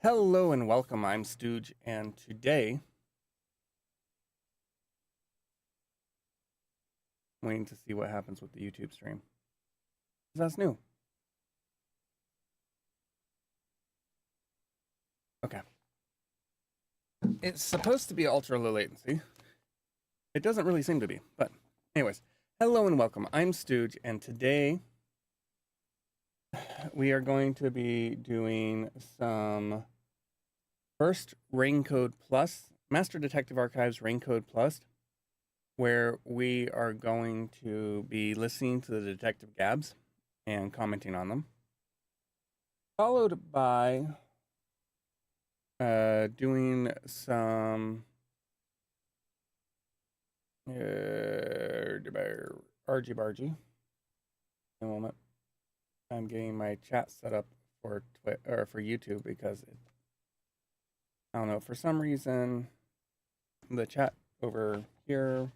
Hello and welcome. I'm Stooge, and today I'm waiting to see what happens with the YouTube stream. That's new. Okay. It's supposed to be ultra low latency. It doesn't really seem to be, but anyways. Hello and welcome. I'm Stooge, and today we are going to be doing some first Raincode Plus, Master Detective Archives Raincode Plus, where we are going to be listening to the detective gabs and commenting on them, followed by doing some argy-bargy. In a moment. I'm getting my chat set up for for YouTube because I don't know, for some reason the chat over here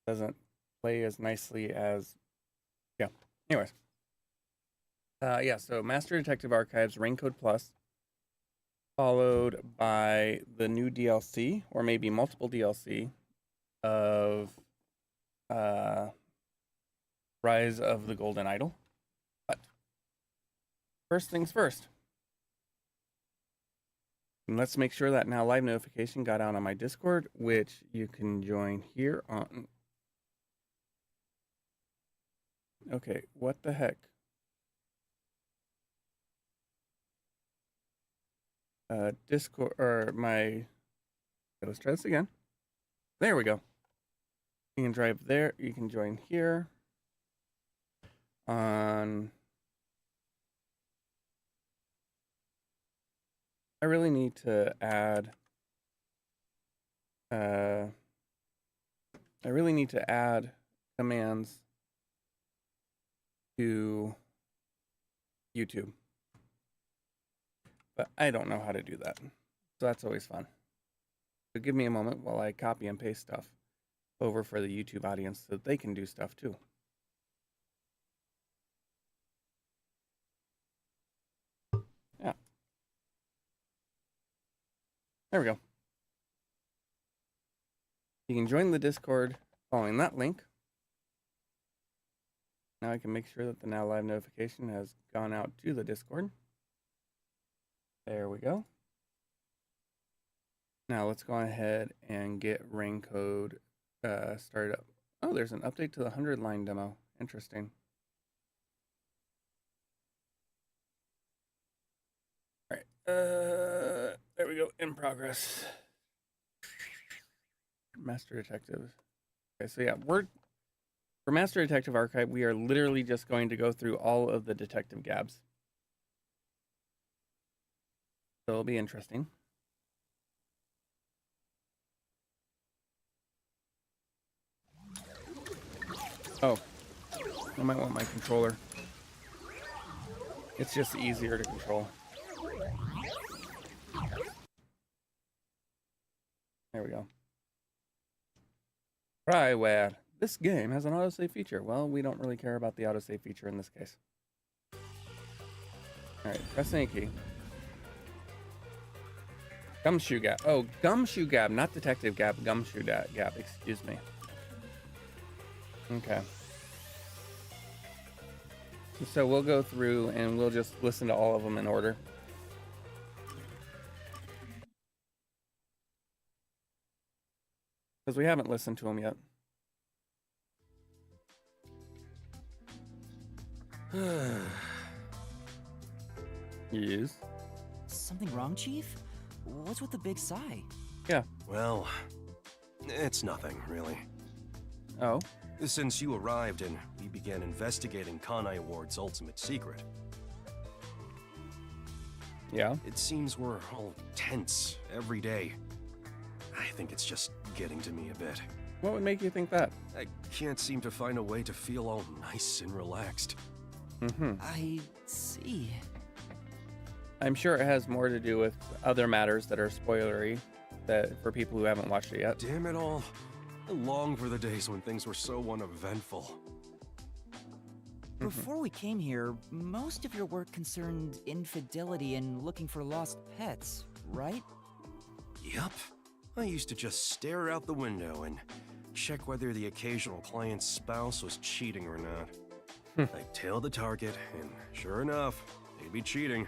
doesn't play as nicely as anyways. So Master Detective Archives Raincode Plus, followed by the new DLC, or maybe multiple DLC, of Rise of the Golden Idol. But first things first. And let's make sure that now live notification got out on my Discord, which you can join here on. Okay, what the heck? Discord, or my, let's try this again. There we go. You can drive there, you can join here on. I really need to add commands to YouTube, but I don't know how to do that, so that's always fun. So give me a moment while I copy and paste stuff over for the YouTube audience so that they can do stuff too. Yeah. There we go. You can join the Discord following that link. Now I can make sure that the now live notification has gone out to the Discord. There we go. Now let's go ahead and get Raincode started up. Oh, there's an update to the 100-line demo. Interesting. All right. There we go. In progress. Master Detective. Okay, so yeah, for Master Detective Archive, we are literally just going to go through all of the detective gabs. So it'll be interesting. Oh, I might want my controller. It's just easier to control. There we go. Tryware. This game has an autosave feature. Well, we don't really care about the autosave feature in this case. Alright, press any key. Gumshoe Gab. Oh, Gumshoe Gab, not Detective Gab. Gumshoe Gab, excuse me. Okay. So we'll go through and we'll just listen to all of them in order. Because we haven't listened to them yet. Yes. Something wrong, Chief? What's with the big sigh? Yeah. Well, it's nothing, really. Oh? Since you arrived and we began investigating Kanai Ward's ultimate secret. Yeah? It seems we're all tense every day. I think it's just getting to me a bit. What would make you think that? I can't seem to find a way to feel all nice and relaxed. Mm-hmm. I see. I'm sure it has more to do with other matters that are spoilery that for people who haven't watched it yet. Damn it all. I long for the days when things were so uneventful. Before we came here, most of your work concerned infidelity and looking for lost pets, right? Yup. I used to just stare out the window and check whether the occasional client's spouse was cheating or not. I'd tail the target, and sure enough, they'd be cheating.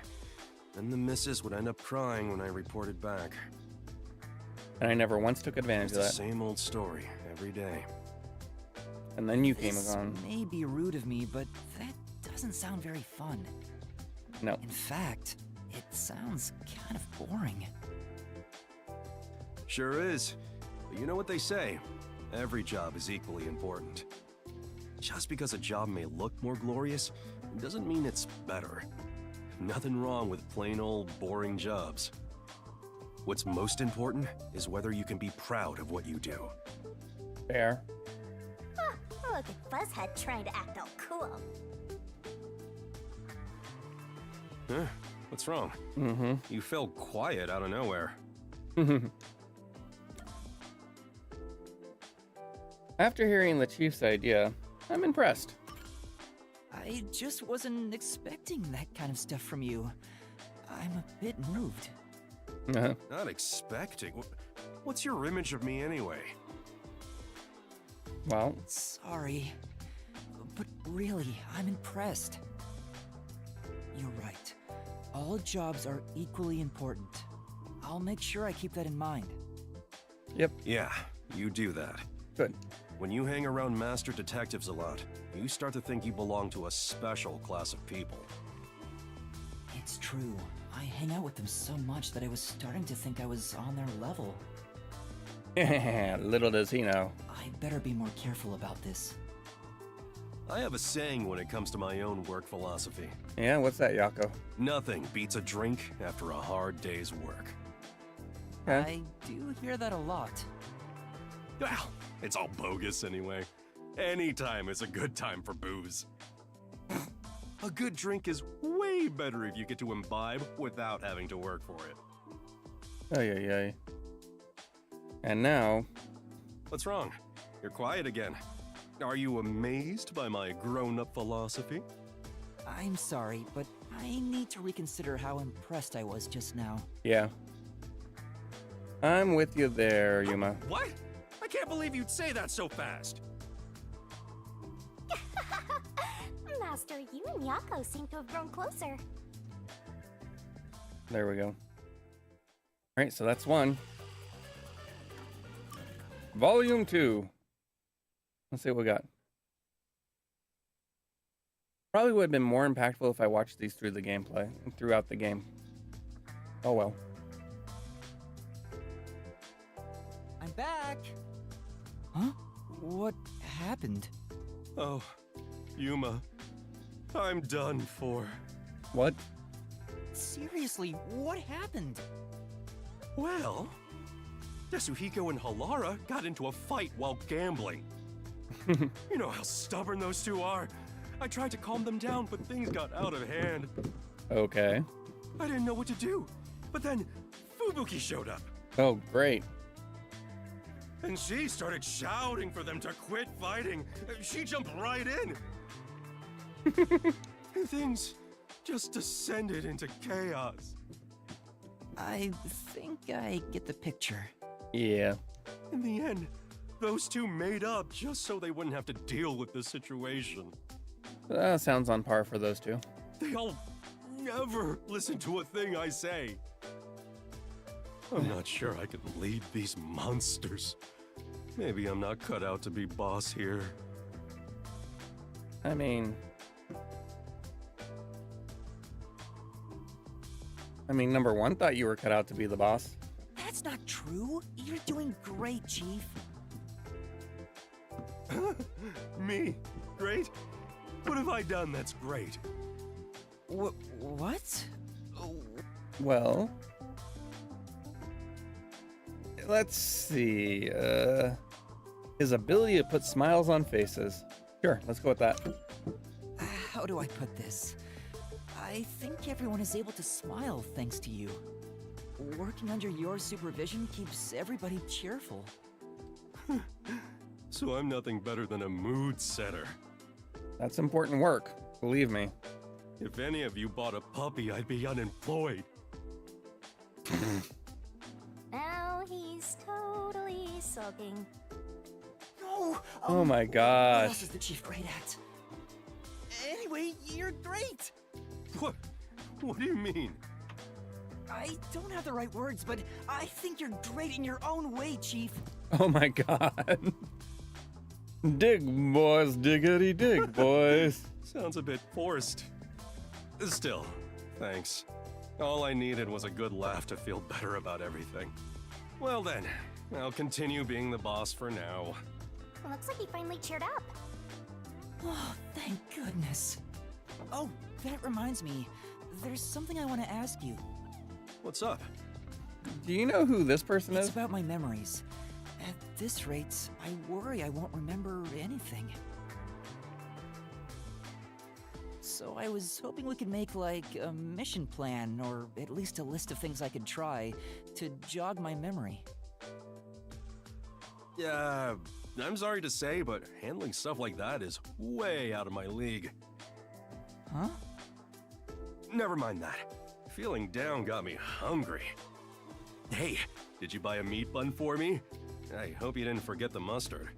Then the missus would end up crying when I reported back. And I never once took advantage It's of the that. same old story every day. And then you came This along. may be rude of me, but that doesn't sound very fun. No. In fact, it sounds kind of boring. Sure is. But you know what they say? Every job is equally important. Just because a job may look more glorious, doesn't mean it's better. Nothing wrong with plain old boring jobs. What's most important is whether you can be proud of what you do. Fair. Huh, look at Buzzhead trying to act all cool. Huh? What's wrong? Mm-hmm. You fell quiet out of nowhere. After hearing the chief's idea, I'm impressed. I just wasn't expecting that kind of stuff from you. I'm a bit moved. Uh-huh. Not expecting. What's your image of me anyway? Well, Sorry, but really, I'm impressed. You're right. All jobs are equally important. I'll make sure I keep that in mind. yep, Yeah, you do that. good. When you hang around master detectives a lot, you start to think you belong to a special class of people. It's true. I hang out with them so much that I was starting to think I was on their level. Little does he know. I better be more careful about this. I have a saying when it comes to my own work philosophy. Yeah, what's that, Yako? Nothing beats a drink after a hard day's work. Okay. I do hear that a lot. Well, it's all bogus anyway. Any time is a good time for booze. A good drink is way better if you get to imbibe without having to work for it. Oh, yeah. And now, What's wrong? You're quiet again. Are you amazed by my grown-up philosophy? I'm sorry, but I need to reconsider how impressed I was just now. yeah. I'm with you there, Yuma. What? I can't believe you'd say that so fast. Master, you and Yako seem to have grown closer. There we go. All right, so that's one. Volume 2. Let's see what we got. Probably would have been more impactful if I watched these through the gameplay and throughout the game. Oh well. I'm back! Huh? What happened? Oh, Yuma, I'm done for. What? Seriously, what happened? Well, Yasuhiko and Halara got into a fight while gambling. You know how stubborn those two are. I tried to calm them down, but things got out of hand. Okay. I didn't know what to do. But then Fubuki showed up, Oh, great. and she started shouting for them to quit fighting. She jumped right in. And things just descended into chaos. I think I get the picture. Yeah. In the end, those two made up just so they wouldn't have to deal with the situation. Sounds on par for those two. They'll never listen to a thing I say. I'm not sure I can lead these monsters. Maybe I'm not cut out to be boss here. I mean, number one thought you were cut out to be the boss. That's not true. You're doing great, Chief. Me? Great? What have I done that's great? What? Well, let's see. His ability to put smiles on faces. Sure, let's go with that. How do I put this? I think everyone is able to smile thanks to you. Working under your supervision keeps everybody cheerful. So I'm nothing better than a mood setter. That's important work. Believe me. If any of you bought a puppy, I'd be unemployed. Now he's totally sulking. No! Oh my What gosh. else is the chief great at? Anyway, you're great! What? What do you mean? I don't have the right words, but I think you're great in your own way, Chief. Oh my god. Dig, boys, diggity dig, boys. Sounds a bit forced. Still, thanks. All I needed was a good laugh to feel better about everything. Well then, I'll continue being the boss for now. Looks like he finally cheered up. Oh, thank goodness. Oh, that reminds me. There's something I want to ask you. What's up? Do you know who this person It's is? about my memories. At this rate, I worry I won't remember anything. So I was hoping we could make, like, a mission plan, or at least a list of things I could try, to jog my memory. Yeah, I'm sorry to say, but handling stuff like that is way out of my league. Huh? Never mind that. Feeling down got me hungry. Hey, did you buy a meat bun for me? I hope you didn't forget the mustard.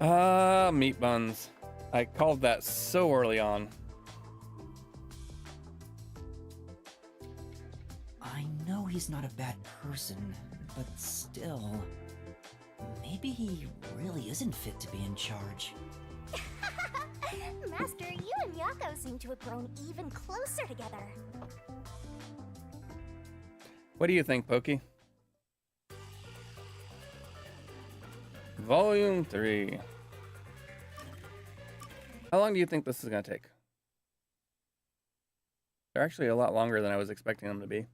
Meat buns. I called that so early on. I know he's not a bad person, but still... Maybe he really isn't fit to be in charge. Master, you and Yako seem to have grown even closer together. What do you think, Pokey? Volume 3. How long do you think this is going to take? They're actually a lot longer than I was expecting them to be.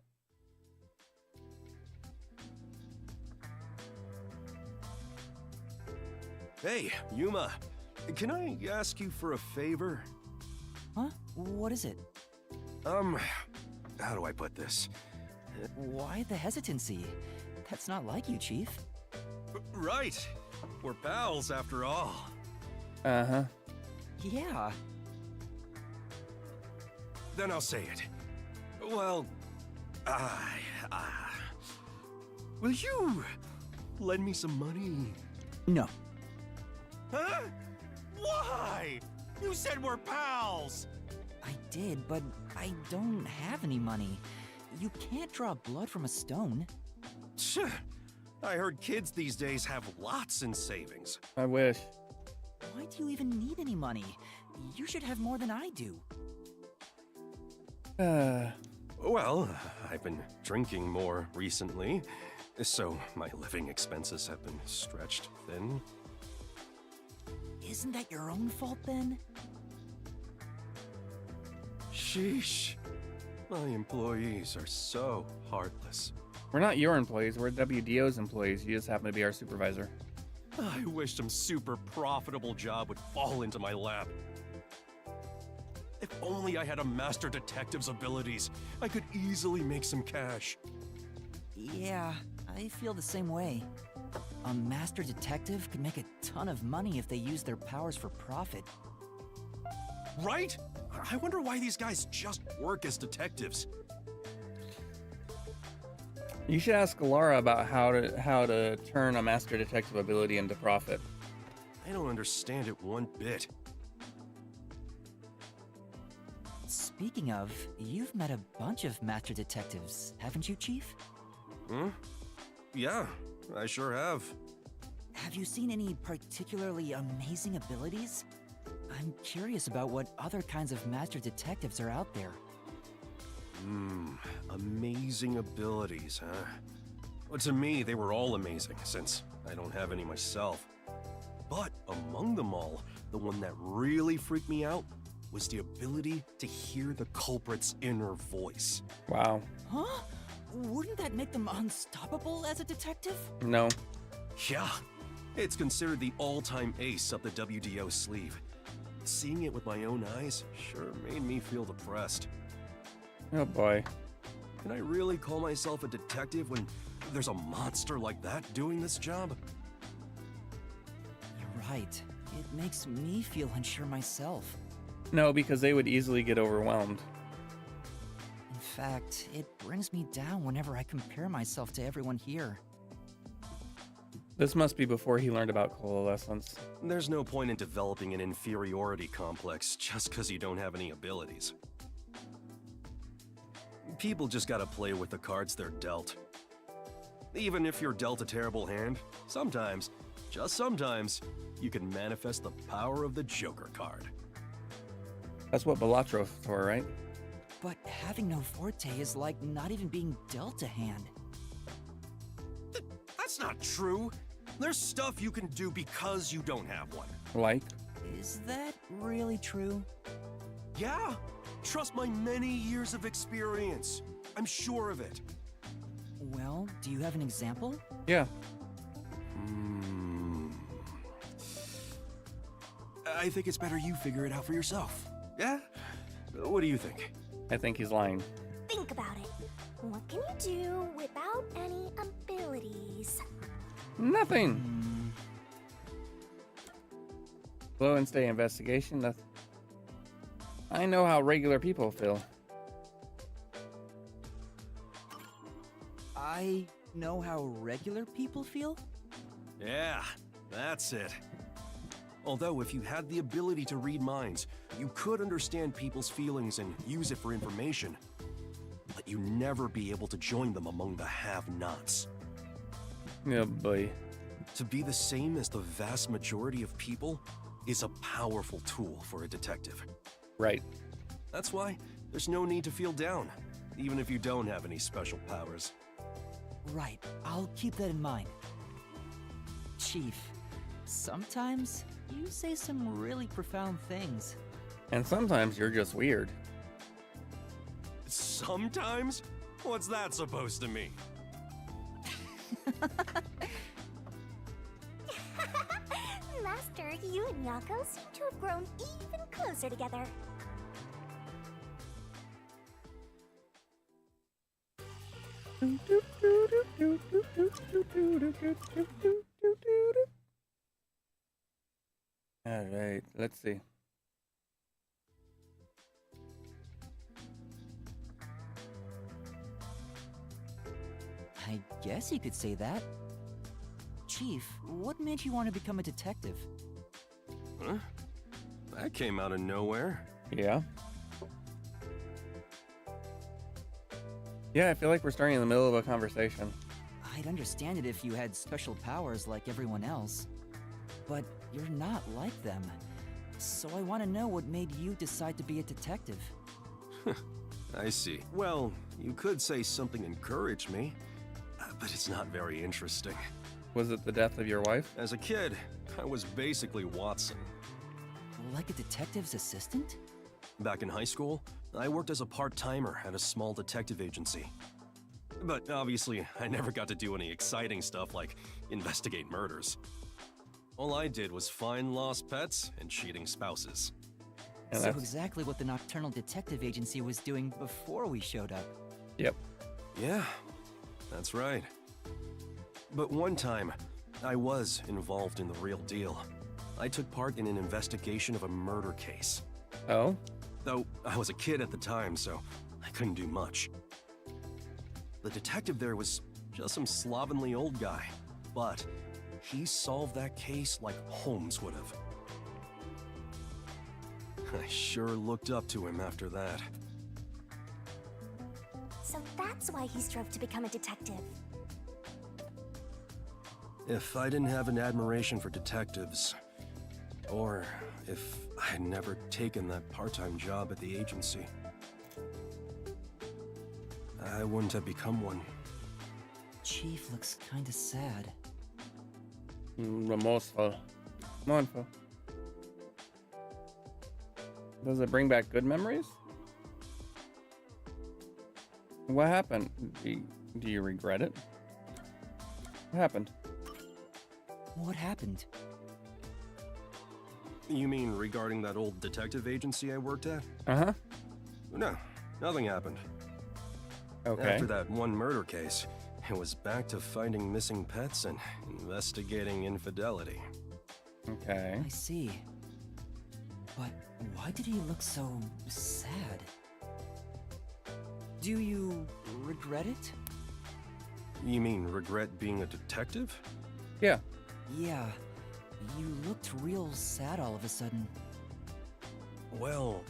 Hey, Yuma, can I ask you for a favor? Huh? What is it? How do I put this? Why the hesitancy? That's not like you, Chief. Right, we're pals after all. Uh-huh. Yeah. Then I'll say it. Well, will you lend me some money? No. Huh? Why? You said we're pals! I did, but I don't have any money. You can't draw blood from a stone. Tch, I heard kids these days have lots in savings. I wish. Why do you even need any money? You should have more than I do. Well, I've been drinking more recently, so my living expenses have been stretched thin. Isn't that your own fault then? Sheesh. My employees are so heartless. We're not your employees. We're WDO's employees. You just happen to be our supervisor. I wish some super profitable job would fall into my lap. If only I had a master detective's abilities, I could easily make some cash. Yeah, I feel the same way. A master detective could make a ton of money if they use their powers for profit. Right? I wonder why these guys just work as detectives. You should ask Laura about how to turn a master detective ability into profit. I don't understand it one bit. Speaking of, you've met a bunch of master detectives, haven't you, Chief? Hmm? Yeah, I sure have. Have you seen any particularly amazing abilities? I'm curious about what other kinds of master detectives are out there. Amazing abilities, huh? Well, to me, they were all amazing, since I don't have any myself. But among them all, the one that really freaked me out was the ability to hear the culprit's inner voice. Wow. Huh? Wouldn't that make them unstoppable as a detective? No. Yeah, it's considered the all-time ace up the WDO sleeve. Seeing it with my own eyes sure made me feel depressed. Oh boy. Can I really call myself a detective when there's a monster like that doing this job? You're right. It makes me feel unsure myself. No, because they would easily get overwhelmed. In fact, it brings me down whenever I compare myself to everyone here. This must be before he learned about coalescence. There's no point in developing an inferiority complex just because you don't have any abilities. People just gotta play with the cards they're dealt. Even if you're dealt a terrible hand, sometimes, just sometimes, you can manifest the power of the Joker card. That's what Balatro for, right? But having no forte is like not even being dealt a hand. That's not true. There's stuff you can do because you don't have one. Like? Is that really true? Yeah, trust my many years of experience. I'm sure of it. Well, do you have an example? Yeah. I think it's better you figure it out for yourself. Yeah? What do you think? I think he's lying. Think about it. What can you do without any abilities? Nothing. Slow and stay investigation. Nothing. I know how regular people feel. I know how regular people feel? Yeah, that's it. Although if you had the ability to read minds, you could understand people's feelings and use it for information. But you'd never be able to join them among the have-nots. Oh boy. To be the same as the vast majority of people is a powerful tool for a detective. Right. That's why there's no need to feel down, even if you don't have any special powers. Right, I'll keep that in mind. Chief, sometimes you say some really profound things. And sometimes you're just weird. Sometimes? What's that supposed to mean? Master, you and Yako seem to have grown even closer together. All right, let's see. I guess you could say that. Chief, what made you want to become a detective? Huh? That came out of nowhere. Yeah. Yeah, I feel like we're starting in the middle of a conversation. I'd understand it if you had special powers like everyone else. But you're not like them. So I want to know what made you decide to be a detective. I see. Well, you could say something encouraged me, but it's not very interesting. Was it the death of your wife? As a kid, I was basically Watson. Like a detective's assistant? Back in high school, I worked as a part-timer at a small detective agency. But obviously, I never got to do any exciting stuff like investigate murders. All I did was find lost pets and cheating spouses. And So that's- exactly what the Nocturnal Detective Agency was doing before we showed up. Yep. Yeah, that's right. But one time, I was involved in the real deal. I took part in an investigation of a murder case. Oh? Though I was a kid at the time, so I couldn't do much. The detective there was just some slovenly old guy, but he solved that case like Holmes would have. I sure looked up to him after that. So that's why he strove to become a detective. If I didn't have an admiration for detectives, or if I had never taken that part-time job at the agency, I wouldn't have become one. Chief looks kinda sad. Remorseful. Mournful. Does it bring back good memories? What happened? Do you regret it? What happened? What happened? You mean regarding that old detective agency I worked at? Uh-huh. No, nothing happened. Okay. After that one murder case, it was back to finding missing pets and investigating infidelity. Okay. I see. But Why did he look so sad? Do you regret it? You mean regret being a detective? Yeah. Yeah, you looked real sad all of a sudden. Well,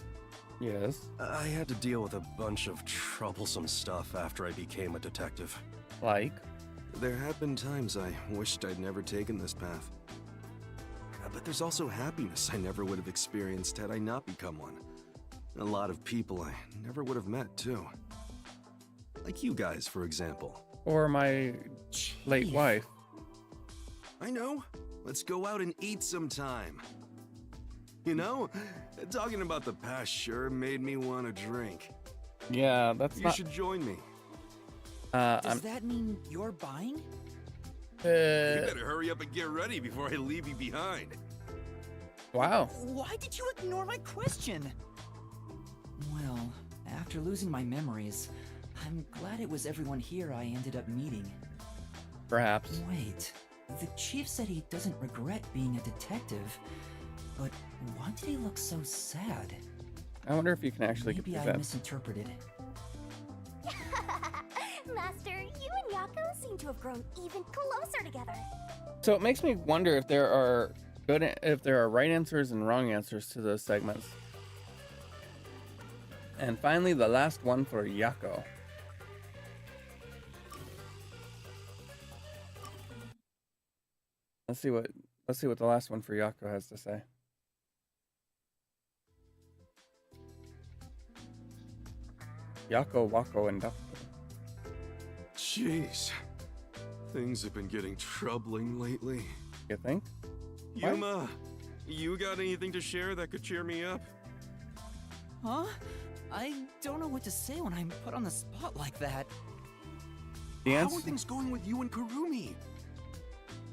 Yes. I had to deal with a bunch of troublesome stuff after I became a detective. Like? There have been times I wished I'd never taken this path. But there's also happiness I never would have experienced had I not become one. A lot of people I never would have met, too. Like you guys, for example. Or my late Chief. wife. I know. Let's go out and eat sometime. You know, talking about the past sure made me want to drink. Yeah, that's You not. should join me. Does that mean you're buying? You better hurry up and get ready before I leave you behind. Wow. Why did you ignore my question? Well, after losing my memories, I'm glad it was everyone here I ended up meeting. Perhaps. Wait, the chief said he doesn't regret being a detective, but why did he look so sad? I wonder if you can actually get Maybe through I that. misinterpreted. Master, you and Yako seem to have grown even closer together. So it makes me wonder if there are right answers and wrong answers to those segments. And finally, the last one for Yako. Let's see what the last one for Yako has to say. Yako, Wako, and Duck. Jeez. Things have been getting troubling lately. You think? What? Yuma, you got anything to share that could cheer me up? Huh? I don't know what to say when I'm put on the spot like that. The How answer. are things going with you and Kurumi?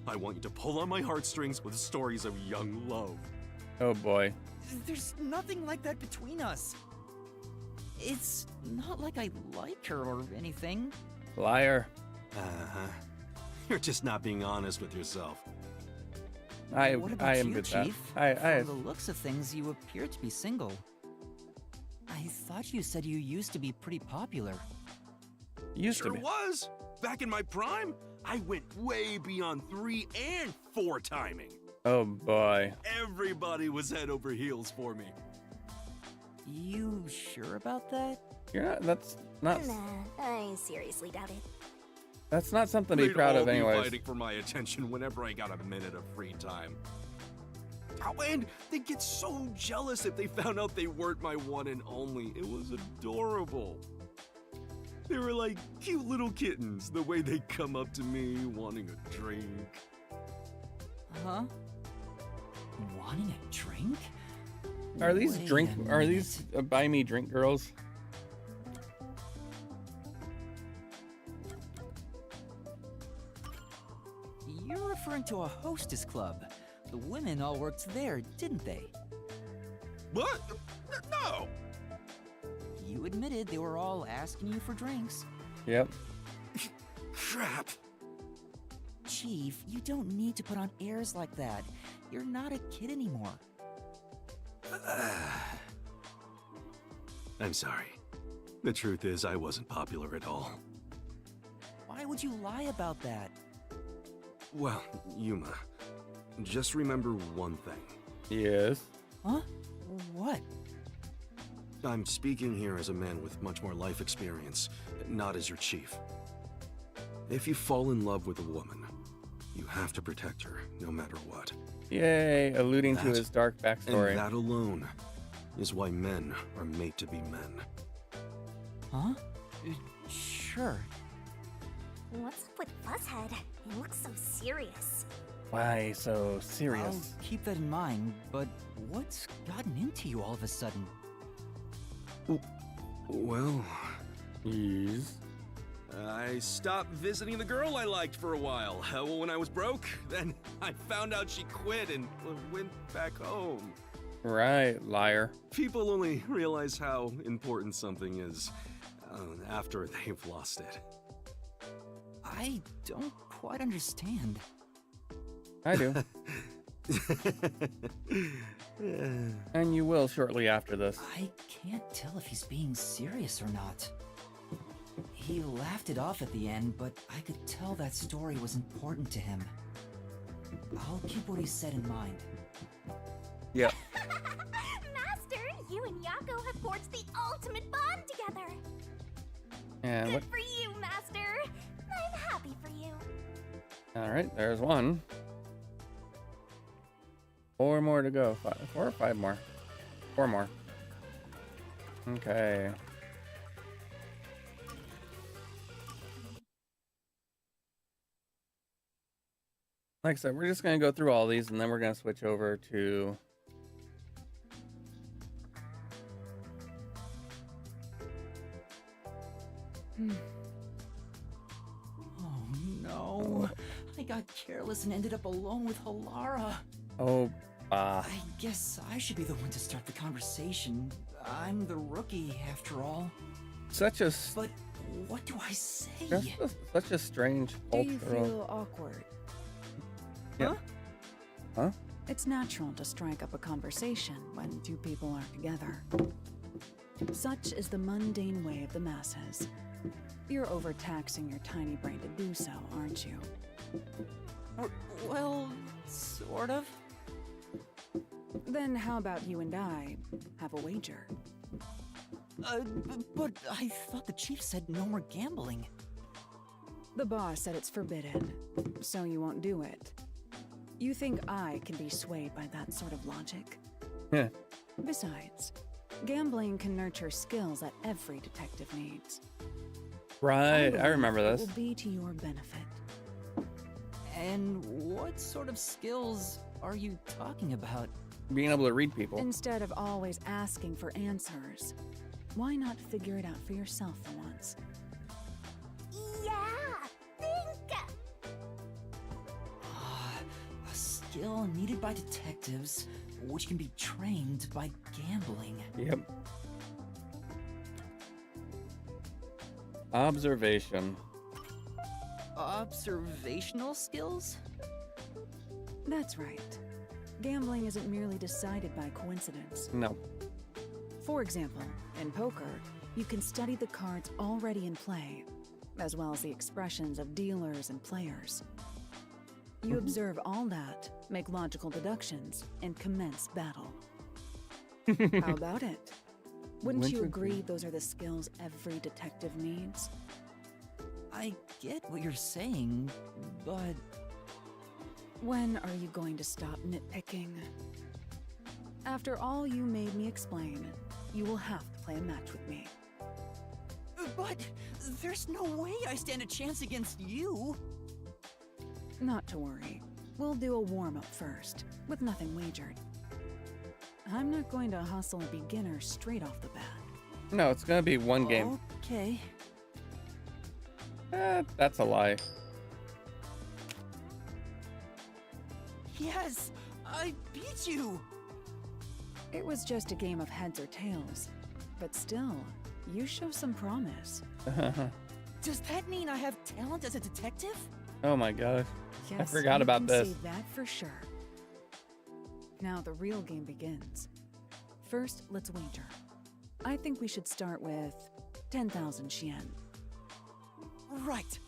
I want you to pull on my heartstrings with stories of young love. Oh boy. There's nothing like that between us. It's not like I like her or anything. Liar. Uh-huh. You're just not being honest with yourself. What about I am you, with that. Chief? From the looks of things, you appear to be single. I thought you said you used to be pretty popular. Used Sure to be. was. Back in my prime, I went way beyond 3 and 4 timing. Oh boy. Everybody was head over heels for me. You sure about that? You're not. That's not. Nah, I seriously doubt it. That's not something to be They'd proud all of, be anyways. fighting for my attention whenever I got a minute of free time. Oh, and they'd get so jealous if they found out they weren't my one and only. It was adorable. They were like cute little kittens, the way they'd come up to me wanting a drink. Huh? Wanting a drink? Are these Wait drink? a Are these minute. buy me drink girls? You're referring to a hostess club. The women all worked there, didn't they? What? No! You admitted they were all asking you for drinks. Yep. Crap. Chief, you don't need to put on airs like that. You're not a kid anymore. I'm sorry. The truth is, I wasn't popular at all. Why would you lie about that? Well, Yuma, just remember one thing. Yes. Huh? What? I'm speaking here as a man with much more life experience, not as your chief. If you fall in love with a woman, you have to protect her, no matter what. Yay! Alluding to That- his dark backstory. And that alone is why men are made to be men. Huh? Sure. What's up with Fuzzhead? He looks so serious. Why so I'll serious? keep that in mind, but what's gotten into you all of a sudden? Well, Yes. I stopped visiting the girl I liked for a while. When I was broke, then I found out she quit and went back home. Right, liar. People only realize how important something is after they've lost it. I don't quite understand. I do. And you will shortly after this. I can't tell if he's being serious or not. He laughed it off at the end, but I could tell that story was important to him. I'll keep what he said in mind. Yep. Master, you and Yako have forged the ultimate bond together. And Good what? for you, Master. I'm happy for you. All right, there's one. 4 more to go. 4 or 5 more? 4 more. Okay. Like I said, we're just going to go through all these and then we're going to switch over to Oh no. I got careless and ended up alone with Halara. I guess I should be the one to start the conversation. I'm the rookie, after all. such a But what do I say? such a strange Do you cultural. feel awkward? Yeah. Huh? It's natural to strike up a conversation when two people are together. Such is the mundane way of the masses. You're overtaxing your tiny brain to do so, aren't you? Well, sort of. Then how about you and I have a wager? But I thought the chief said no more gambling. The boss said it's forbidden, so you won't do it. You think I can be swayed by that sort of logic? Yeah. Besides, gambling can nurture skills that every detective needs. Right, I believe remember It this. will be to your benefit. And what sort of skills are you talking about? Being able to read people. Instead of always asking for answers, why not figure it out for yourself for once? Yeah, think. A skill needed by detectives, which can be trained by gambling. Yep. Observation. Observational skills? That's right. Gambling isn't merely decided by coincidence. No. For example, in poker, you can study the cards already in play, as well as the expressions of dealers and players. You observe all that, make logical deductions, and commence battle. How about it? Wouldn't you agree those are the skills every detective needs? I get what you're saying, but When are you going to stop nitpicking? After all you made me explain, you will have to play a match with me. But there's no way I stand a chance against you. Not to worry. We'll do a warm-up first, with nothing wagered. I'm not going to hustle a beginner straight off the bat. No, it's gonna be one game. Okay. That's a lie. Yes, I beat you. It was just a game of heads or tails. But still, you show some promise. Does that mean I have talent as a detective? Oh my gosh. Yes, forgot you about can this. say that for sure. Now the real game begins. First, let's wager. I think we should start with 10,000 Xian. Right.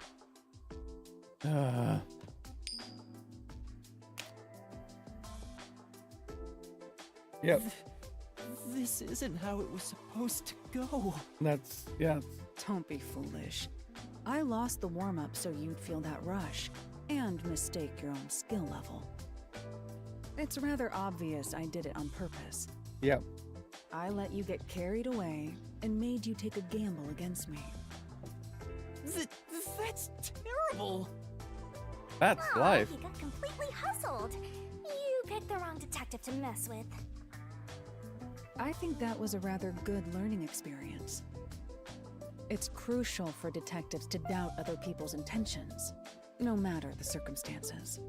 Yep. This isn't how it was supposed to go. Yeah. Don't be foolish. I lost the warm-up so you'd feel that rush, and mistake your own skill level. It's rather obvious I did it on purpose. Yep. I let you get carried away and made you take a gamble against me. That's terrible. That's Aw, life. He got completely hustled. You picked the wrong detective to mess with. I think that was a rather good learning experience. It's crucial for detectives to doubt other people's intentions, no matter the circumstances.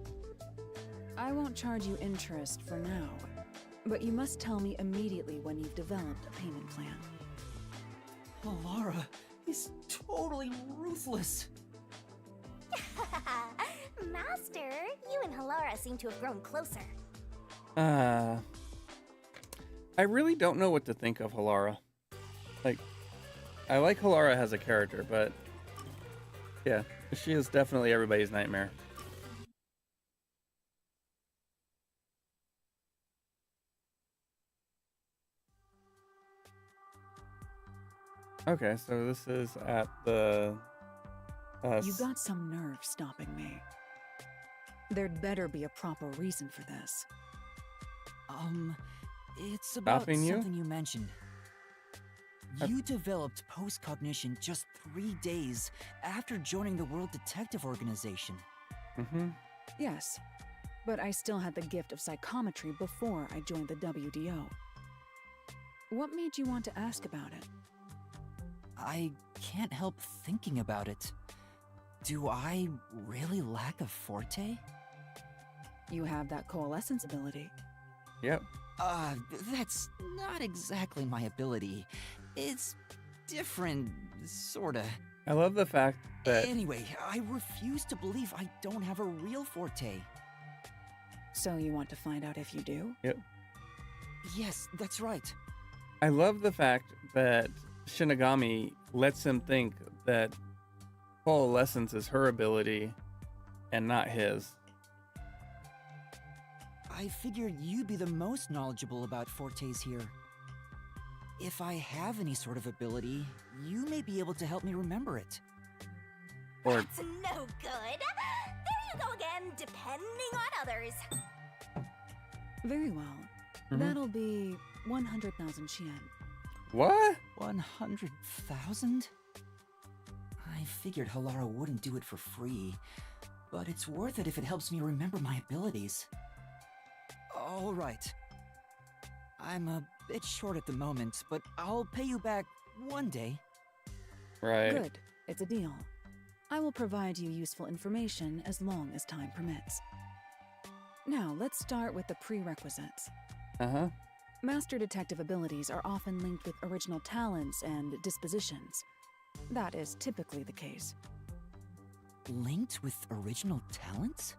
I won't charge you interest for now, but you must tell me immediately when you've developed a payment plan. Alara is totally ruthless. Master, you and Halara seem to have grown closer. I really don't know what to think of Halara. Like, I like Halara as a character, but yeah, she is definitely everybody's nightmare. Okay, so this is at the... You got some nerve stopping me. There'd better be a proper reason for this. It's about Stopping you? something you mentioned. You developed post-cognition just 3 days after joining the World Detective Organization. Mm-hmm. Yes, but I still had the gift of psychometry before I joined the WDO. What made you want to ask about it? I can't help thinking about it. Do I really lack a forte? You have that coalescence ability. Yep. That's not exactly my ability. It's different, sorta. I love the fact that... Anyway, I refuse to believe I don't have a real forte. So you want to find out if you do? Yep. Yes, that's right. I love the fact that Shinigami lets him think that coalescence is her ability and not his. I figured you'd be the most knowledgeable about fortes here. If I have any sort of ability, you may be able to help me remember it. Or That's no good. There you go again, depending on others. Very well. Mhm. That'll be 100,000 Xian. what? 100,000? I figured Halara wouldn't do it for free, but it's worth it if it helps me remember my abilities. All right. I'm a bit short at the moment, but I'll pay you back one day. Right. Good. It's a deal. I will provide you useful information as long as time permits. Now, let's start with the prerequisites. Uh-huh. Master detective abilities are often linked with original talents and dispositions. That is typically the case. Linked with original talents?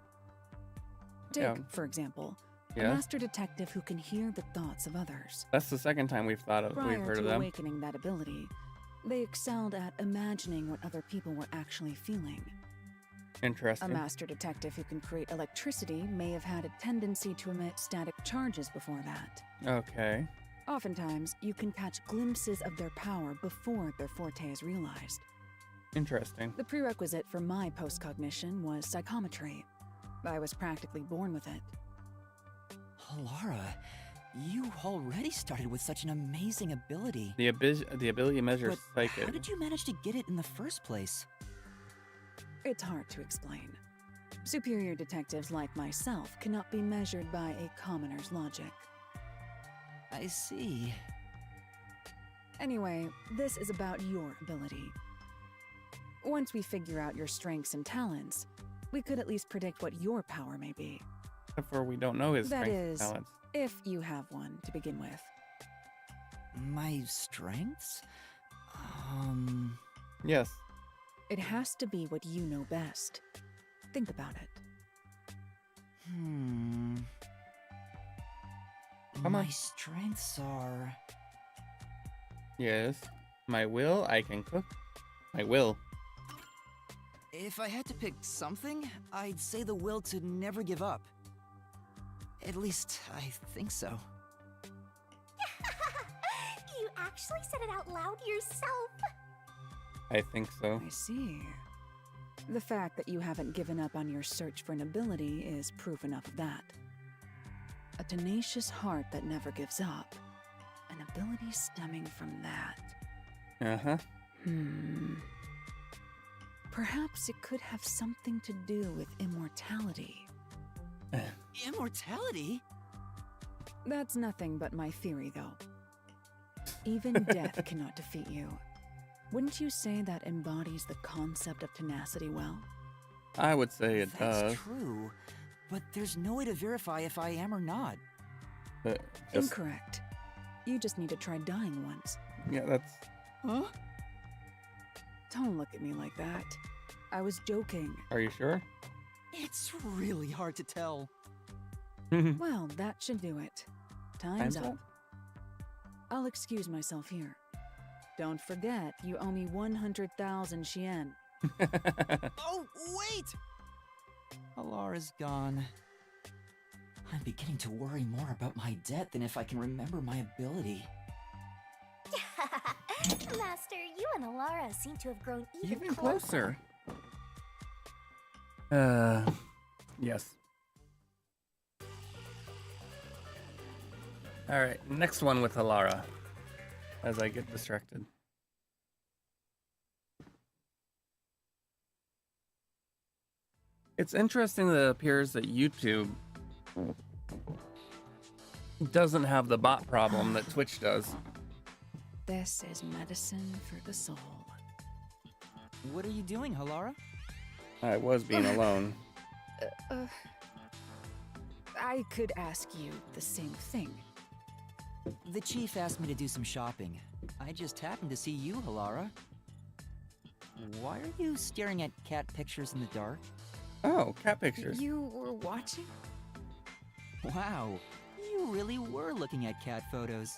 Take, Yeah. for example, a Yeah. master detective who can hear the thoughts of others. That's the second time we've heard Prior of to them. awakening that ability, they excelled at imagining what other people were actually feeling. A Interesting. master detective who can create electricity may have had a tendency to emit static charges before that. Okay. Oftentimes, you can catch glimpses of their power before their forte is realized. Interesting. The prerequisite for my postcognition was psychometry. I was practically born with it. Halara, you already started with such an amazing ability. The ability to measure But psychic. how did you manage to get it in the first place? It's hard to explain. Superior detectives like myself cannot be measured by a commoner's logic. I see. Anyway, this is about your ability. Once we figure out your strengths and talents, we could at least predict what your power may be, Except for we don't know his That strengths and is- talents. if you have one to begin with. My strengths? Yes. It has to be what you know best. Think about it. Come on. My strengths are... Yes. My will, I can cook. My will. If I had to pick something, I'd say the will to never give up. At least, I think so. You actually said it out loud yourself. I think so. I see. The fact that you haven't given up on your search for an ability is proof enough of that. A tenacious heart that never gives up. An ability stemming from that. Uh-huh. Perhaps it could have something to do with immortality. Immortality? That's nothing but my theory, though. Even death cannot defeat you. Wouldn't you say that embodies the concept of tenacity well? I would say it That's does. true, but there's no way to verify if I am or not. But just, Incorrect. You just need to try dying once. yeah, that's... Huh? Don't look at me like that. I was joking. Are you sure? It's really hard to tell. Well, that should do it. Time's Time's up. up. I'll excuse myself here. Don't forget, you owe me 100,000 Xian. Oh, wait! Alara's gone. I'm beginning to worry more about my debt than if I can remember my ability. Master, you and Alara seem to have grown Even closer. Yes. All right, next one with Alara. As I get distracted. It's interesting that it appears that YouTube doesn't have the bot problem that Twitch does. This is medicine for the soul. What are you doing, Halara? I was being alone. I could ask you the same thing. The chief asked me to do some shopping. I just happened to see you, Halara. Why are you staring at cat pictures in the dark? Oh, cat pictures. You were watching? Wow, you really were looking at cat photos.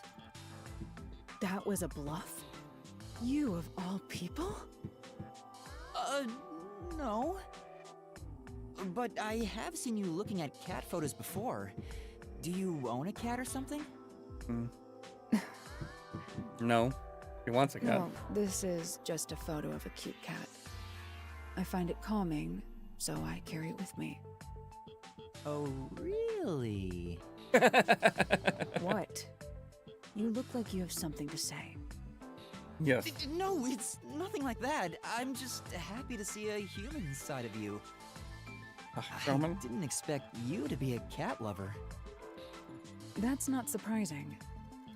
That was a bluff? You of all people? No. But I have seen you looking at cat photos before. Do you own a cat or something? No. He wants a cat. No, this is just a photo of a cute cat. I find it calming, so I carry it with me. Oh, really? What? You look like you have something to say. Yes. No, it's nothing like that. I'm just happy to see a human side of you. I Roman? didn't expect you to be a cat lover. That's not surprising.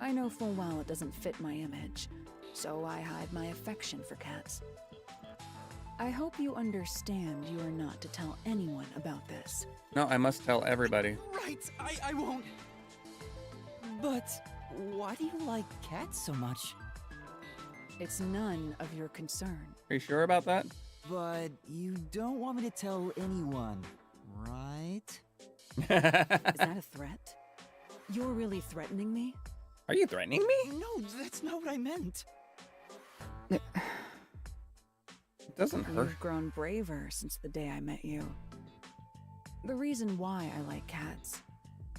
I know full well it doesn't fit my image, so I hide my affection for cats. I hope you understand you are not to tell anyone about this. No, I must tell everybody. Right, I won't. But why do you like cats so much? It's none of your concern. Are you sure about that? But you don't want me to tell anyone, right? Is that a threat? You're really threatening me? Are you threatening me? No, that's not what I meant. It doesn't hurt. You've grown braver since the day I met you. The reason why I like cats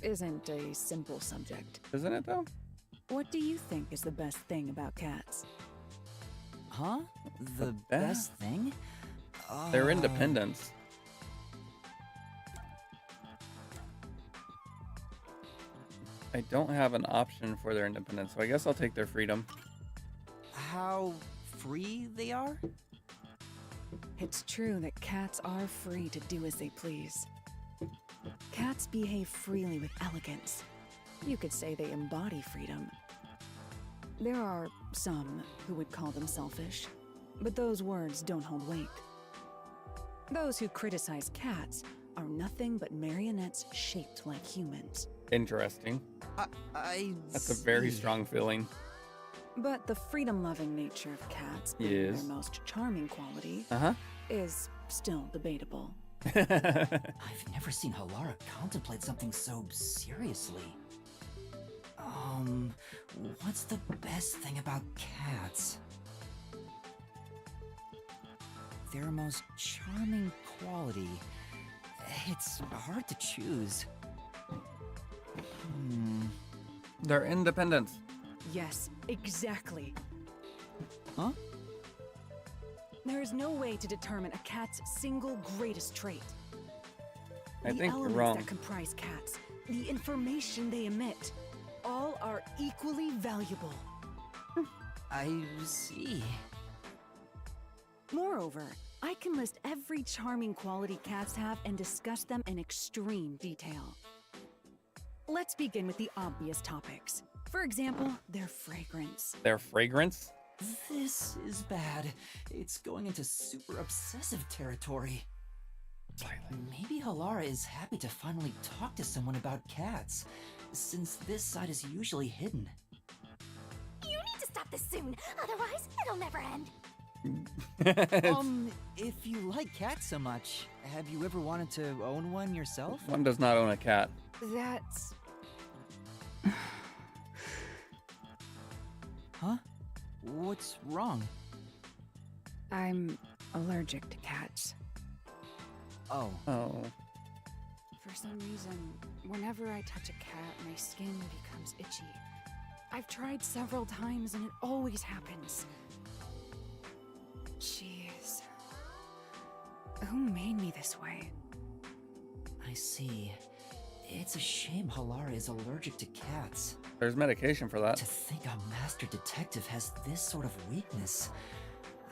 isn't a simple subject. Isn't it though? What do you think is the best thing about cats? Huh? The best thing? Their independence. I don't have an option for their independence, so I guess I'll take their freedom. How free they are? It's true that cats are free to do as they please. Cats behave freely with elegance. You could say they embody freedom. There are some who would call them selfish, but those words don't hold weight. Those who criticize cats are nothing but marionettes shaped like humans. Interesting. That's a very see. strong feeling. But the freedom-loving nature of cats, being Yes. their most charming quality, Uh-huh. is still debatable. I've never seen Halara contemplate something so seriously. What's the best thing about cats? Their most charming quality. It's hard to choose. Their independence. Yes, exactly. Huh? There is no way to determine a cat's single greatest trait. I The think you're elements wrong. that comprise cats, the information they emit, all are equally valuable. I see. Moreover, I can list every charming quality cats have and discuss them in extreme detail. Let's begin with the obvious topics. For example, their fragrance. Their fragrance? This is bad. It's going into super obsessive territory. Slightly. Maybe Halara is happy to finally talk to someone about cats, since this side is usually hidden. You need to stop this soon, otherwise it'll never end. If you like cats so much, have you ever wanted to own one yourself? One does not own a cat. That's... Huh? What's wrong? I'm allergic to cats. Oh. Oh. For some reason, whenever I touch a cat, my skin becomes itchy. I've tried several times and it always happens. Jeez. Who made me this way? I see. It's a shame Halara is allergic to cats. There's medication for that. To think a master detective has this sort of weakness,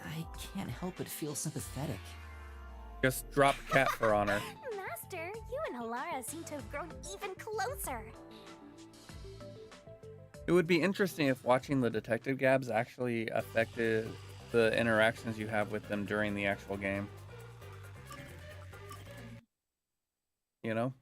I can't help but feel sympathetic. Just drop cat fur on her. Master, you and Halara seem to have grown even closer. It would be interesting if watching the detective Gabs actually affected the interactions you have with them during the actual game. You know?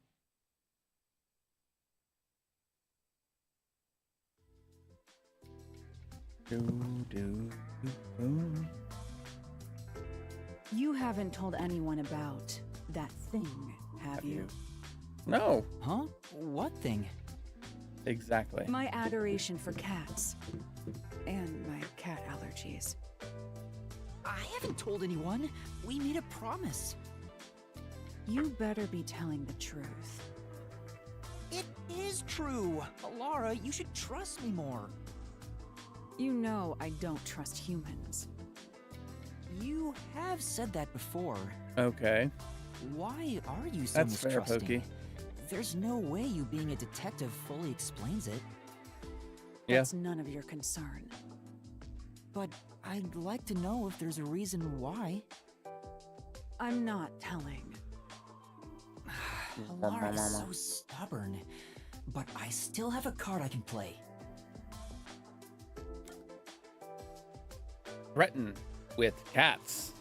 You haven't told anyone about that thing, have you? No, Huh? What thing? exactly. My adoration for cats. And my cat allergies. I haven't told anyone. We made a promise. You better be telling the truth. It is true. Halara, you should trust me more. You know I don't trust humans. You have said that before. Okay. Why are you so That's fair, mistrusting? Pokey. There's no way you being a detective fully explains it. Yeah. That's none of your concern. But I'd like to know if there's a reason why. I'm not telling. Halara is so stubborn. But I still have a card I can play. Threaten with cats.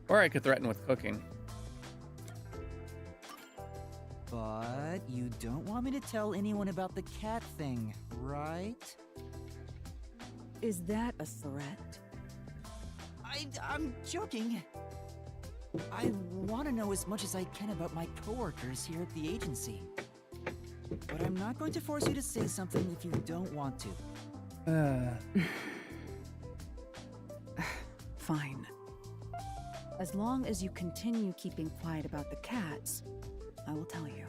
Or I could threaten with cooking. But you don't want me to tell anyone about the cat thing, right? Is that a threat? I'm joking. I want to know as much as I can about my coworkers here at the agency. But I'm not going to force you to say something if you don't want to. Fine. As long as you continue keeping quiet about the cats, I will tell you.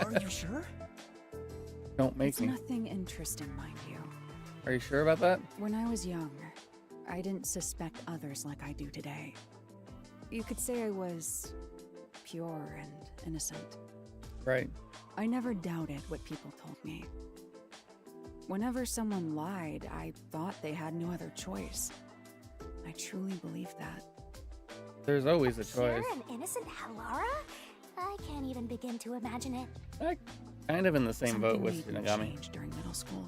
Are you sure? Don't make It's me. nothing interesting, mind you. Are you sure about that? When I was young, I didn't suspect others like I do today. You could say I was pure and innocent. Right. I never doubted what people told me. Whenever someone lied, I thought they had no other choice. I truly believed that. There's always a Pure choice. and innocent Halara? I can't even begin to imagine it. I'm kind of in the same boat Something with made me Shinigami. change during middle school.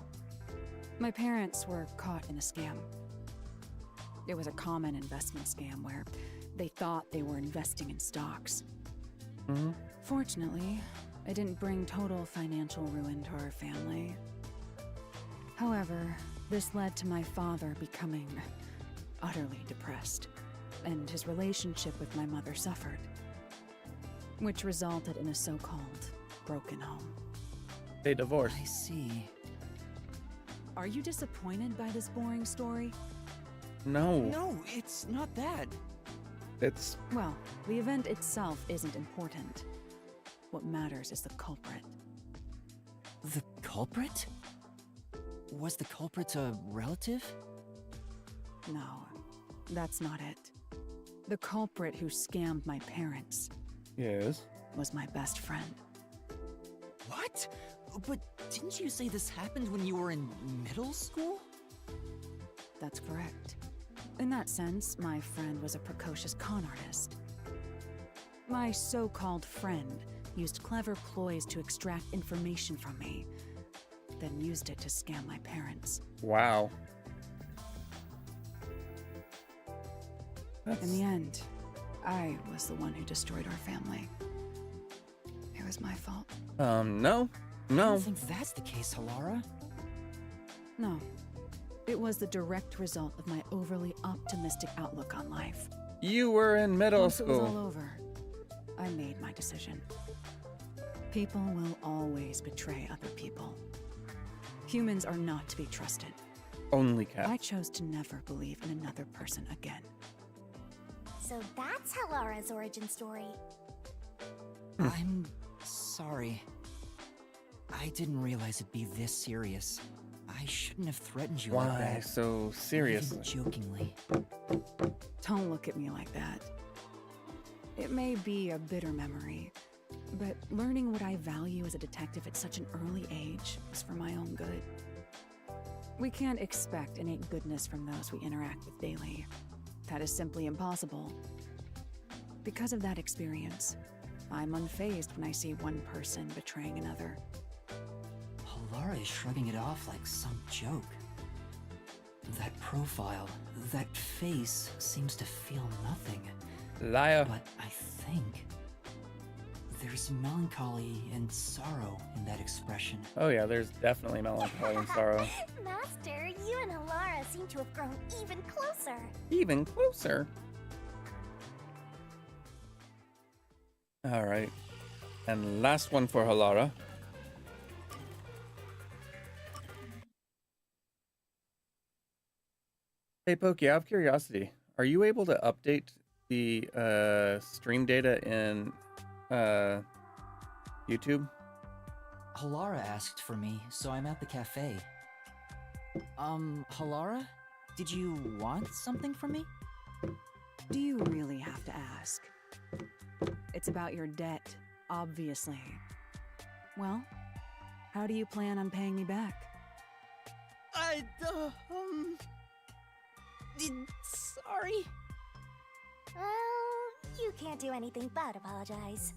My parents were caught in a scam. It was a common investment scam where they thought they were investing in stocks. Hmm. Fortunately, it didn't bring total financial ruin to our family. However, this led to my father becoming utterly depressed, and his relationship with my mother suffered, which resulted in a so-called broken home. They divorced. I see. Are you disappointed by this boring story? No. No, it's not that. It's Well, the event itself isn't important. What matters is the culprit. The culprit? Was the culprit a relative? No, that's not it. The culprit who scammed my parents yes. was my best friend. What? But didn't you say this happened when you were in middle school? That's correct. In that sense, my friend was a precocious con artist. My so-called friend used clever ploys to extract information from me, then used it to scam my parents. Wow. In the end, I was the one who destroyed our family. It was my fault. No. I No. don't think that's the case, Halara. No. It was the direct result of my overly optimistic outlook on life. You were in middle Once it was all school. over, I made my decision. People will always betray other people. Humans are not to be trusted. Only cats. I chose to never believe in another person again. So that's Halara's origin story. I'm sorry. I didn't realize it'd be this serious. I shouldn't have threatened you like Why that. so serious? Even jokingly. Don't look at me like that. It may be a bitter memory, but learning what I value as a detective at such an early age was for my own good. We can't expect innate goodness from those we interact with daily. That is simply impossible. Because of that experience, I'm unfazed when I see one person betraying another. Halara is shrugging it off like some joke. That profile, that face seems to feel nothing. Liar. But I think there's melancholy and sorrow in that expression. Oh yeah, there's definitely melancholy and sorrow. Master, you and Halara seem to have grown even closer. Even closer. All right. And last one for Halara. Hey Pokey, out of curiosity, are you able to update the stream data in YouTube? Halara asked for me, so I'm at the cafe. Halara? Did you want something from me? Do you really have to ask? It's about your debt, obviously. Well, how do you plan on paying me back? Sorry. Well, you can't do anything but apologize.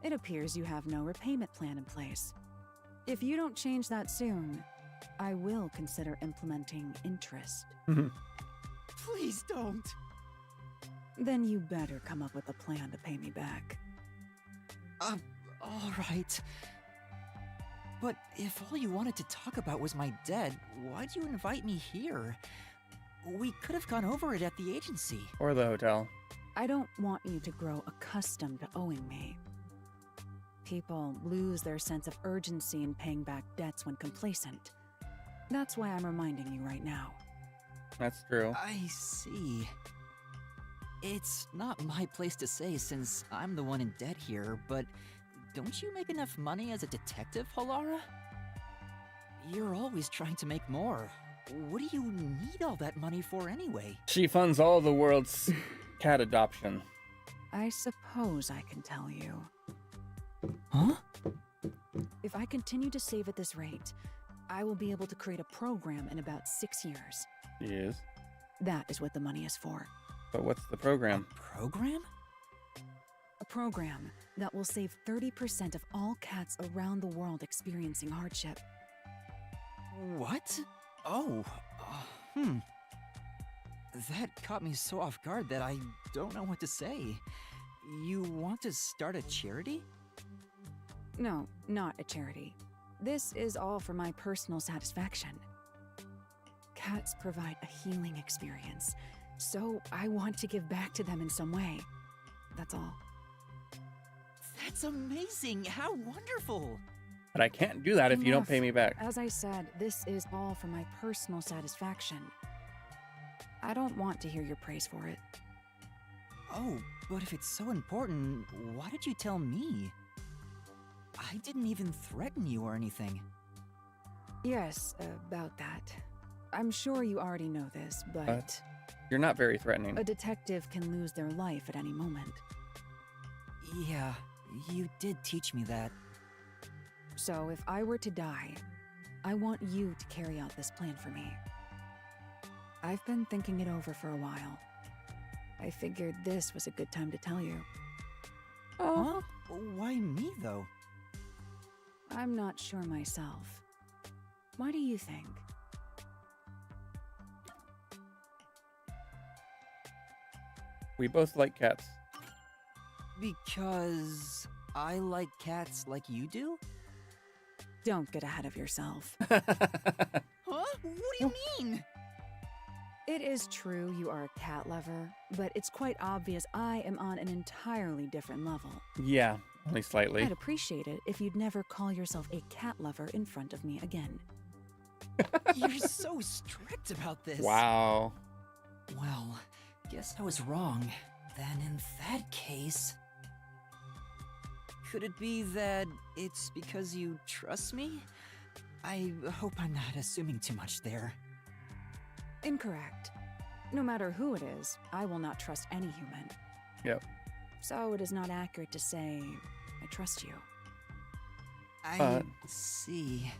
It appears you have no repayment plan in place. If you don't change that soon, I will consider implementing interest. Please don't. Then you better come up with a plan to pay me back. All right. But if all you wanted to talk about was my debt, why'd you invite me here? We could have gone over it at the agency. Or the hotel? I don't want you to grow accustomed to owing me. People lose their sense of urgency in paying back debts when complacent. That's why I'm reminding you right now. That's true. I see. It's not my place to say since I'm the one in debt here, but don't you make enough money as a detective, Halara? You're always trying to make more. What do you need all that money for anyway? She funds all the world's cat adoption. I suppose I can tell you. Huh? If I continue to save at this rate, I will be able to create a program in about 6 years. Yes. That is what the money is for. But what's the program? Program? A program that will save 30% of all cats around the world experiencing hardship. What? Oh, That caught me so off guard that I don't know what to say. You want to start a charity? No, not a charity. This is all for my personal satisfaction. Cats provide a healing experience, so I want to give back to them in some way. That's all. That's amazing! How wonderful! But I can't do that if you don't Enough. pay me back. As I said, this is all for my personal satisfaction. I don't want to hear your praise for it. Oh, but if it's so important, why did you tell me? I didn't even threaten you or anything. Yes, about that. I'm sure you already know this, but You're not very threatening. a detective can lose their life at any moment. Yeah, you did teach me that. So if I were to die, I want you to carry out this plan for me. I've been thinking it over for a while. I figured this was a good time to tell you. Huh? Why me, though? I'm not sure myself. Why do you think? We both like cats. Because I like cats like you do? Don't get ahead of yourself. Huh? What do you mean? It is true you are a cat lover, but it's quite obvious I am on an entirely different level. Yeah, Only slightly. I'd appreciate it if you'd never call yourself a cat lover in front of me again. You're so strict about this. Wow. Well, guess I was wrong. Then in that case... Could it be that it's because you trust me? I hope I'm not assuming too much there. Incorrect. No matter who it is, I will not trust any human. Yep. So it is not accurate to say I trust you. I see.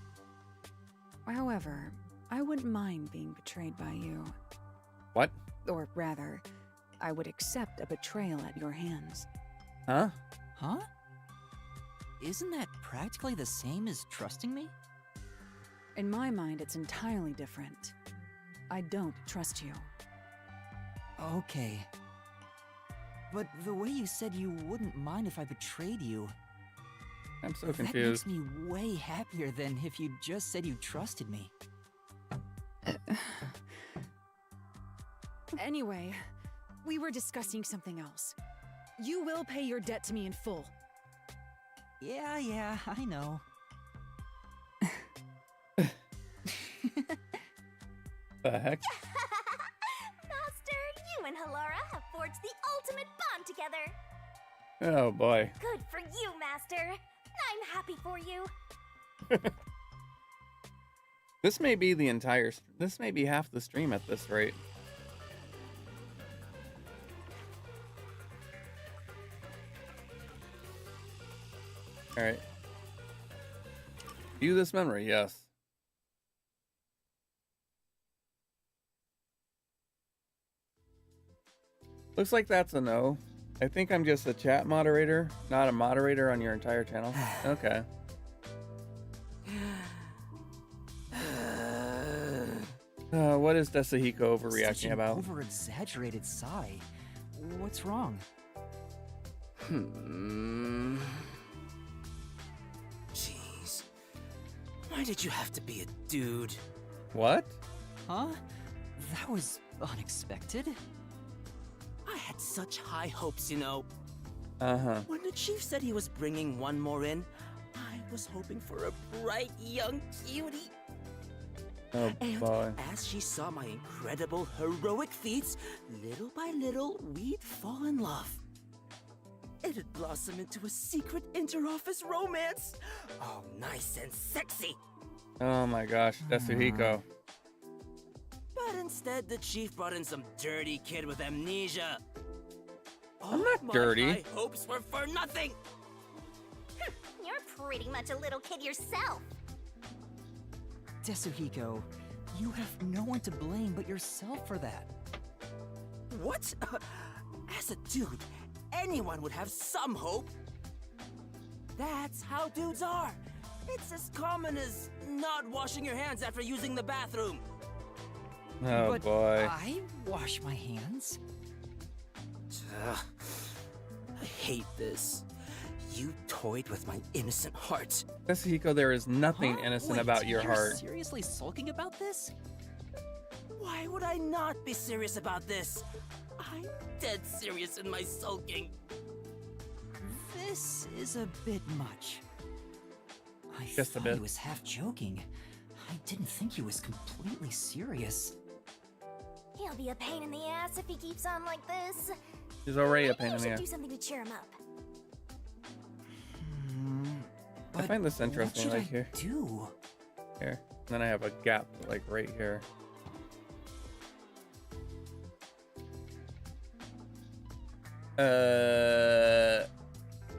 However, I wouldn't mind being betrayed by you. What? Or rather, I would accept a betrayal at your hands. Huh? Huh? Isn't that practically the same as trusting me? In my mind, it's entirely different. I don't trust you. Okay. But the way you said you wouldn't mind if I betrayed you, I'm so that confused. makes me way happier than if you just said you trusted me. Anyway, we were discussing something else. You will pay your debt to me in full. Yeah, I know. The heck? Master, you and Halara have forged the ultimate bond together. Oh boy. Good for you, Master. I'm happy for you. This may be the entire. This may be half the stream at this rate. All right. View this memory. Yes. Looks like that's a no. I think I'm just a chat moderator, not a moderator on your entire channel. Okay. What is Desahiko overreacting Such an about? over-exaggerated sigh. What's wrong? Jeez. Why did you have to be a dude? What? Huh? That was unexpected. I had such high hopes, you know. Uh-huh. When the chief said he was bringing one more in, I was hoping for a bright young cutie. Oh And boy. as she saw my incredible heroic feats, little by little, we'd fall in love. It'd blossom into a secret inter-office romance. Oh, nice and sexy. Oh my gosh, Desahiko. But instead, the chief brought in some dirty kid with amnesia. I'm not My dirty. high hopes were for nothing. You're pretty much a little kid yourself. Tetsuhiko, you have no one to blame but yourself for that. What? As a dude, anyone would have some hope. That's how dudes are. It's as common as not washing your hands after using the bathroom. Oh But boy. I wash my hands. Ugh. I hate this. You toyed with my innocent heart. Desahiko, there is nothing Huh? innocent Wait, about your you're heart. seriously sulking about this? Why would I not be serious about this? I'm dead serious in my sulking. This is a bit much. I Just a thought bit. he was half joking. I didn't think he was completely serious. He'll be a pain in the ass if he keeps on like this. He's already a Maybe pain you in the should ass. do something to cheer him up. I find this What interesting, should like I here. do? Here. And then I have a gap, like right here.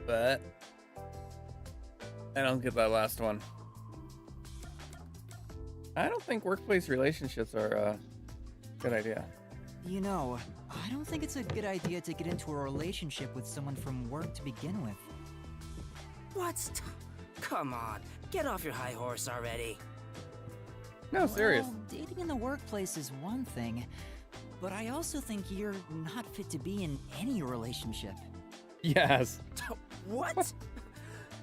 But I don't get that last one. I don't think workplace relationships are a good idea. You know, I don't think it's a good idea to get into a relationship with someone from work to begin with. What? Come on, get off your high horse already. No, serious. Well, dating in the workplace is one thing, but I also think you're not fit to be in any relationship. Yes. What?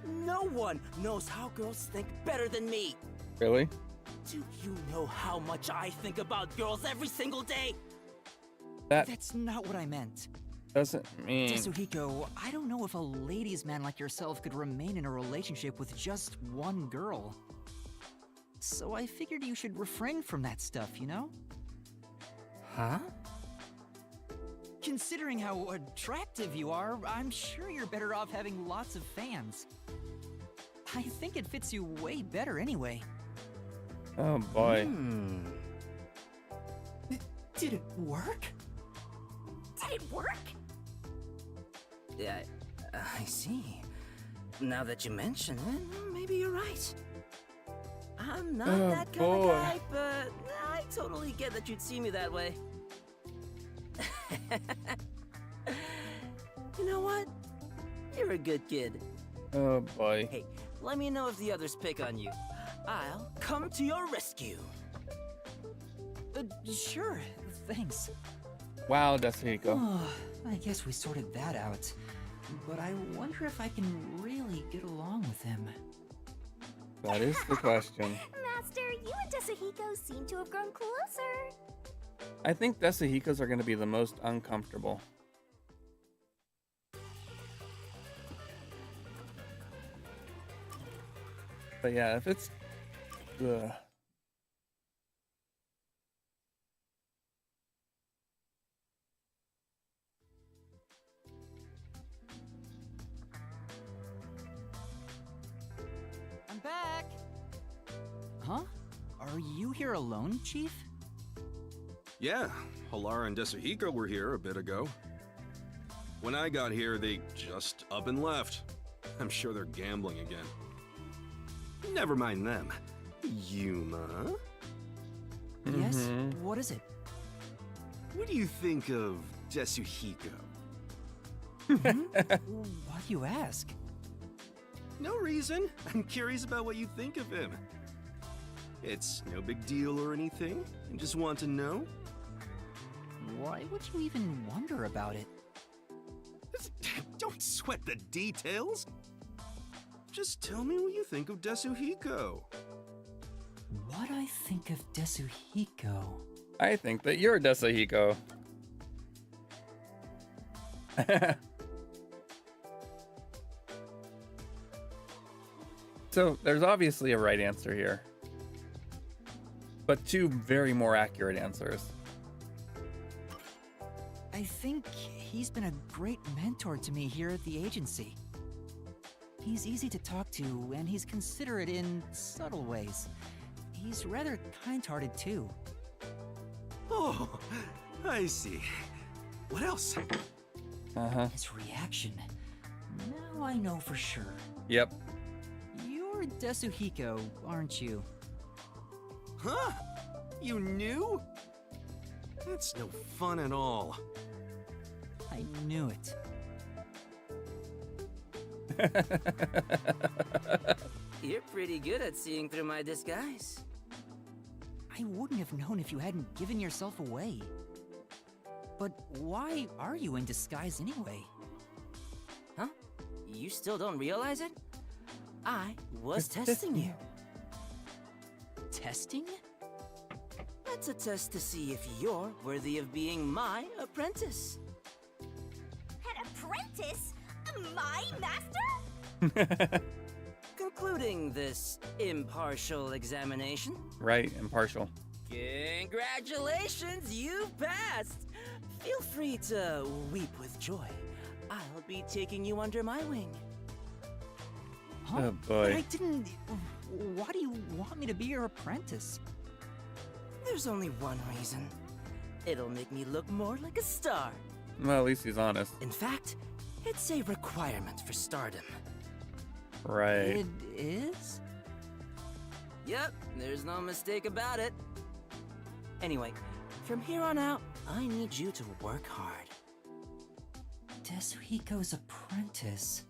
No one knows how girls think better than me. Really? Do you know how much I think about girls every single day? That That's not what I meant. doesn't mean... Tetsuhiko, I don't know if a ladies' man like yourself could remain in a relationship with just one girl. So I figured you should refrain from that stuff, you know? Huh? Considering how attractive you are, I'm sure you're better off having lots of fans. I think it fits you way better anyway. Oh boy. Did it work? Did it work? Yeah, I see. Now that you mention it, maybe you're right. I'm not Oh, that kind boy. of guy, but I totally get that you'd see me that way. You know what? You're a good kid. Oh boy. Hey, let me know if the others pick on you. I'll come to your rescue. Sure, thanks. Wow, Tetsuhiko. Oh, I guess we sorted that out. But I wonder if I can really get along with him. That is the question. Master, you and Tetsuhiko seem to have grown closer. I think Tetsuhikos are going to be the most uncomfortable. But yeah, if it's... Ugh. I'm back! Huh? Are you here alone, Chief? Yeah, Halara and Tetsuhiko were here a bit ago. When I got here, they just up and left. I'm sure they're gambling again. Never mind them. Yuma, Yes? Mhm. What is it? what do you think of Tetsuhiko? Why do you ask? No reason. I'm curious about what you think of him. It's no big deal or anything. I just want to know. Why would you even wonder about it? Don't sweat the details. Just tell me what you think of Tetsuhiko. What I think of Tetsuhiko? I think that you're Tetsuhiko. So, there's obviously a right answer here. But two very more accurate answers. I think he's been a great mentor to me here at the agency. He's easy to talk to, and he's considerate in subtle ways. He's rather kind-hearted too. Oh, I see. What else? Uh-huh. His reaction. Now I know for sure. Yep. You're Tetsuhiko, aren't you? Huh? You knew? That's no fun at all. I knew it. You're pretty good at seeing through my disguise. I wouldn't have known if you hadn't given yourself away. But why are you in disguise anyway? Huh? You still don't realize it? I was testing you. Testing? That's a test to see if you're worthy of being my apprentice. An apprentice? My master? Concluding this impartial examination. Right, impartial. Congratulations, you've passed! Feel free to weep with joy. I'll be taking you under my wing. Huh? Oh, But boy. I didn't... Why do you want me to be your apprentice? There's only one reason. It'll make me look more like a star. Well, at least he's honest. In fact, it's a requirement for stardom. Right. It is? Yep, there's no mistake about it. Anyway, from here on out, I need you to work hard. Tetsuhiko's apprentice.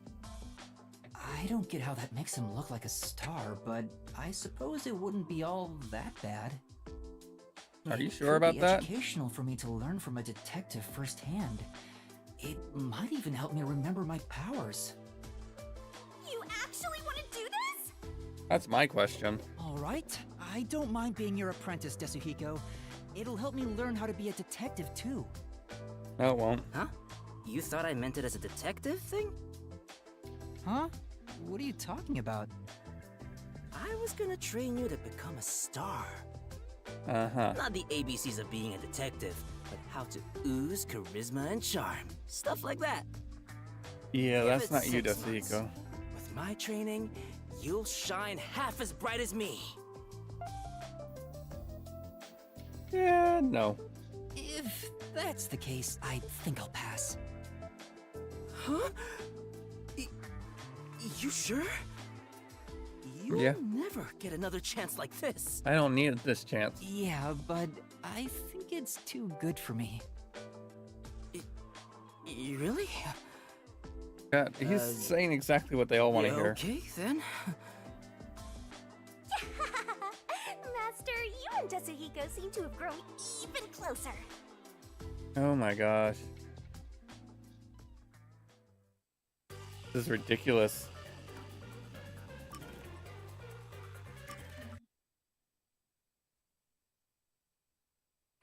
I don't get how that makes him look like a star, but I suppose it wouldn't be all that bad. Are you It sure could about be that? educational for me to learn from a detective firsthand. It might even help me remember my powers. You actually want to do this? That's my question. All right, I don't mind being your apprentice, Tetsuhiko. It'll help me learn how to be a detective too. No, it won't. Huh? You thought I meant it as a detective thing? Huh? What are you talking about? I was gonna train you to become a star. Uh-huh. Not the ABCs of being a detective, but how to ooze charisma and charm. Stuff like that. Yeah, Give that's it not you, 6 months. Dasuhiko. With my training, you'll shine half as bright as me. Yeah, no. If that's the case, I think I'll pass. Huh? You sure? You'll Yeah. never get another chance like this. I don't need this chance. Yeah, but I think it's too good for me. You really? God, he's saying exactly what they all want to hear. Okay, then. Master, you and Dasuhiko seem to have grown even closer. Oh my gosh. This is ridiculous.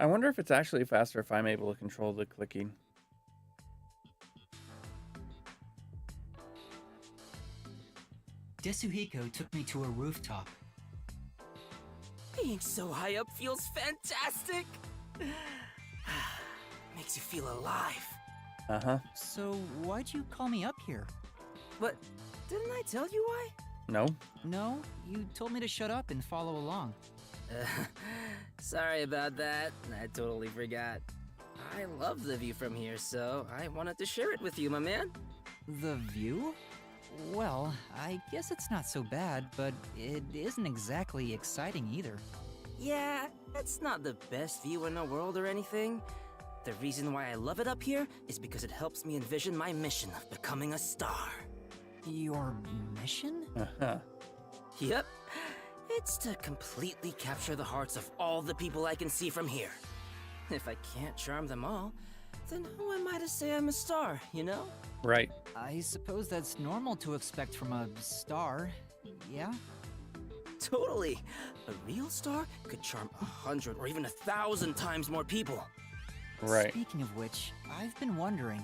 I wonder if it's actually faster if I'm able to control the clicking. Dasuhiko took me to a rooftop. Being so high up feels fantastic. Makes you feel alive. Uh-huh. So why'd you call me up here? But didn't I tell you why? No? No, you told me to shut up and follow along. Sorry about that. I totally forgot. I love the view from here, so I wanted to share it with you, my man. The view? Well, I guess it's not so bad, but it isn't exactly exciting either. Yeah, it's not the best view in the world or anything. The reason why I love it up here is because it helps me envision my mission of becoming a star. Your mission? Uh-huh. Yep. It's to completely capture the hearts of all the people I can see from here. If I can't charm them all, then who am I to say I'm a star, you know? Right. I suppose that's normal to expect from a star, yeah? Totally. A real star could charm 100 or even 1,000 times more people. Right. Speaking of which, I've been wondering,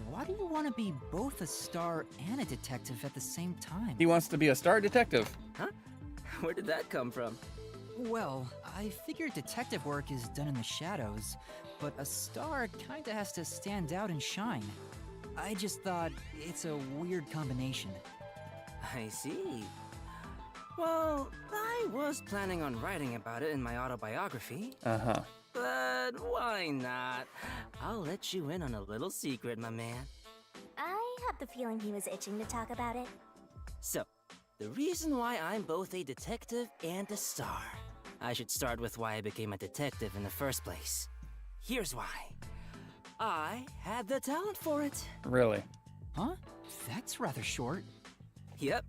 why do you want to be both a star and a detective at the same time? He wants to be a star detective. Huh? Where did that come from? Well, I figured detective work is done in the shadows, but a star kinda has to stand out and shine. I just thought it's a weird combination. I see. Well, I was planning on writing about it in my autobiography, Uh-huh. but why not? I'll let you in on a little secret, my man. I had the feeling he was itching to talk about it. So, the reason why I'm both a detective and a star. I should start with why I became a detective in the first place. Here's why. I had the talent for it. Really? Huh? That's rather short. Yep,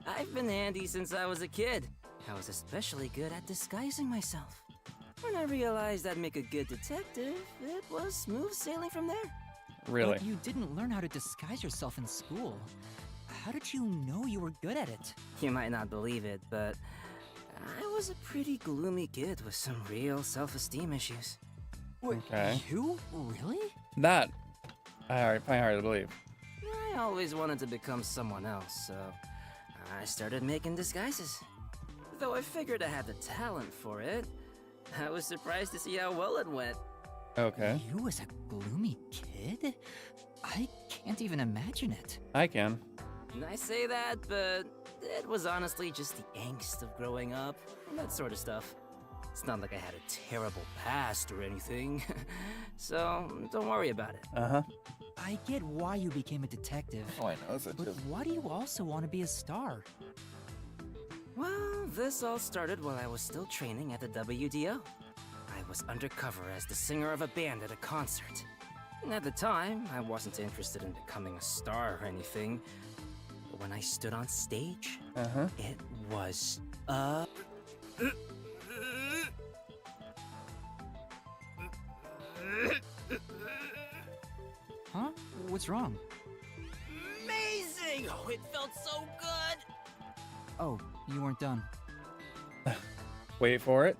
I've been handy since I was a kid. I was especially good at disguising myself. When I realized I'd make a good detective, it was smooth sailing from there. Really? But you didn't learn how to disguise yourself in school. How did you know you were good at it? You might not believe it, but I was a pretty gloomy kid with some real self-esteem issues. Okay. You? Really? That, I find hard to believe. I always wanted to become someone else, so I started making disguises. Though I figured I had the talent for it, I was surprised to see how well it went. Okay. You as a gloomy kid? I can't even imagine it. I can. And I say that, but it was honestly just the angst of growing up, and that sort of stuff. It's not like I had a terrible past or anything, so don't worry about it. Uh-huh. I get why you became a detective. Oh, I know. Such But why do you also want to be a star? Well, this all started while I was still training at the WDO. I was undercover as the singer of a band at a concert. And at the time, I wasn't interested in becoming a star or anything. But when I stood on stage, Uh-huh. it was Huh? What's wrong? amazing! Oh, it felt so good! Oh, you weren't done. Wait for it.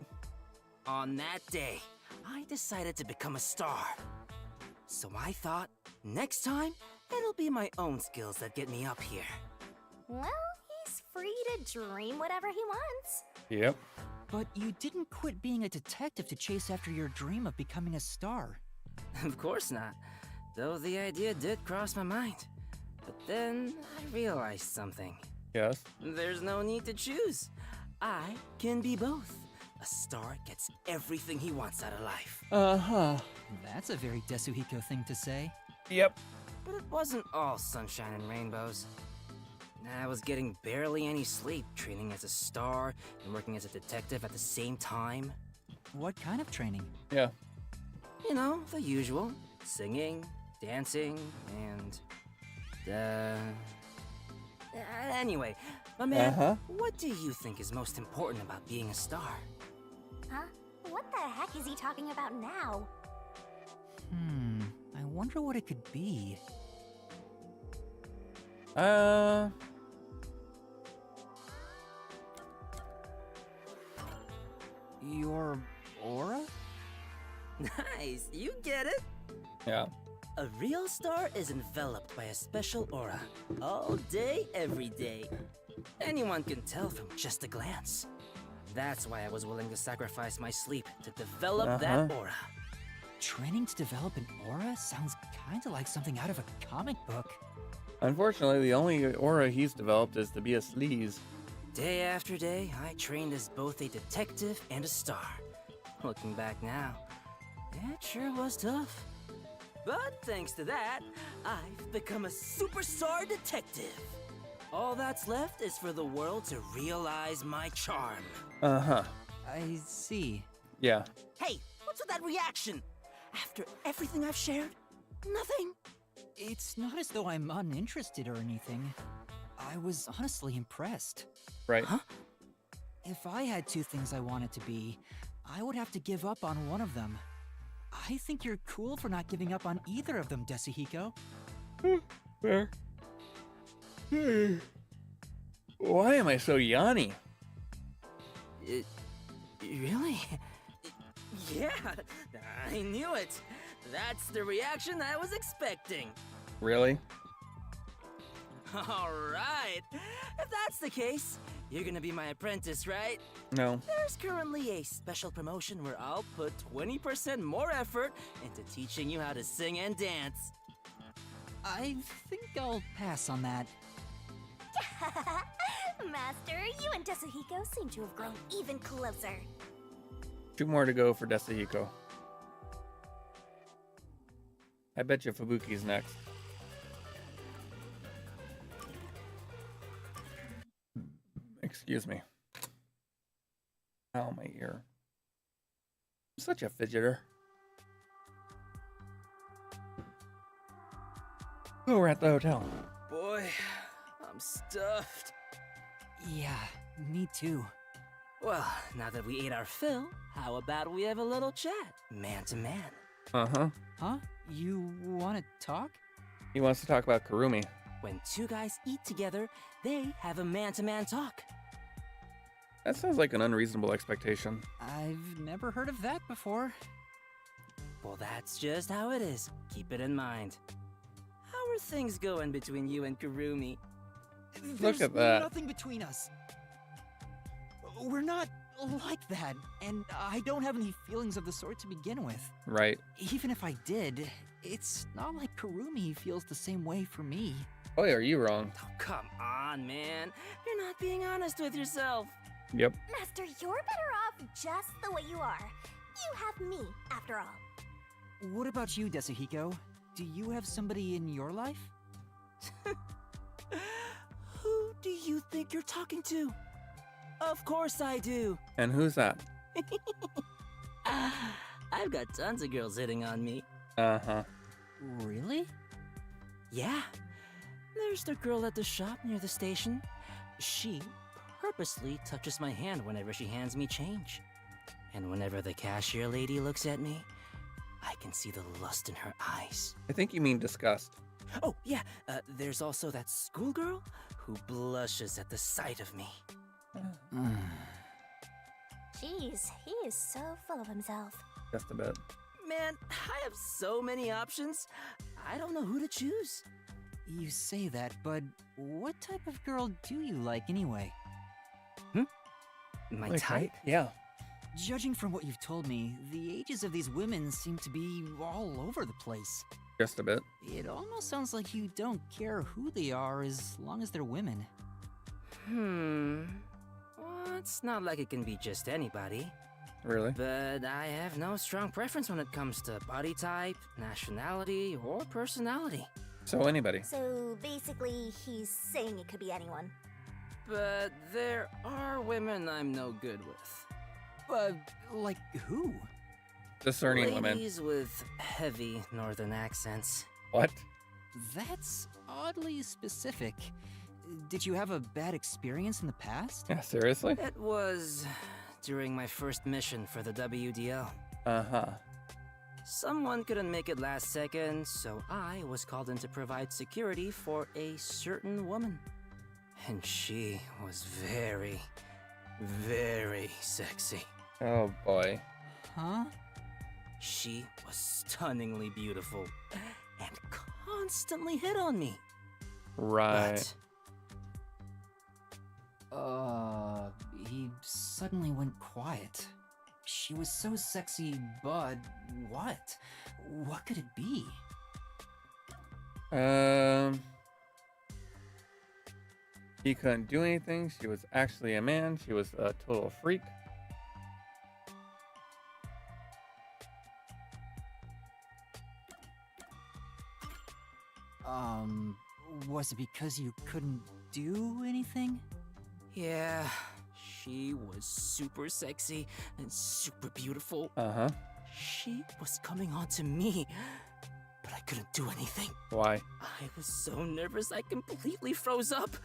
On that day, I decided to become a star. So I thought, next time, it'll be my own skills that get me up here. Well, he's free to dream whatever he wants. Yep. But you didn't quit being a detective to chase after your dream of becoming a star. Of course not. Though the idea did cross my mind. But then I realized something. Yes. There's no need to choose. I can be both. A star gets everything he wants out of life. Uh-huh. That's a very Desuhiko thing to say. Yep. But it wasn't all sunshine and rainbows. I was getting barely any sleep, training as a star and working as a detective at the same time. What kind of training? Yeah. You know, the usual. Singing, dancing, and... Anyway, my man, what do you think is most important about being a star? Huh? What the heck is he talking about now? I wonder what it could be. Your aura? Nice, you get it? Yeah. A real star is enveloped by a special aura. All day, every day. Anyone can tell from just a glance. That's why I was willing to sacrifice my sleep to develop that aura. Training to develop an aura sounds kinda like something out of a comic book. Unfortunately, the only aura he's developed is to be a sleaze. Day after day, I trained as both a detective and a star. Looking back now, it sure was tough. But thanks to that, I've become a superstar detective. All that's left is for the world to realize my charm. Uh-huh. I see. Yeah. Hey, what's with that reaction? After everything I've shared, nothing? It's not as though I'm uninterested or anything. I was honestly impressed. Right. Huh? If I had two things I wanted to be, I would have to give up on one of them. I think you're cool for not giving up on either of them, Desuhiko. Fair. Why am I so yawny? Really? Yeah, I knew it. That's the reaction I was expecting. Really? All right. If that's the case, you're gonna be my apprentice, right? No. There's currently a special promotion where I'll put 20% more effort into teaching you how to sing and dance. I think I'll pass on that. Master, you and Desuhiko seem to have grown even closer. 2 more to go for Desuhiko. I bet you Fubuki's next. Excuse me. Ow, my ear. I'm such a fidgeter. Oh, we're at the hotel. Boy, I'm stuffed. Yeah, me too. Well, now that we ate our fill, how about we have a little chat, man to man? Uh-huh. Huh? You wanna talk? He wants to talk about Kurumi. When two guys eat together, they have a man-to-man talk. That sounds like an unreasonable expectation. I've never heard of that before. Well, that's just how it is. Keep it in mind. How are things going between you and Kurumi? There's at that. nothing between us. We're not like that, and I don't have any feelings of the sort to begin with. Right. Even if I did, it's not like Kurumi feels the same way for me. Boy, are you wrong. Oh, come on, man. You're not being honest with yourself. Yep. Master, you're better off just the way you are. You have me, after all. What about you, Desuhiko? Do you have somebody in your life? Who do you think you're talking to? Of course I do. And who's that? I've got tons of girls hitting on me. Uh-huh. Really? Yeah. There's the girl at the shop near the station. She purposely touches my hand whenever she hands me change. And whenever the cashier lady looks at me, I can see the lust in her eyes. I think you mean disgust. Oh, yeah, there's also that schoolgirl who blushes at the sight of me. Jeez, he is so full of himself. Just a bit. Man, I have so many options. I don't know who to choose. You say that, but what type of girl do you like anyway? My Okay, type? Yeah. Judging from what you've told me, the ages of these women seem to be all over the place. Just a bit. It almost sounds like you don't care who they are as long as they're women. Well, it's not like it can be just anybody. Really? But I have no strong preference when it comes to body type, nationality, or personality. So anybody. So basically, he's saying it could be anyone. But there are women I'm no good with. Like who? Discerning women. Ladies with heavy northern accents. What? That's oddly specific. Did you have a bad experience in the past? Yeah, seriously? It was during my first mission for the WDO. Uh-huh. Someone couldn't make it last second, so I was called in to provide security for a certain woman. And she was very, very sexy. Oh boy. Huh? She was stunningly beautiful and constantly hit on me. Right. He suddenly went quiet. She was so sexy, but what? What could it be? He couldn't do anything. She was actually a man. She was a total freak. Was it because you couldn't do anything? Yeah, she was super sexy and super beautiful. Uh-huh. She was coming on to me, but I couldn't do anything. Why? I was so nervous I completely froze up.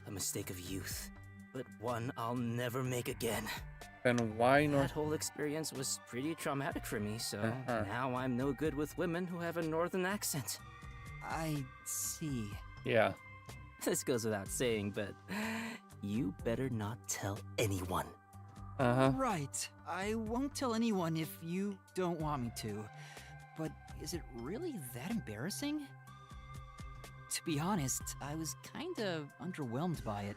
A mistake of youth, but one I'll never make again. Then why That North? whole experience was pretty traumatic for me, so Uh-huh. now I'm no good with women who have a northern accent. I see. Yeah. This goes without saying, but you better not tell anyone. Uh-huh. Right. I won't tell anyone if you don't want me to. But is it really that embarrassing? To be honest, I was kinda underwhelmed by it.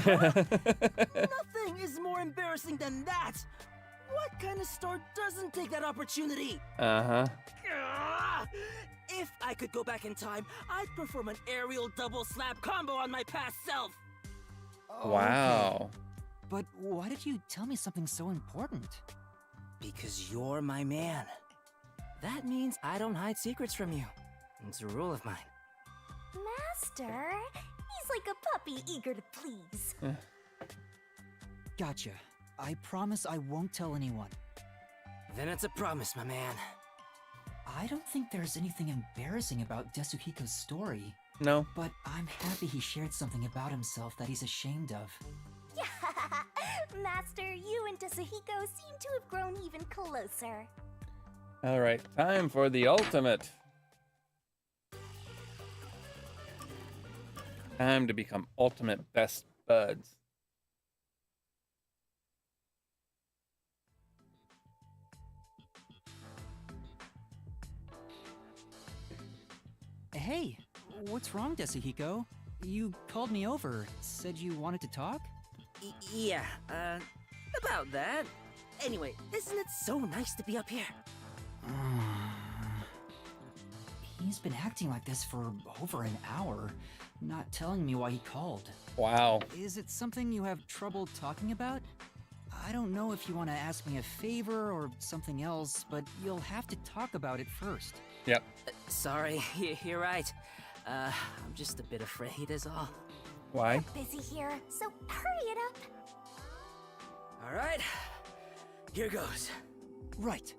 Nothing is more embarrassing than that! What kind of store doesn't take that opportunity? Uh-huh. Ugh! If I could go back in time, I'd perform an aerial double slap combo on my past self! Wow. But why did you tell me something so important? Because you're my man. That means I don't hide secrets from you. It's a rule of mine. Master, he's like a puppy eager to please. Gotcha. I promise I won't tell anyone. Then it's a promise, my man. I don't think there's anything embarrassing about Desuhiko's story, No. but I'm happy he shared something about himself that he's ashamed of. Yeah, Master, you and Desuhiko seem to have grown even closer. All right. Time for the ultimate. Time to become ultimate best buds. Hey, what's wrong, Desuhiko? You called me over, said you wanted to talk? Yeah, about that. Anyway, isn't it so nice to be up here? He's been acting like this for over an hour, not telling me why he called. Wow. Is it something you have trouble talking about? I don't know if you want to ask me a favor or something else, but you'll have to talk about it first. Yep. Sorry, you're right. I'm just a bit afraid is all. Why? Busy here, so hurry it up. Alright, here goes. Right.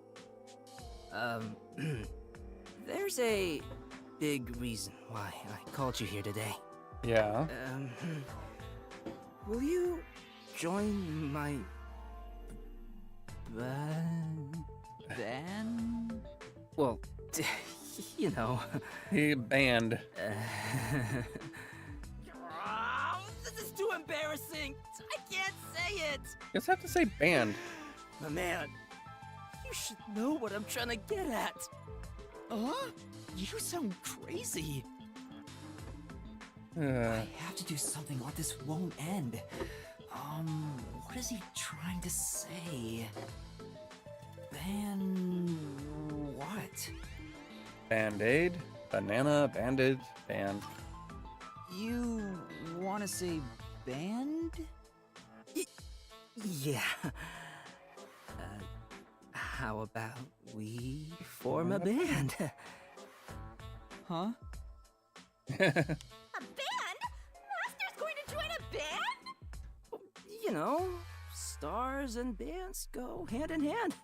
There's a big reason why I called you here today. Yeah. Will you join my Then... well, you know. He banned. Oh, this is too embarrassing. I can't say it. You just have to say banned. My man, you should know what I'm trying to get at. You sound crazy. Uh, I have to do something or this won't end. What is he trying to say? What? Band-Aid, banana, bandage, band. You want to say band? Yeah. How about we form a band? Huh? A band? Master's going to join a band? You know, stars and bands go hand in hand.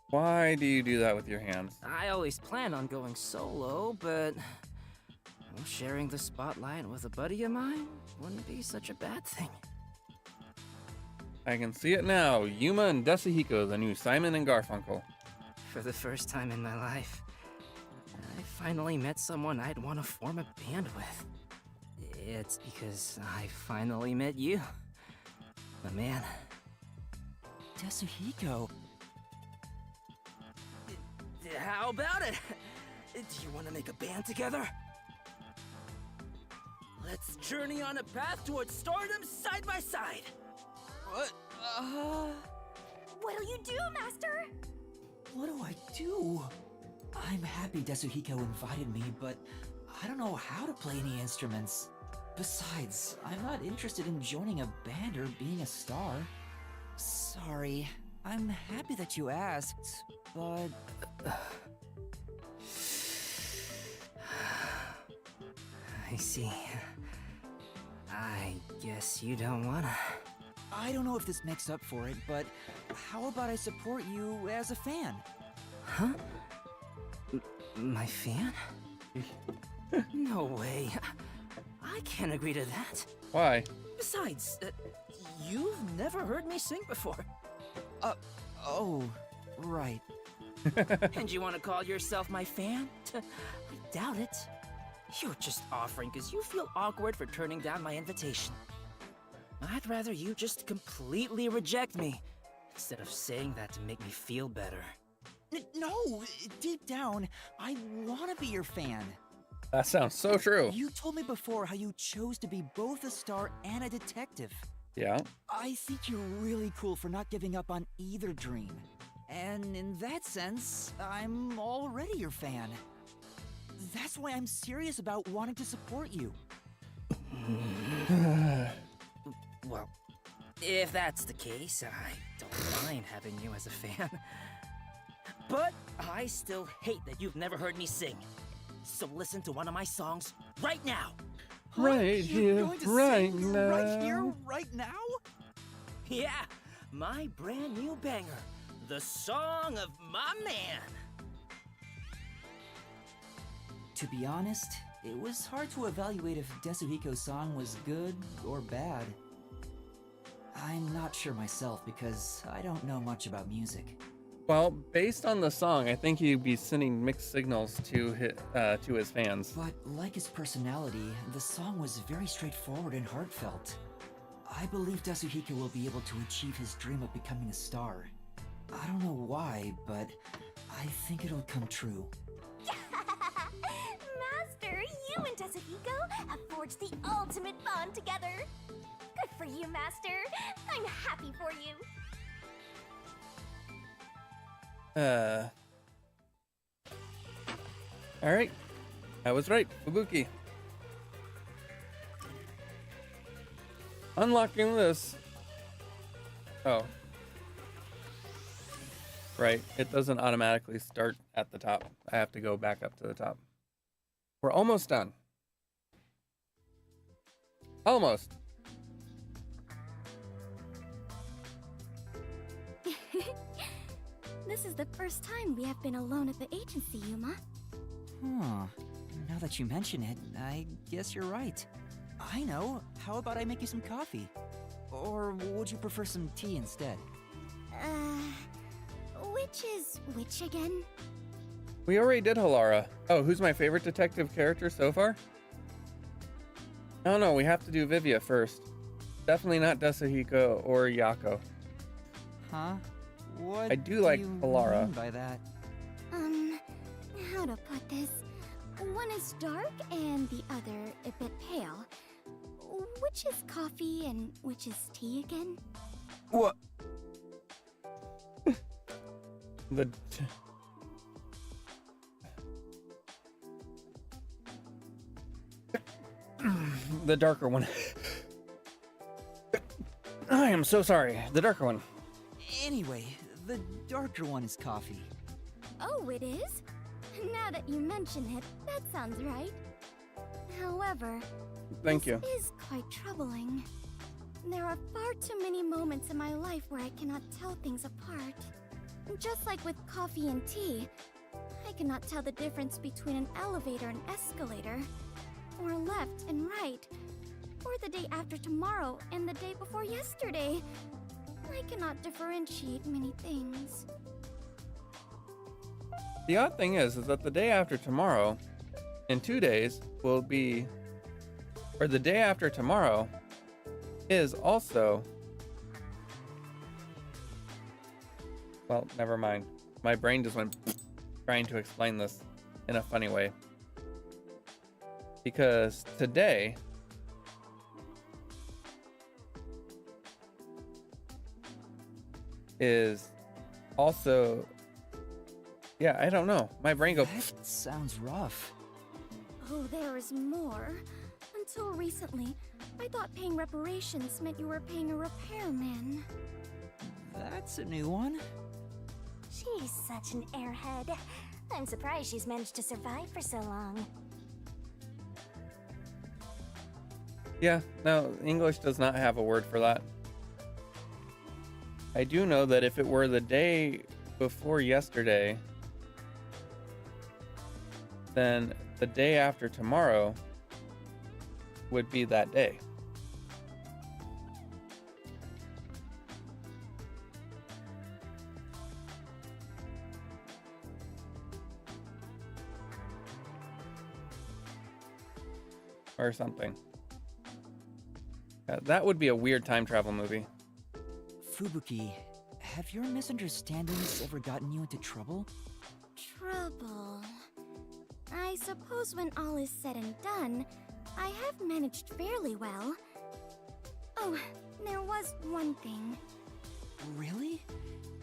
Why do you do that with your hands? I always plan on going solo, but sharing the spotlight with a buddy of mine wouldn't be such a bad thing. I can see it now. Yuma and Dasuhiko, the new Simon and Garfunkel. For the first time in my life, I finally met someone I'd want to form a band with. It's because I finally met you, my man. Dasuhiko. How about it? Do you want to make a band together? Let's journey on a path towards stardom side by side. What? What'll you do, Master? What do I do? I'm happy Dasuhiko invited me, but I don't know how to play any instruments. Besides, I'm not interested in joining a band or being a star. Sorry. I'm happy that you asked, but... I see. I guess you don't wanna. I don't know if this makes up for it, but how about I support you as a fan? Huh? My fan? No way. I can't agree to that. Why? Besides, you've never heard me sing before. Oh, right. And you want to call yourself my fan? I doubt it. You're just offering because you feel awkward for turning down my invitation. I'd rather you just completely reject me, instead of saying that to make me feel better. No, deep down, I want to be your fan. That sounds so true. You told me before how you chose to be both a star and a detective. Yeah. I think you're really cool for not giving up on either dream. And in that sense, I'm already your fan. That's why I'm serious about wanting to support you. Well, if that's the case, I don't mind having you as a fan. But I still hate that you've never heard me sing. So listen to one of my songs right now. Right You're here, going to right sing now. right here, right now? Yeah, my brand new banger, the song of my man. To be honest, it was hard to evaluate if Dasuhiko's song was good or bad. I'm not sure myself because I don't know much about music. Well, based on the song, I think he'd be sending mixed signals to his fans. But like his personality, the song was very straightforward and heartfelt. I believe Dasuhiko will be able to achieve his dream of becoming a star. I don't know why, but I think it'll come true. Master, you and Dasuhiko have forged the ultimate bond together. Good for you, Master. I'm happy for you. Alright. I was right. Fubuki. Unlocking this. Oh. Right. It doesn't automatically start at the top. I have to go back up to the top. We're almost done. Almost. This is the first time we have been alone at the agency, Yuma. Huh. Now that you mention it, I guess you're right. I know. How about I make you some coffee? Or would you prefer some tea instead? Which is which again? We already did Halara. Oh, who's my favorite detective character so far? I don't know. We have to do Vivia first. Definitely not Dasuhiko or Yako. Huh? What I do like you Alara. mean by that? How to put this? One is dark and the other a bit pale. Which is coffee and which is tea again? What? The the darker one. I am so sorry. The darker one. Anyway, the darker one is coffee. Oh, it is? Now that you mention it, that sounds right. However, Thank you. this is quite troubling. There are far too many moments in my life where I cannot tell things apart. Just like with coffee and tea, I cannot tell the difference between an elevator and escalator, or left and right, or the day after tomorrow and the day before yesterday. I cannot differentiate many things. The odd thing is that the day after tomorrow, in 2 days, will be, or the day after tomorrow, is also. Well, never mind. My brain just went trying to explain this in a funny way. Because today is also, yeah, I don't know. My brain goes. That sounds rough. Oh, there is more. Until recently, I thought paying reparations meant you were paying a repairman. That's a new one. She's such an airhead. I'm surprised she's managed to survive for so long. Yeah, no, English does not have a word for that. I do know that if it were the day before yesterday, then the day after tomorrow would be that day. Or something. That would be a weird time travel movie. Fubuki, have your misunderstandings ever gotten you into trouble? Trouble. I suppose when all is said and done, I have managed fairly well. Oh, there was one thing. Really?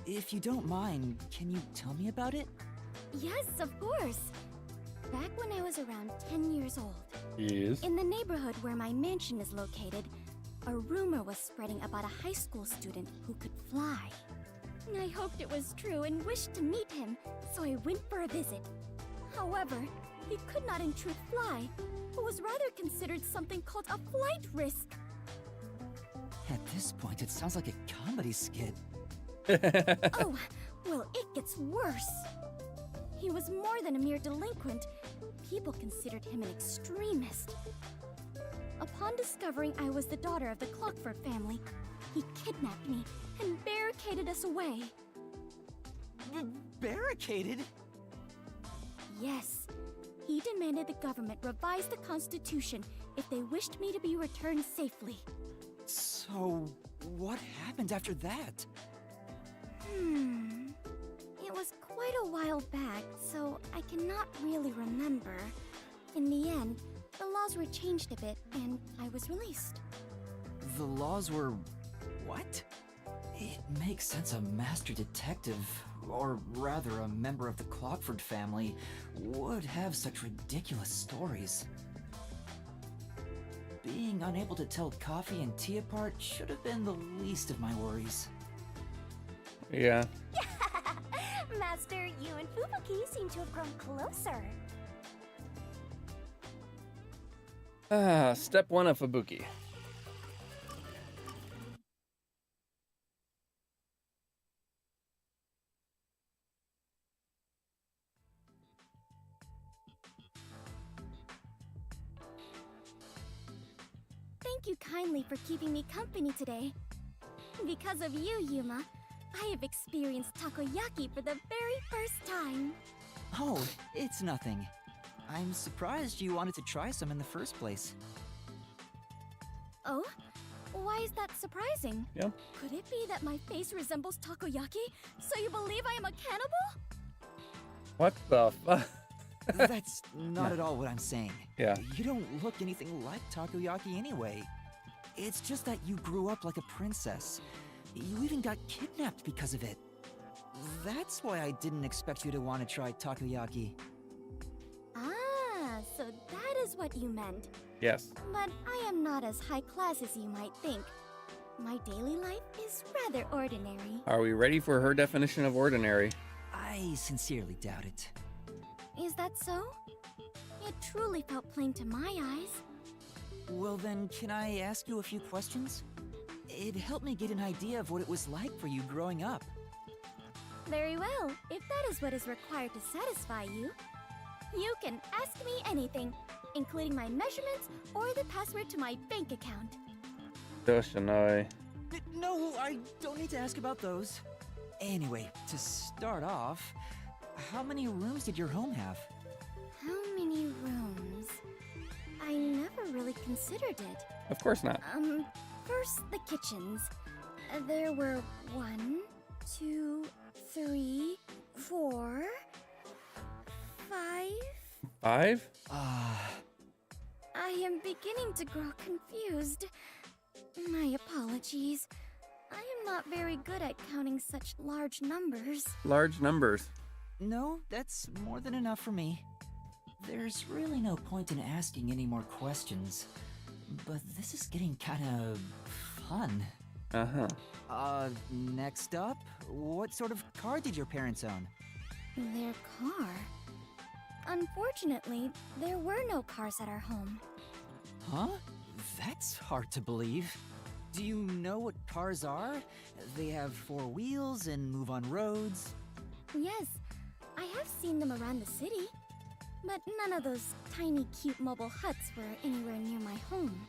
If you don't mind, can you tell me about it? Yes, of course. Back when I was around 10 years old, Yes. in the neighborhood where my mansion is located, a rumor was spreading about a high school student who could fly. I hoped it was true and wished to meet him, so I went for a visit. However, he could not in truth fly, but was rather considered something called a flight risk. At this point, it sounds like a comedy skit. Oh, well, it gets worse. He was more than a mere delinquent. People considered him an extremist. Upon discovering I was the daughter of the Clockford family, he kidnapped me and barricaded us away. Barricaded? Yes, he demanded the government revise the Constitution if they wished me to be returned safely. So, what happened after that? It was quite a while back, so I cannot really remember. In the end, the laws were changed a bit, and I was released. The laws were... what? It makes sense a master detective, or rather a member of the Clockford family, would have such ridiculous stories. Being unable to tell coffee and tea apart should have been the least of my worries. Yeah. Master, you and Fubuki seem to have grown closer. Step 1 of Fubuki. Thank you kindly for keeping me company today. Because of you, Yuma, I have experienced takoyaki for the very first time. Oh, it's nothing. I'm surprised you wanted to try some in the first place. Oh? Why is that surprising? Yeah. Could it be that my face resembles takoyaki, so you believe I am a cannibal? What the fuck? That's not at all what I'm saying. Yeah. You don't look anything like takoyaki anyway. It's just that you grew up like a princess. You even got kidnapped because of it. That's why I didn't expect you to want to try takoyaki. Ah, so that is what you meant. Yes. But I am not as high class as you might think. My daily life is rather ordinary. Are we ready for her definition of ordinary? I sincerely doubt it. Is that so? It truly felt plain to my eyes. Well then, can I ask you a few questions? It helped me get an idea of what it was like for you growing up. Very well, if that is what is required to satisfy you. You can ask me anything, including my measurements or the password to my bank account. Yoshinoi. No, I don't need to ask about those. Anyway, to start off, how many rooms did your home have? How many rooms? I never really considered it. Of course not. First the kitchens. There were 1, 2, 3, 4, 5. 5? I am beginning to grow confused. My apologies. I am not very good at counting such large numbers. Large numbers. No, that's more than enough for me. There's really no point in asking any more questions, but this is getting kind of fun. Uh-huh. Next up, what sort of car did your parents own? Their car? Unfortunately, there were no cars at our home. Huh? That's hard to believe. Do you know what cars are? They have 4 wheels and move on roads. Yes, I have seen them around the city. But none of those tiny, cute mobile huts were anywhere near my home.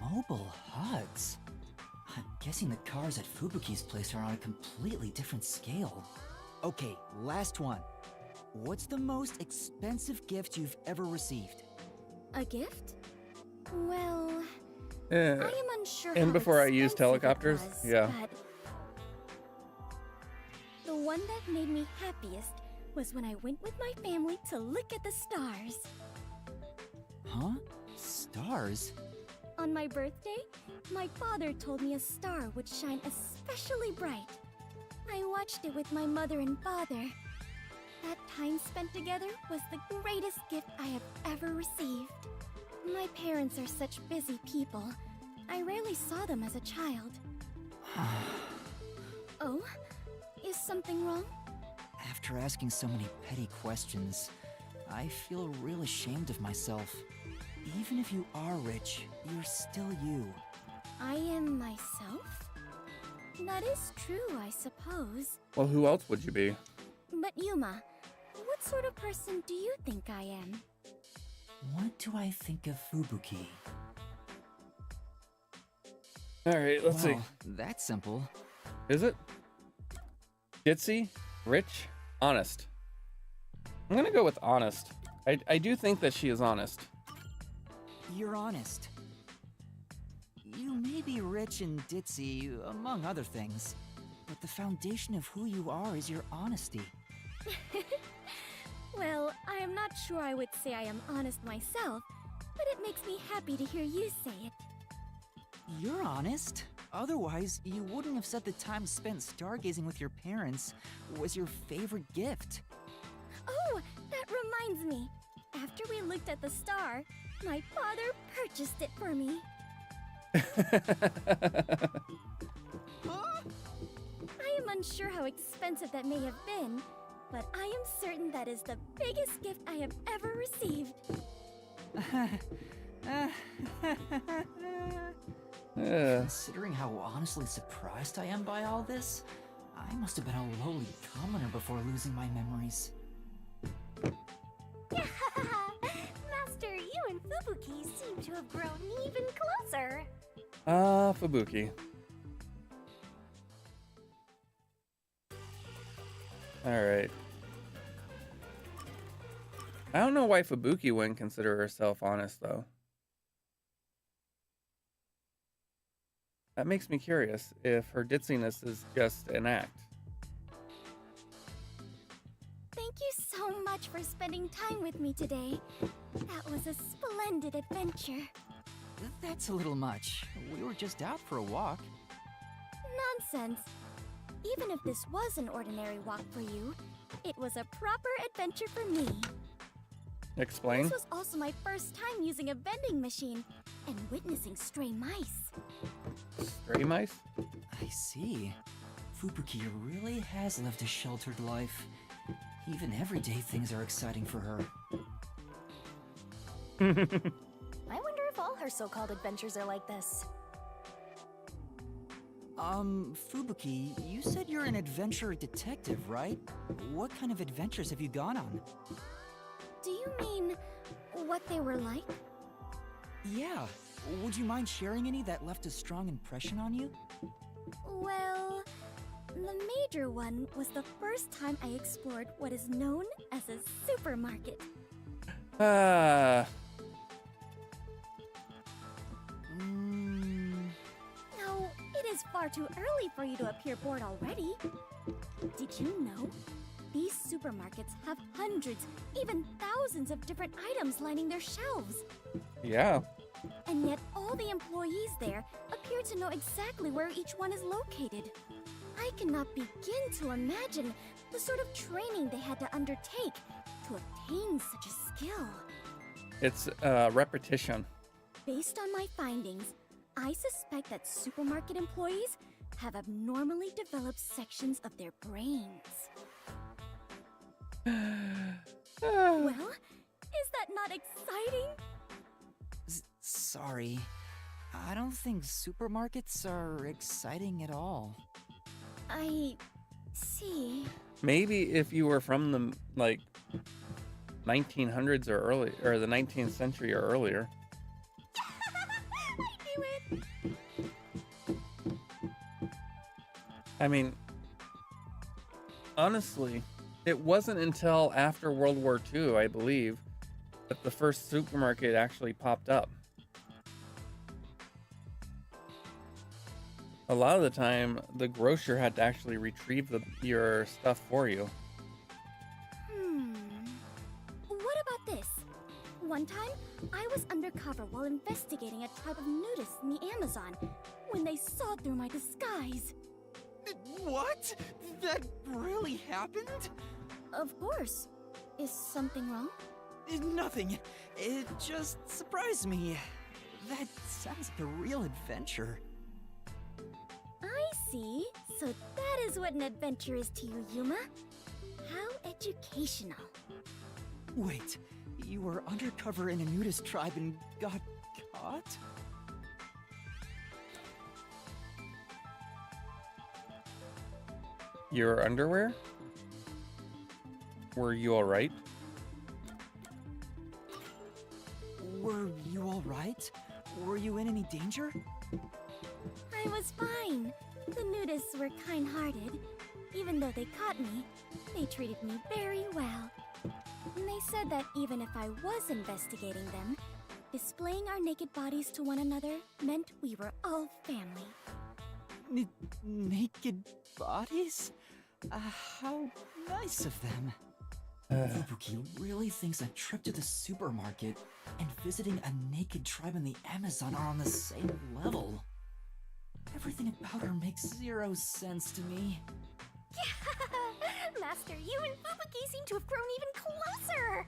Mobile huts? I'm guessing the cars at Fubuki's place are on a completely different scale. Okay, last one. What's the most expensive gift you've ever received? A gift? Well, Yeah. I am unsure And how before I used expensive it helicopters? was, Yeah. but the one that made me happiest was when I went with my family to look at the stars. Huh? Stars? On my birthday, my father told me a star would shine especially bright. I watched it with my mother and father. That time spent together was the greatest gift I have ever received. My parents are such busy people. I rarely saw them as a child. Oh? Is something wrong? After asking so many petty questions, I feel real ashamed of myself. Even if you are rich, you're still you. I am myself? That is true, I suppose. Well, who else would you be? But Yuma, what sort of person do you think I am? What do I think of Fubuki? Alright, let's see. Well, that's simple. Is it? Ditzy? Rich? Honest? I'm gonna go with honest. I do think that she is honest. You're honest. You may be rich and ditzy, among other things, but the foundation of who you are is your honesty. Well, I am not sure I would say I am honest myself, but it makes me happy to hear you say it. You're honest. Otherwise, you wouldn't have said the time spent stargazing with your parents was your favorite gift. Oh, that reminds me. After we looked at the star, my father purchased it for me. I am unsure how expensive that may have been, but I am certain that is the biggest gift I have ever received. Considering how honestly surprised I am by all this, I must have been a lowly commoner before losing my memories. Master, you and Fubuki seem to have grown even closer. Fubuki. Alright. I don't know why Fubuki wouldn't consider herself honest, though. That makes me curious if her ditziness is just an act. Thank you so much for spending time with me today. That was a splendid adventure. That's a little much. We were just out for a walk. Nonsense. Even if this was an ordinary walk for you, it was a proper adventure for me. Explain. This was also my first time using a vending machine and witnessing stray mice. Stray mice? I see. Fubuki really has lived a sheltered life. Even everyday things are exciting for her. I wonder if all her so-called adventures are like this. Fubuki, you said you're an adventure detective, right? What kind of adventures have you gone on? Do you mean what they were like? Yeah. Would you mind sharing any that left a strong impression on you? Well, the major one was the first time I explored what is known as a supermarket. Ah. No, it is far too early for you to appear bored already. Did you know? These supermarkets have hundreds, even thousands of different items lining their shelves. Yeah. And yet all the employees there appear to know exactly where each one is located. I cannot begin to imagine the sort of training they had to undertake to obtain such a skill. It's repetition. Based on my findings, I suspect that supermarket employees have abnormally developed sections of their brains. Well, is that not exciting? Sorry. I don't think supermarkets are exciting at all. I see. Maybe if you were from the like 1900s or early, or the 19th century or earlier. I knew it! I mean, honestly, it wasn't until after World War II, I believe, that the first supermarket actually popped up. A lot of the time, the grocer had to actually retrieve your stuff for you. What about this? One time, I was undercover while investigating a tribe of nudists in the Amazon when they saw through my disguise. What? That really happened? Of course. Is something wrong? Nothing. It just surprised me. That sounds like a real adventure. I see. So that is what an adventure is to you, Yuma. How educational. Wait, you were undercover in a nudist tribe and got caught? Your underwear? Were you alright? Were you alright? Were you in any danger? I was fine. The nudists were kind-hearted. Even though they caught me, they treated me very well. And they said that even if I was investigating them, displaying our naked bodies to one another meant we were all family. Naked bodies? How nice of them. Fubuki really thinks a trip to the supermarket and visiting a naked tribe in the Amazon are on the same level. Everything about her makes zero sense to me. Master, you and Fubuki seem to have grown even closer!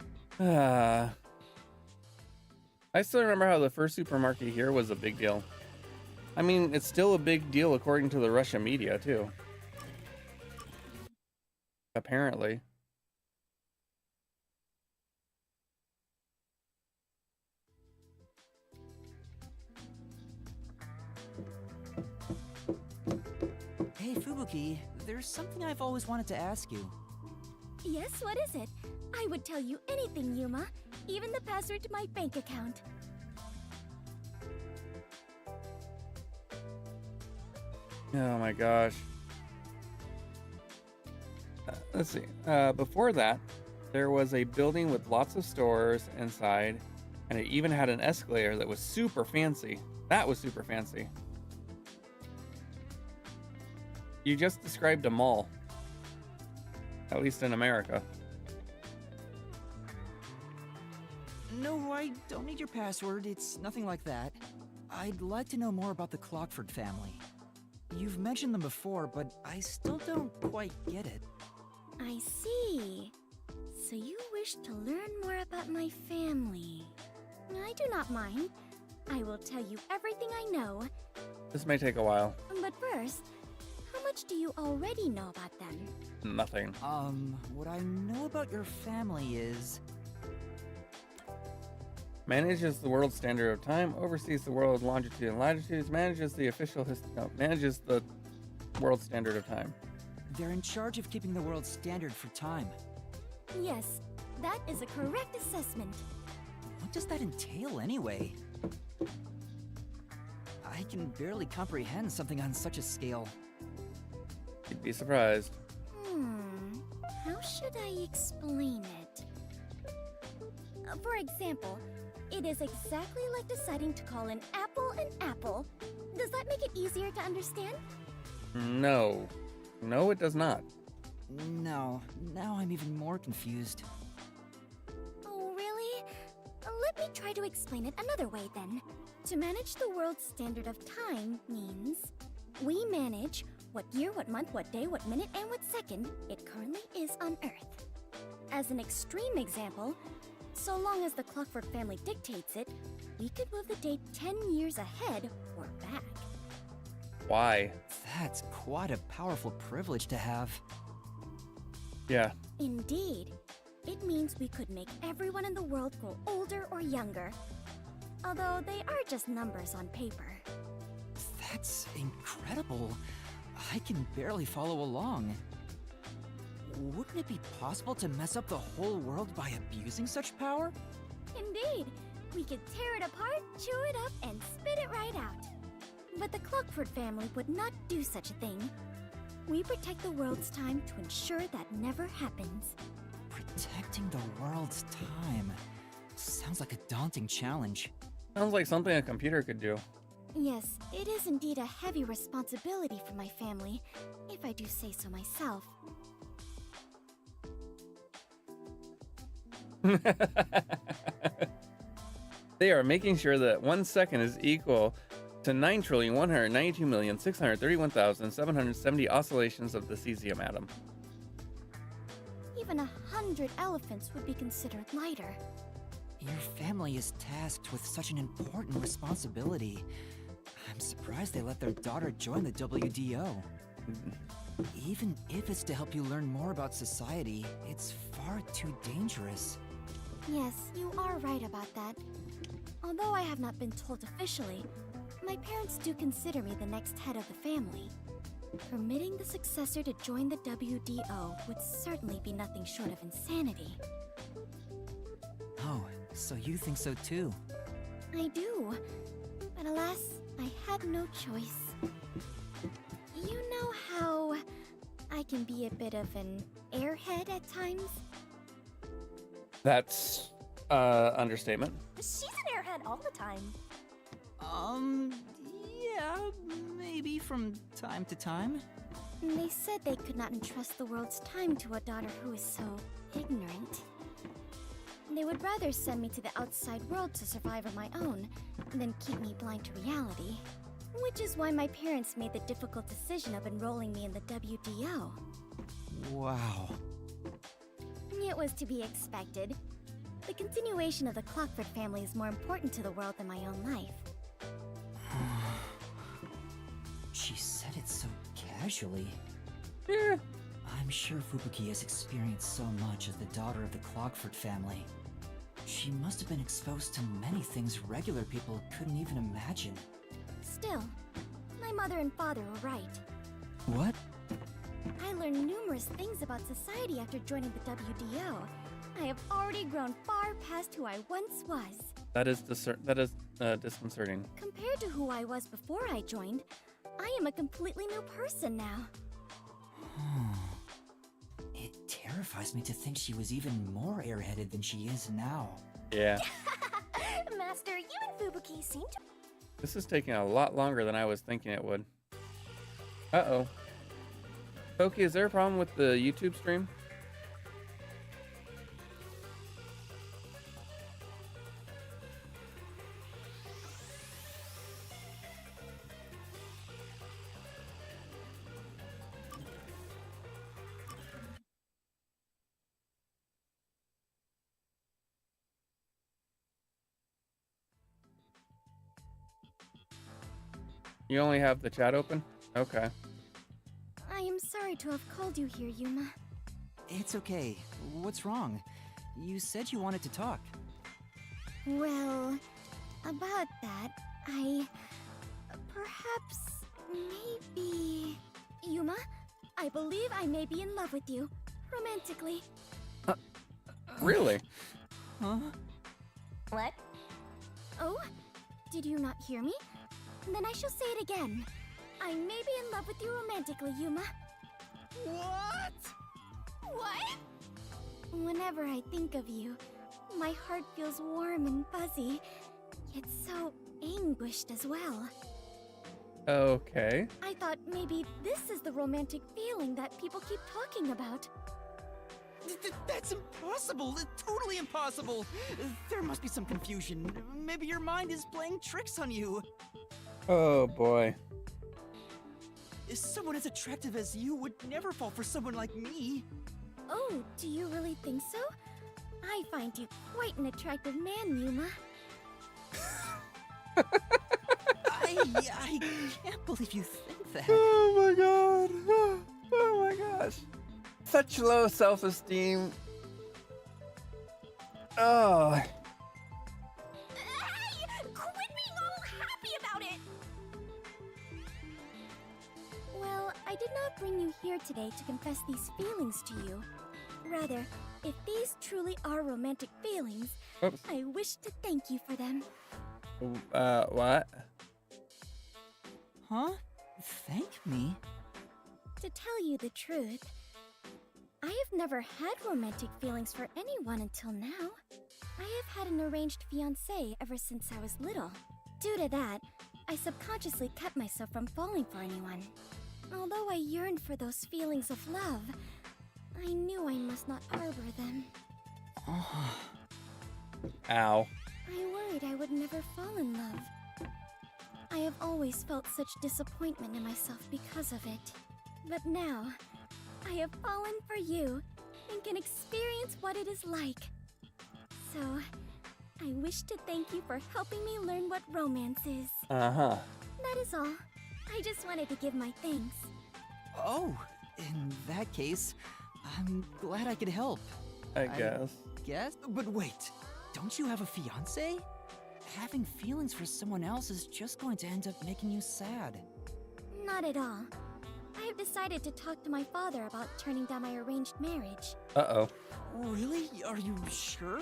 I still remember how the first supermarket here was a big deal. I mean, it's still a big deal according to the Russian media, too. Apparently. Hey Fubuki, there's something I've always wanted to ask you. Yes, what is it? I would tell you anything, Yuma. Even the password to my bank account. Oh my gosh. Let's see. Before that, there was a building with lots of stores inside, and it even had an escalator that was super fancy. That was super fancy. You just described a mall. At least in America. No, I don't need your password. It's nothing like that. I'd like to know more about the Clockford family. You've mentioned them before, but I still don't quite get it. I see. So you wish to learn more about my family. I do not mind. I will tell you everything I know. This may take a while. But first, how much do you already know about them? Nothing. What I know about your family is... Manages the world standard of time, oversees the world longitude and latitudes, manages the manages the world standard of time. They're in charge of keeping the world standard for time. Yes, that is a correct assessment. What does that entail anyway? I can barely comprehend something on such a scale. You'd be surprised. How should I explain it? For example, it is exactly like deciding to call an apple an apple. Does that make it easier to understand? No. No, it does not. No, now I'm even more confused. Oh, really? Let me try to explain it another way then. To manage the world's standard of time means we manage what year, what month, what day, what minute, and what second it currently is on Earth. As an extreme example, so long as the Clockford family dictates it, we could move the date 10 years ahead or back. Why? That's quite a powerful privilege to have. Yeah. Indeed. It means we could make everyone in the world grow older or younger. Although they are just numbers on paper. That's incredible. I can barely follow along. Wouldn't it be possible to mess up the whole world by abusing such power? Indeed. We could tear it apart, chew it up, and spit it right out. But the Clockford family would not do such a thing. We protect the world's time to ensure that never happens. Protecting the world's time. Sounds like a daunting challenge. Sounds like something a computer could do. Yes, it is indeed a heavy responsibility for my family, if I do say so myself. They are making sure that 1 second is equal to 9,192,631,770 oscillations of the cesium atom. Even 100 elephants would be considered lighter. Your family is tasked with such an important responsibility. I'm surprised they let their daughter join the WDO. Even if it's to help you learn more about society, it's far too dangerous. Yes, you are right about that. Although I have not been told officially, my parents do consider me the next head of the family. Permitting the successor to join the WDO would certainly be nothing short of insanity. Oh, so you think so too? I do. But alas, I had no choice. You know how I can be a bit of an airhead at times? That's, understatement. She's an airhead all the time. Yeah, maybe from time to time. They said they could not entrust the world's time to a daughter who is so ignorant. They would rather send me to the outside world to survive on my own than keep me blind to reality. Which is why my parents made the difficult decision of enrolling me in the WDO. Wow. It was to be expected. The continuation of the Clockford family is more important to the world than my own life. She said it so casually. Yeah. I'm sure Fubuki has experienced so much as the daughter of the Clockford family. She must have been exposed to many things regular people couldn't even imagine. Still, my mother and father were right. What? I learned numerous things about society after joining the WDO. I have already grown far past who I once was. That is disconcerting. Compared to who I was before I joined, I am a completely new person now. It terrifies me to think she was even more airheaded than she is now. Yeah. Master, you and Fubuki seem to... This is taking a lot longer than I was thinking it would. Uh-oh. Toki, is there a problem with the YouTube stream? You only have the chat open? Okay. I am sorry to have called you here, Yuma. It's okay. What's wrong? You said you wanted to talk. Well, about that, perhaps, maybe... Yuma, I believe I may be in love with you, romantically. Really? Huh? What? Oh? Did you not hear me? Then I shall say it again. I may be in love with you romantically, Yuma. What? What? Whenever I think of you, my heart feels warm and fuzzy, yet so anguished as well. Okay. I thought maybe this is the romantic feeling that people keep talking about. That's impossible! Totally impossible! There must be some confusion. Maybe your mind is playing tricks on you. Oh boy. Someone as attractive as you would never fall for someone like me. Oh, do you really think so? I find you quite an attractive man, Yuma. I can't believe you think that. Oh my god. Oh my gosh. Such low self-esteem. Oh. Hey! Quit being all happy about it! Well, I did not bring you here today to confess these feelings to you. Rather, if these truly are romantic feelings, Oops. I wish to thank you for them. What? Huh? Thank me? To tell you the truth, I have never had romantic feelings for anyone until now. I have had an arranged fiancé ever since I was little. Due to that, I subconsciously kept myself from falling for anyone. Although I yearned for those feelings of love, I knew I must not harbor them. Ow. I worried I would never fall in love. I have always felt such disappointment in myself because of it. But now, I have fallen for you and can experience what it is like. So, I wish to thank you for helping me learn what romance is. Uh-huh. That is all. I just wanted to give my thanks. Oh, in that case, I'm glad I could help. I guess. Guess? But wait, don't you have a fiancé? Having feelings for someone else is just going to end up making you sad. Not at all. I have decided to talk to my father about turning down my arranged marriage. Uh-oh. Really? Are you sure?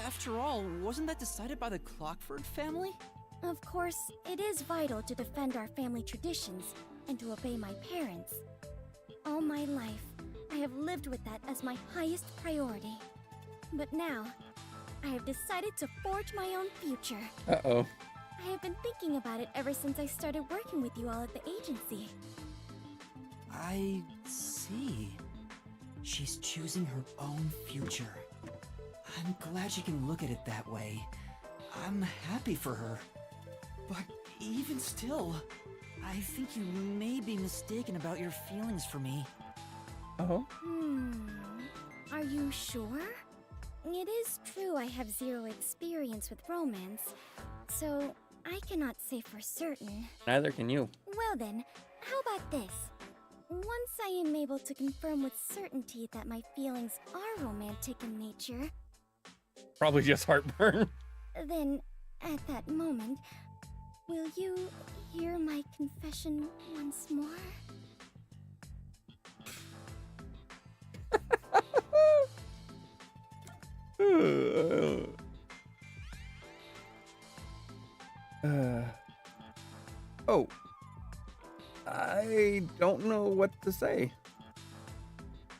After all, wasn't that decided by the Clockford family? Of course, it is vital to defend our family traditions and to obey my parents. All my life, I have lived with that as my highest priority. But now, I have decided to forge my own future. Uh-oh. I have been thinking about it ever since I started working with you all at the agency. I see. She's choosing her own future. I'm glad she can look at it that way. I'm happy for her. But even still, I think you may be mistaken about your feelings for me. Oh. Are you sure? It is true I have zero experience with romance, so I cannot say for certain. Neither can you. Well then, how about this? Once I am able to confirm with certainty that my feelings are romantic in nature, Probably just heartburn. then at that moment, will you hear my confession once more? Oh. I don't know what to say.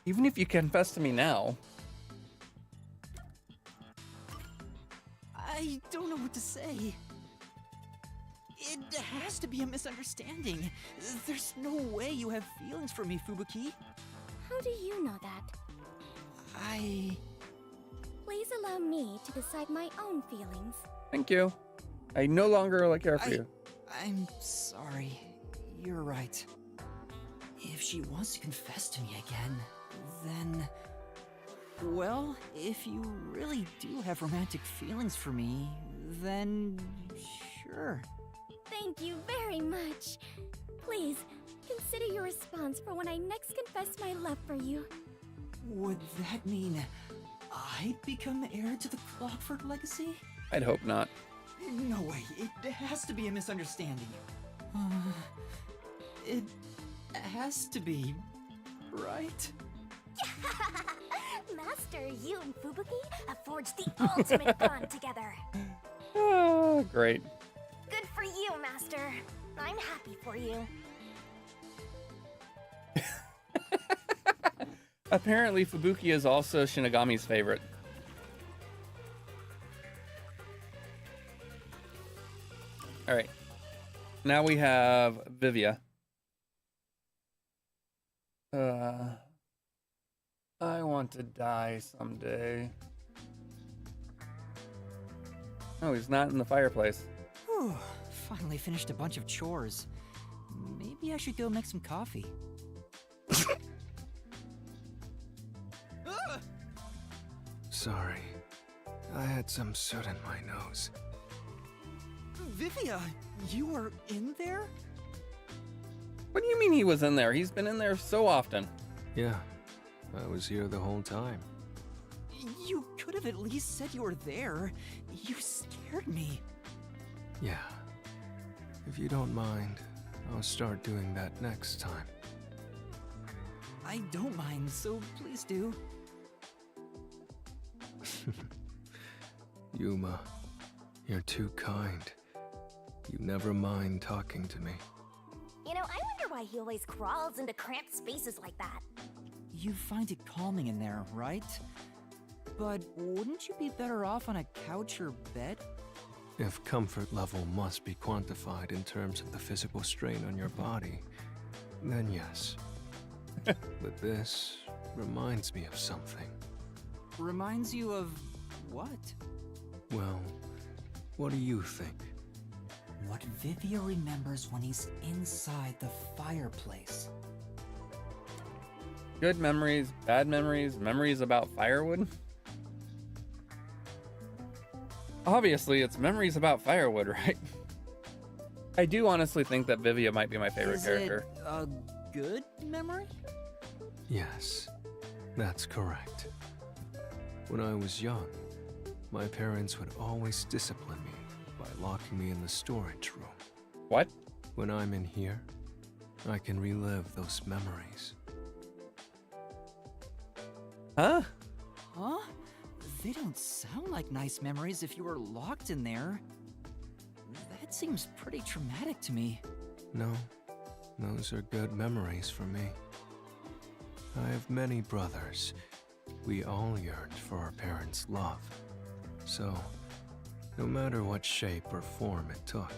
Even if you confess to me now. I don't know what to say. It has to be a misunderstanding. There's no way you have feelings for me, Fubuki. How do you know that? Please allow me to decide my own feelings. Thank you. I no longer care for you. I'm sorry. You're right. If she wants to confess to me again, then... Well, if you really do have romantic feelings for me, then... sure. Thank you very much. Please, consider your response for when I next confess my love for you. Would that mean I'd become heir to the Clockford legacy? I'd hope not. No way. It has to be a misunderstanding. It has to be, right? Master, you and Fubuki have forged the ultimate bond together. Oh, great. Good for you, Master. I'm happy for you. Apparently, Fubuki is also Shinigami's favorite. All right. Now we have Vivia. I want to die someday. Oh, he's not in the fireplace. Whew, finally finished a bunch of chores. Maybe I should go make some coffee. Sorry. I had some soot in my nose. Vivia, you were in there? What do you mean he was in there? He's been in there so often. Yeah, I was here the whole time. You could have at least said you were there. You scared me. Yeah. If you don't mind, I'll start doing that next time. I don't mind, so please do. Yuma, you're too kind. You never mind talking to me. You know, I wonder why he always crawls into cramped spaces like that. You find it calming in there, right? But wouldn't you be better off on a couch or bed? If comfort level must be quantified in terms of the physical strain on your body, then yes. But this reminds me of something. Reminds you of what? Well, what do you think? What Vivia remembers when he's inside the fireplace. Good memories, bad memories, memories about firewood. Obviously, it's memories about firewood, right? I do honestly think that Vivia might be my favorite Is character. it a good memory? Yes, that's correct. When I was young, my parents would always discipline me by locking me in the storage room. What? When I'm in here, I can relive those memories. Huh? Huh? They don't sound like nice memories if you were locked in there. That seems pretty traumatic to me. No, those are good memories for me. I have many brothers. We all yearned for our parents' love. So, no matter what shape or form it took,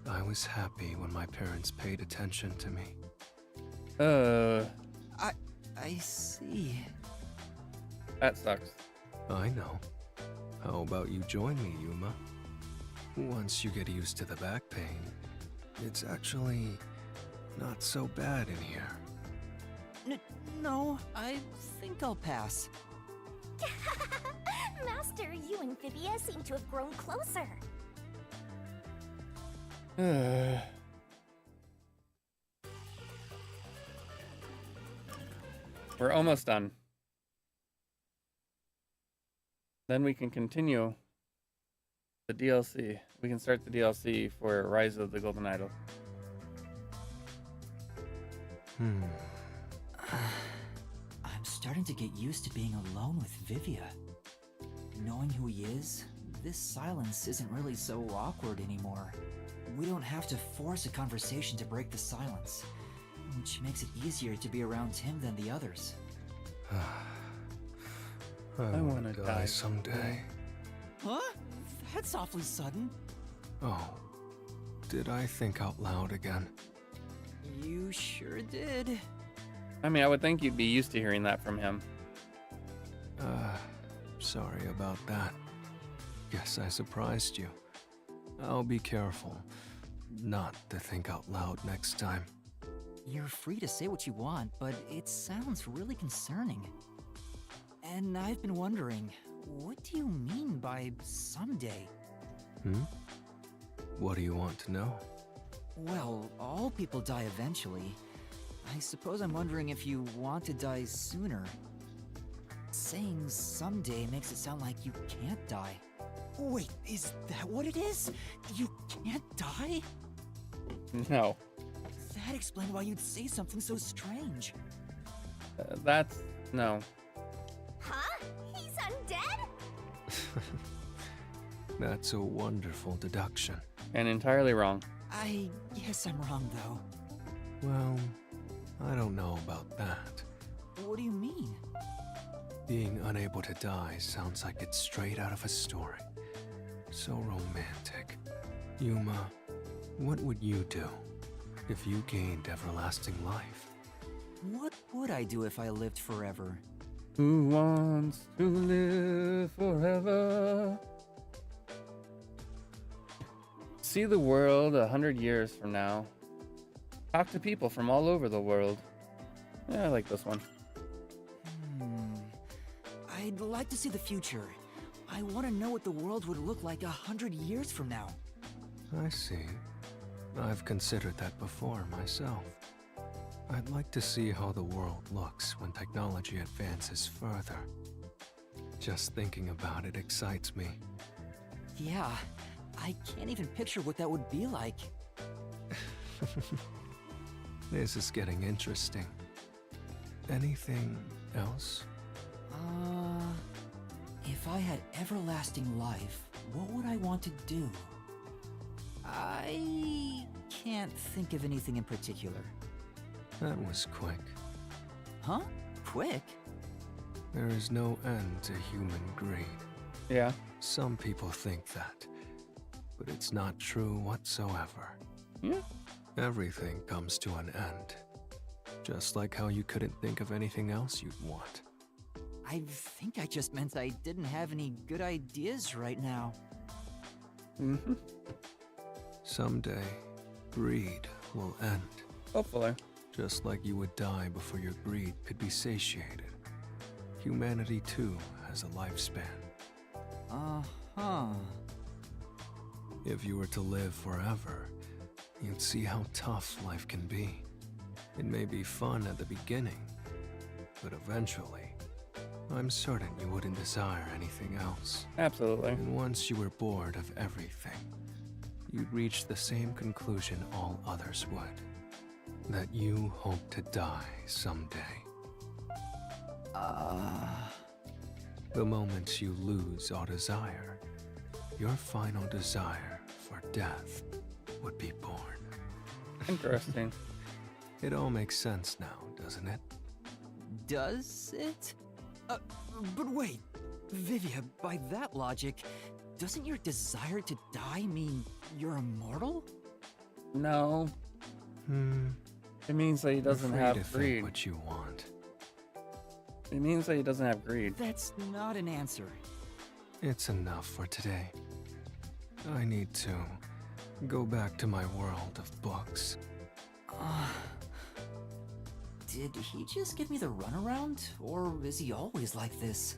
I was happy when my parents paid attention to me. I see. That sucks. I know. How about you join me, Yuma? Once you get used to the back pain, it's actually not so bad in here. No, I think I'll pass. Master, you and Vivia seem to have grown closer. We're almost done. Then we can continue the DLC. We can start the DLC for Rise of the Golden Idol. I'm starting to get used to being alone with Vivia. Knowing who he is, this silence isn't really so awkward anymore. We don't have to force a conversation to break the silence, which makes it easier to be around him than the others. I wanna want to die die someday. Huh? That's awfully sudden. Oh, did I think out loud again? You sure did. I mean, I would think you'd be used to hearing that from him. Sorry about that. Guess I surprised you. I'll be careful not to think out loud next time. You're free to say what you want, but it sounds really concerning. And I've been wondering, what do you mean by someday? What do you want to know? Well, all people die eventually. I suppose I'm wondering if you want to die sooner. Saying someday makes it sound like you can't die. Wait, is that what it is? You can't die? No. That explains why you'd say something so strange. That's... no. Huh? He's undead? That's a wonderful deduction. And entirely wrong. I guess I'm wrong, though. Well, I don't know about that. What do you mean? Being unable to die sounds like it's straight out of a story. So romantic. Yuma, what would you do if you gained everlasting life? What would I do if I lived forever? Who wants to live forever? See the world 100 years from now. Talk to people from all over the world. Yeah, I like this one. I'd like to see the future. I want to know what the world would look like 100 years from now. I see. I've considered that before myself. I'd like to see how the world looks when technology advances further. Just thinking about it excites me. Yeah, I can't even picture what that would be like. This is getting interesting. Anything else? If I had everlasting life, what would I want to do? I can't think of anything in particular. That was quick. Huh? Quick? There is no end to human greed. Yeah. Some people think that, but it's not true whatsoever. Yeah. Everything comes to an end. Just like how you couldn't think of anything else you'd want. I think I just meant I didn't have any good ideas right now. Mm-hmm. Someday, greed will end. Hopefully. Just like you would die before your greed could be satiated. Humanity too has a lifespan. Uh-huh. If you were to live forever, you'd see how tough life can be. It may be fun at the beginning, but eventually, I'm certain you wouldn't desire anything else. Absolutely. And once you were bored of everything, you'd reach the same conclusion all others would. That you hope to die someday. The moment you lose all desire, your final desire for death would be born. Interesting. It all makes sense now, doesn't it? Does it? But wait, Vivia, by that logic, doesn't your desire to die mean you're immortal? No. It means that he doesn't You're free have to think greed. what you want. It means that he doesn't have greed. That's not an answer. It's enough for today. I need to go back to my world of books. Did he just give me the runaround? Or is he always like this?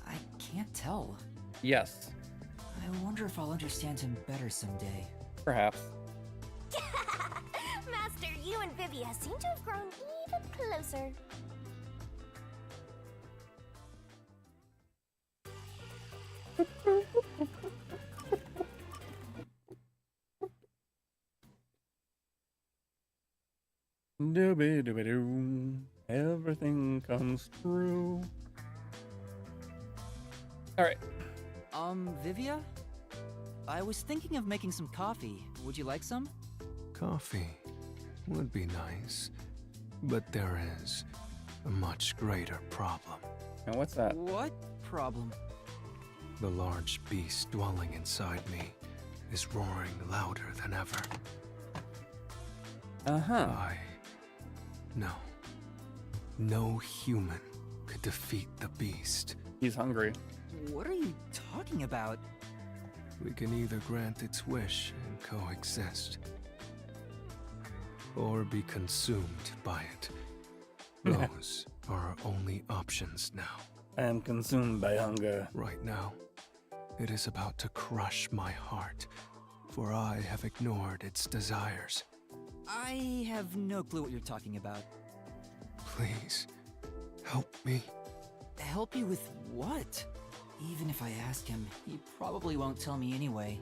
I can't tell. Yes. I wonder if I'll understand him better someday. Perhaps. Master, you and Vivia seem to have grown even closer. Dooby-dooby-doo. Everything comes true. Alright. Vivia? I was thinking of making some coffee. Would you like some? Coffee would be nice, but there is a much greater problem. And what's that? What problem? The large beast dwelling inside me is roaring louder than ever. Uh-huh. No human could defeat the beast. He's hungry. What are you talking about? We can either grant its wish and coexist, or be consumed by it. Those are our only options now. I am consumed by hunger. Right now, it is about to crush my heart, for I have ignored its desires. I have no clue what you're talking about. Please, help me. Help you with what? Even if I ask him, he probably won't tell me anyway.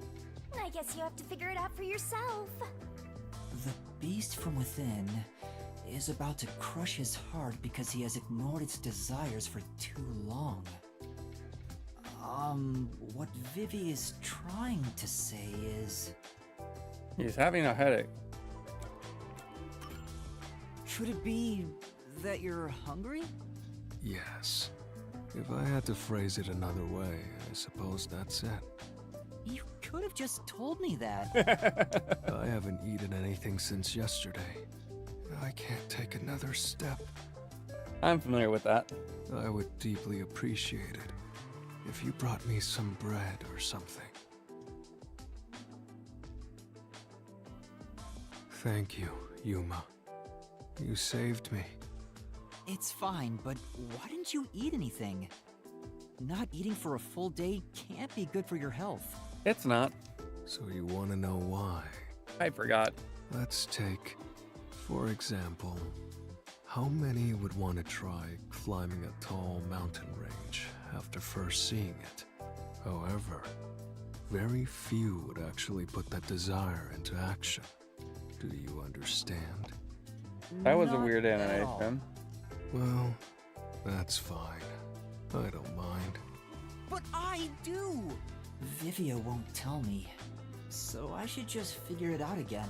I guess you have to figure it out for yourself. The beast from within is about to crush his heart because he has ignored its desires for too long. What Vivi is trying to say is... He's having a headache. Could it be that you're hungry? Yes. If I had to phrase it another way, I suppose that's it. You could have just told me that. I haven't eaten anything since yesterday. I can't take another step. I'm familiar with that. I would deeply appreciate it if you brought me some bread or something. Thank you, Yuma. You saved me. It's fine, but why didn't you eat anything? Not eating for a full day can't be good for your health. It's not. So you want to know why? I forgot. Let's take, for example, how many would want to try climbing a tall mountain range after first seeing it? However, very few would actually put that desire into action. Do you understand? That was a Not weird at all. animation. Well, that's fine. I don't mind. But I do! Vivia won't tell me, so I should just figure it out again.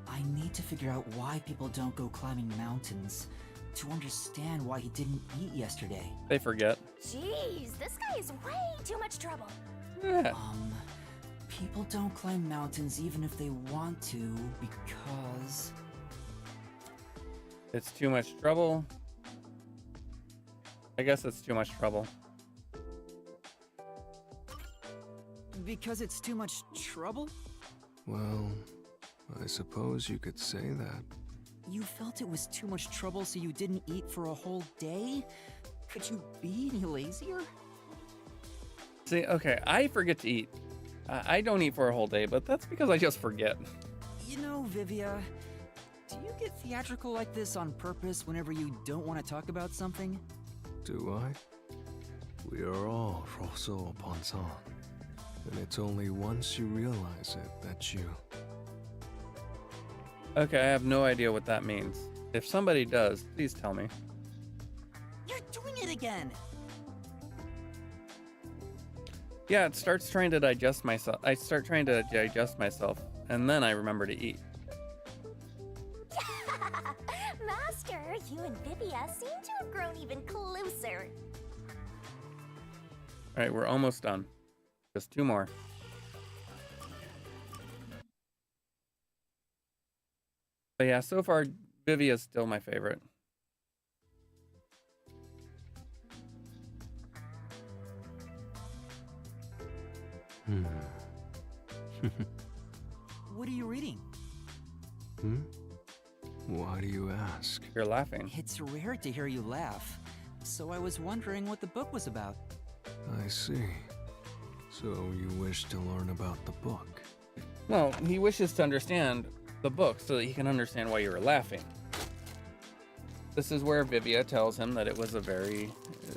I need to figure out why people don't go climbing mountains, to understand why he didn't eat yesterday. They forget. Jeez, this guy is way too much trouble. Yeah. People don't climb mountains even if they want to, because... It's too much trouble. I guess it's too much trouble. Because it's too much trouble? Well, I suppose you could say that. You felt it was too much trouble so you didn't eat for a whole day? Could you be any lazier? See, okay, I forget to eat. I don't eat for a whole day, but that's because I just forget. You know, Vivia, do you get theatrical like this on purpose whenever you don't want to talk about something? Do I? We are all Rosso Ponson. And it's only once you realize it that you... Okay, I have no idea what that means. If somebody does, please tell me. You're doing it again! Yeah, it starts trying to digest myself. I start trying to digest myself, and then I remember to eat. Master, you and Vivia seem to have grown even closer. All right, we're almost done. Just 2 more. But yeah, so far, Vivia's still my favorite. What are you reading? Why do you ask? You're laughing. It's rare to hear you laugh, so I was wondering what the book was about. I see. So you wish to learn about the book? No, he wishes to understand the book so that he can understand why you were laughing. This is where Vivia tells him that it was a very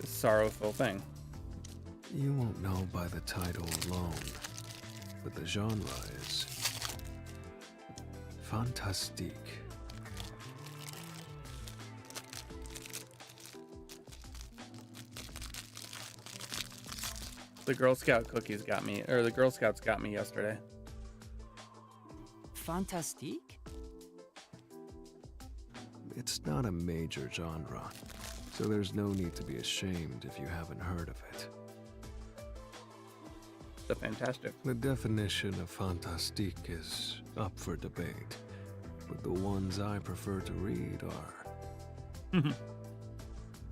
sorrowful thing. You won't know by the title alone, but the genre is fantastique. The Girl Scout cookies got me, or the Girl Scouts got me yesterday. Fantastique? It's not a major genre, so there's no need to be ashamed if you haven't heard of it. The fantastic. The definition of fantastique is up for debate, but the ones I prefer to read are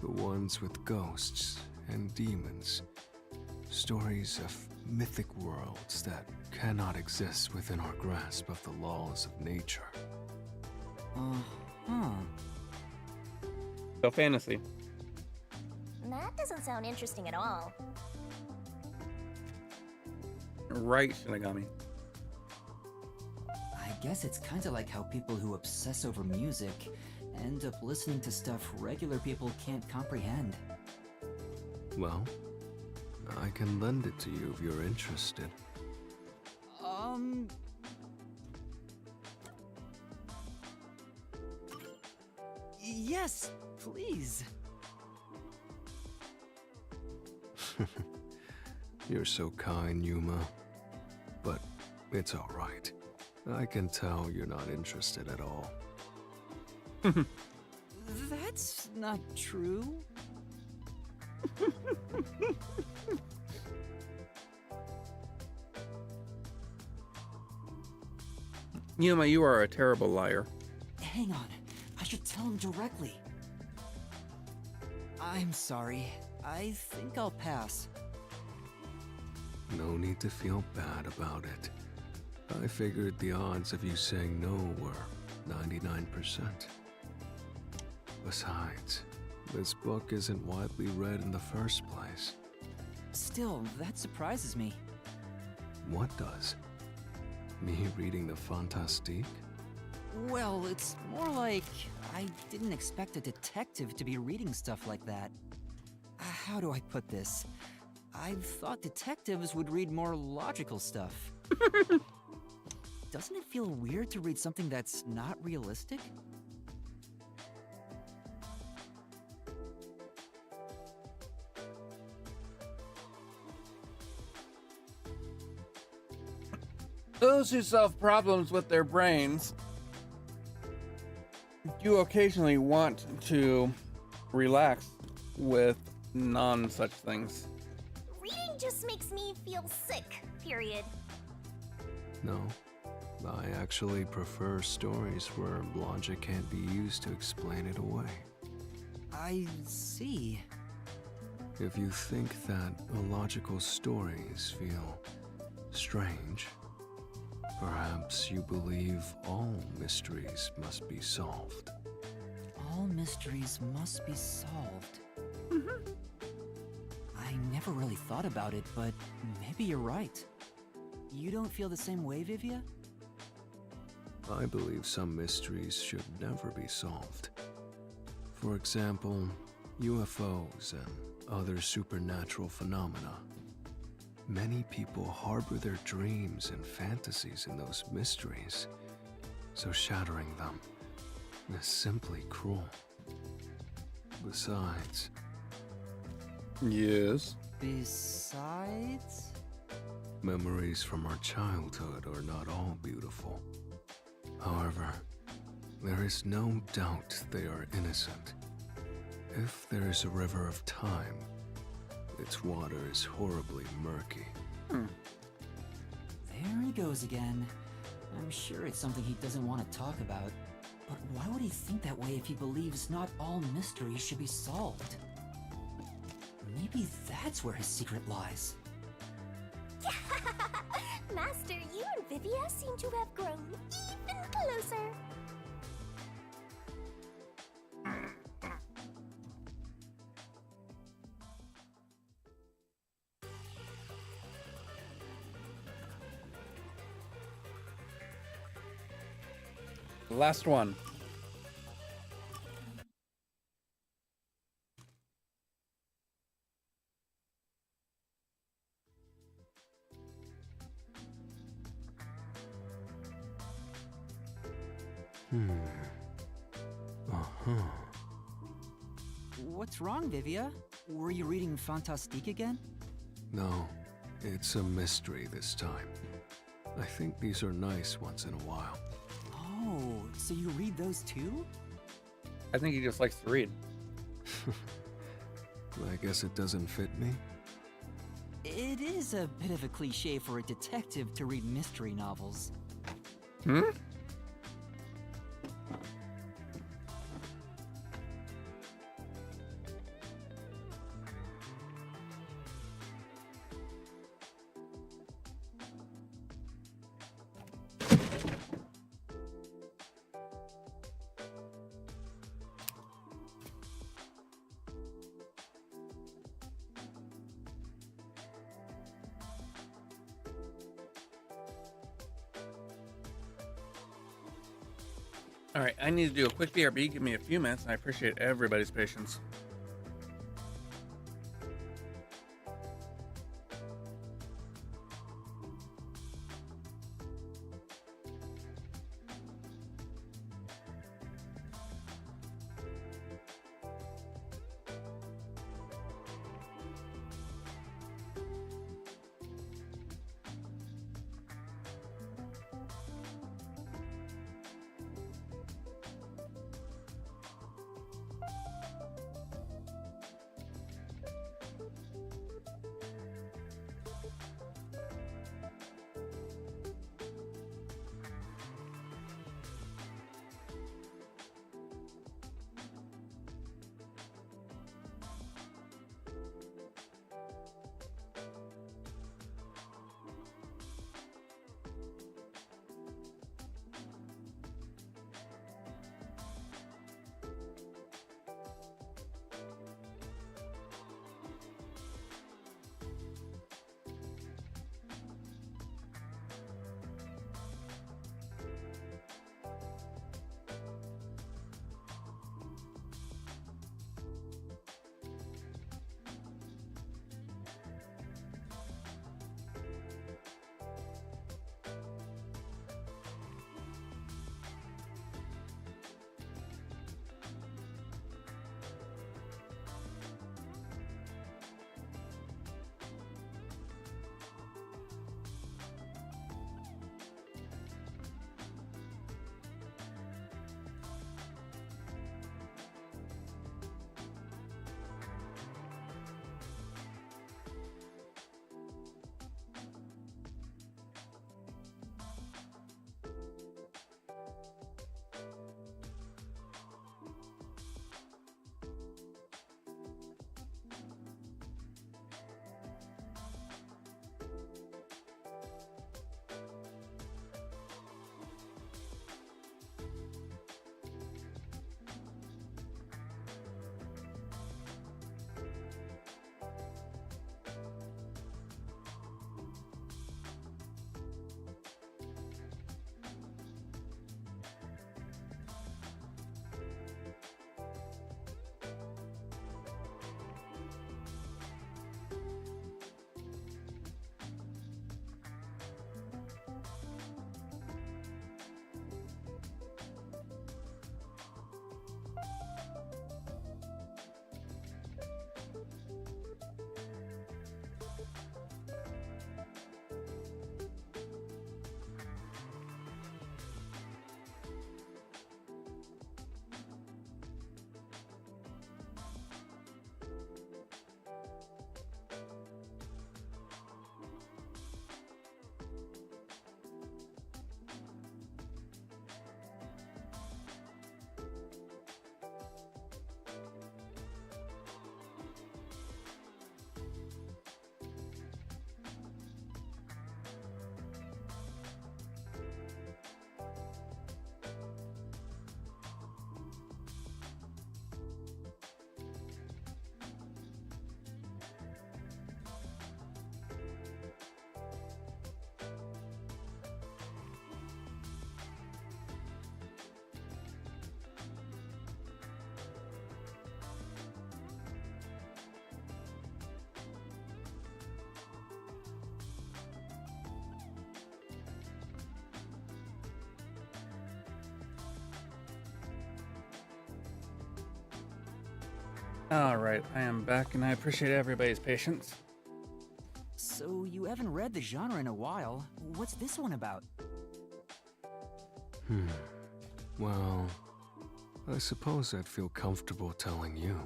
the ones with ghosts and demons. Stories of mythic worlds that cannot exist within our grasp of the laws of nature. Uh-huh. So fantasy. That doesn't sound interesting at all. Right, Shinigami. I guess it's kind of like how people who obsess over music end up listening to stuff regular people can't comprehend. Well, I can lend it to you if you're interested. Yes, please. You're so kind, Yuma. But it's alright. I can tell you're not interested at all. That's not true. Yuma, you are a terrible liar. Hang on, I should tell him directly. I'm sorry. I think I'll pass. No need to feel bad about it. I figured the odds of you saying no were 99%. Besides, this book isn't widely read in the first place. Still, that surprises me. What does? Me reading the Fantastique? Well, it's more like I didn't expect a detective to be reading stuff like that. How do I put this? I thought detectives would read more logical stuff. Doesn't it feel weird to read something that's not realistic? Those who solve problems with their brains do occasionally want to relax with non-such things. Reading just makes me feel sick, period. No. I actually prefer stories where logic can't be used to explain it away. I see. If you think that illogical stories feel strange, perhaps you believe all mysteries must be solved. All mysteries must be solved. I never really thought about it, but maybe you're right. You don't feel the same way, Vivia? I believe some mysteries should never be solved. For example, UFOs and other supernatural phenomena. Many people harbor their dreams and fantasies in those mysteries, so shattering them is simply cruel. Besides, Yes. Besides? memories from our childhood are not all beautiful. However, there is no doubt they are innocent. If there is a river of time, its water is horribly murky. There he goes again. I'm sure it's something he doesn't want to talk about. But why would he think that way if he believes not all mysteries should be solved? Maybe that's where his secret lies. Master, you and Vivia seem to have grown even closer. Last one. What's wrong, Vivia? Were you reading Fantastique again? No, it's a mystery this time. I think these are nice once in a while. Oh, so you read those too? I think he just likes to read. I guess it doesn't fit me. It is a bit of a cliche for a detective to read mystery novels. All right, I need to do a quick BRB. Give me a few minutes, and I appreciate everybody's patience. All right, I am back, and I appreciate everybody's patience. So you haven't read the genre in a while. What's this one about? Well, I suppose I'd feel comfortable telling you.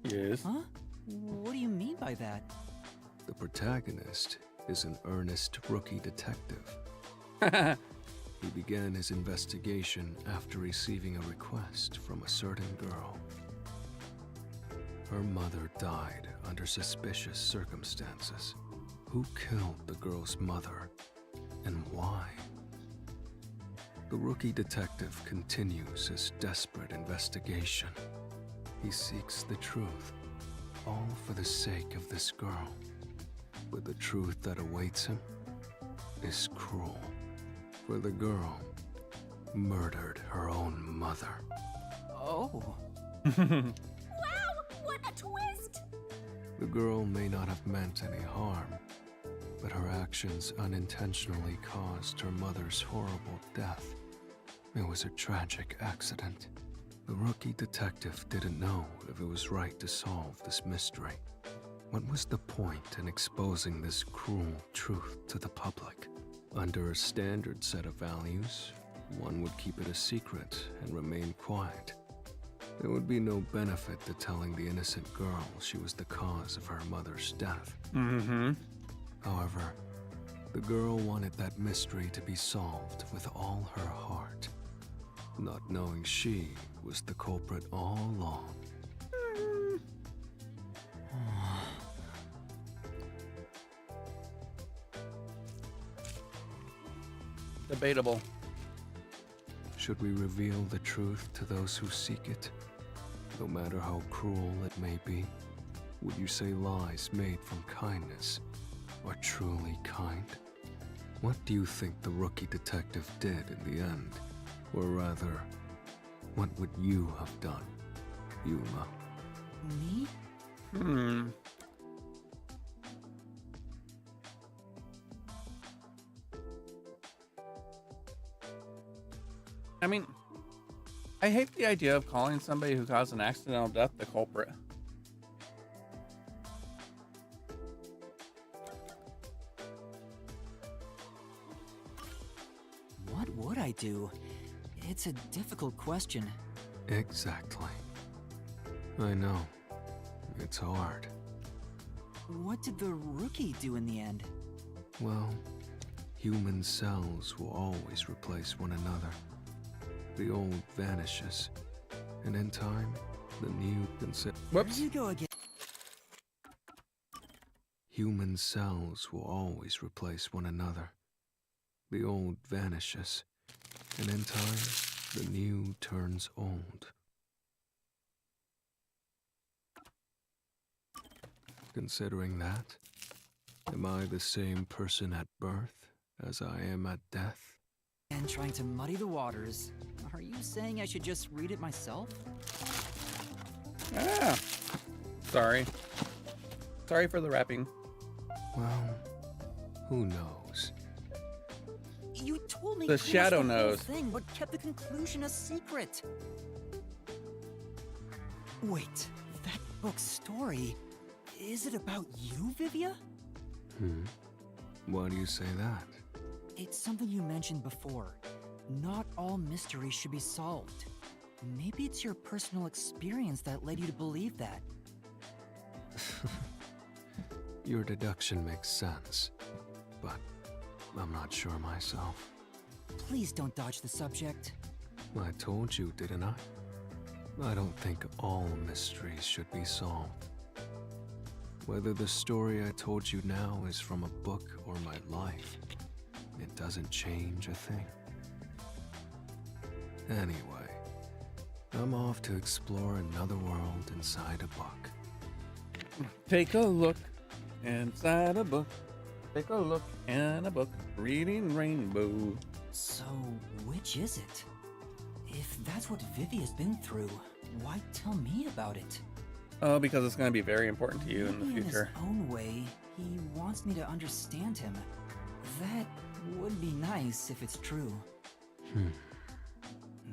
Yes. Huh? What do you mean by that? The protagonist is an earnest rookie detective. He began his investigation after receiving a request from a certain girl. Her mother died under suspicious circumstances. Who killed the girl's mother, and why? The rookie detective continues his desperate investigation. He seeks the truth, all for the sake of this girl. But the truth that awaits him is cruel. For the girl, murdered her own mother. Oh. Wow, what a twist! The girl may not have meant any harm, but her actions unintentionally caused her mother's horrible death. It was a tragic accident. The rookie detective didn't know if it was right to solve this mystery. What was the point in exposing this cruel truth to the public? Under a standard set of values, one would keep it a secret and remain quiet. There would be no benefit to telling the innocent girl she was the cause of her mother's death. However, the girl wanted that mystery to be solved with all her heart, not knowing she was the culprit all along. Debatable. Should we reveal the truth to those who seek it? No matter how cruel it may be, would you say lies made from kindness are truly kind? What do you think the rookie detective did in the end? Or rather, what would you have done, Yuma? Me? I mean, I hate the idea of calling somebody who caused an accidental death the culprit. What would I do? It's a difficult question. Exactly. I know. It's hard. What did the rookie do in the end? Well, human cells will always replace one another. The old vanishes, and in time, the new Whoops. There you go again. Human cells will always replace one another. The old vanishes, and in time, the new turns old. Considering that, am I the same person at birth as I am at death? And trying to muddy the waters. Are you saying I should just read it myself? Ah. Sorry. Sorry for the rapping. Well, who knows? You told me The pretty much shadow whole knows. thing, but kept the conclusion a secret. Wait, that book's story, is it about you, Vivia? Why do you say that? It's something you mentioned before. Not all mysteries should be solved. Maybe it's your personal experience that led you to believe that. Your deduction makes sense, but I'm not sure myself. Please don't dodge the subject. I told you, didn't I? I don't think all mysteries should be solved. Whether the story I told you now is from a book or my life, it doesn't change a thing. Anyway, I'm off to explore another world inside a book. Take a look inside a book. Take a look in a book. Reading Rainbow. So, which is it? If that's what Vivia's been through, why tell me about it? Oh, because it's going to be very important to you in the Maybe future. In his own way, he wants me to understand him. That would be nice if it's true.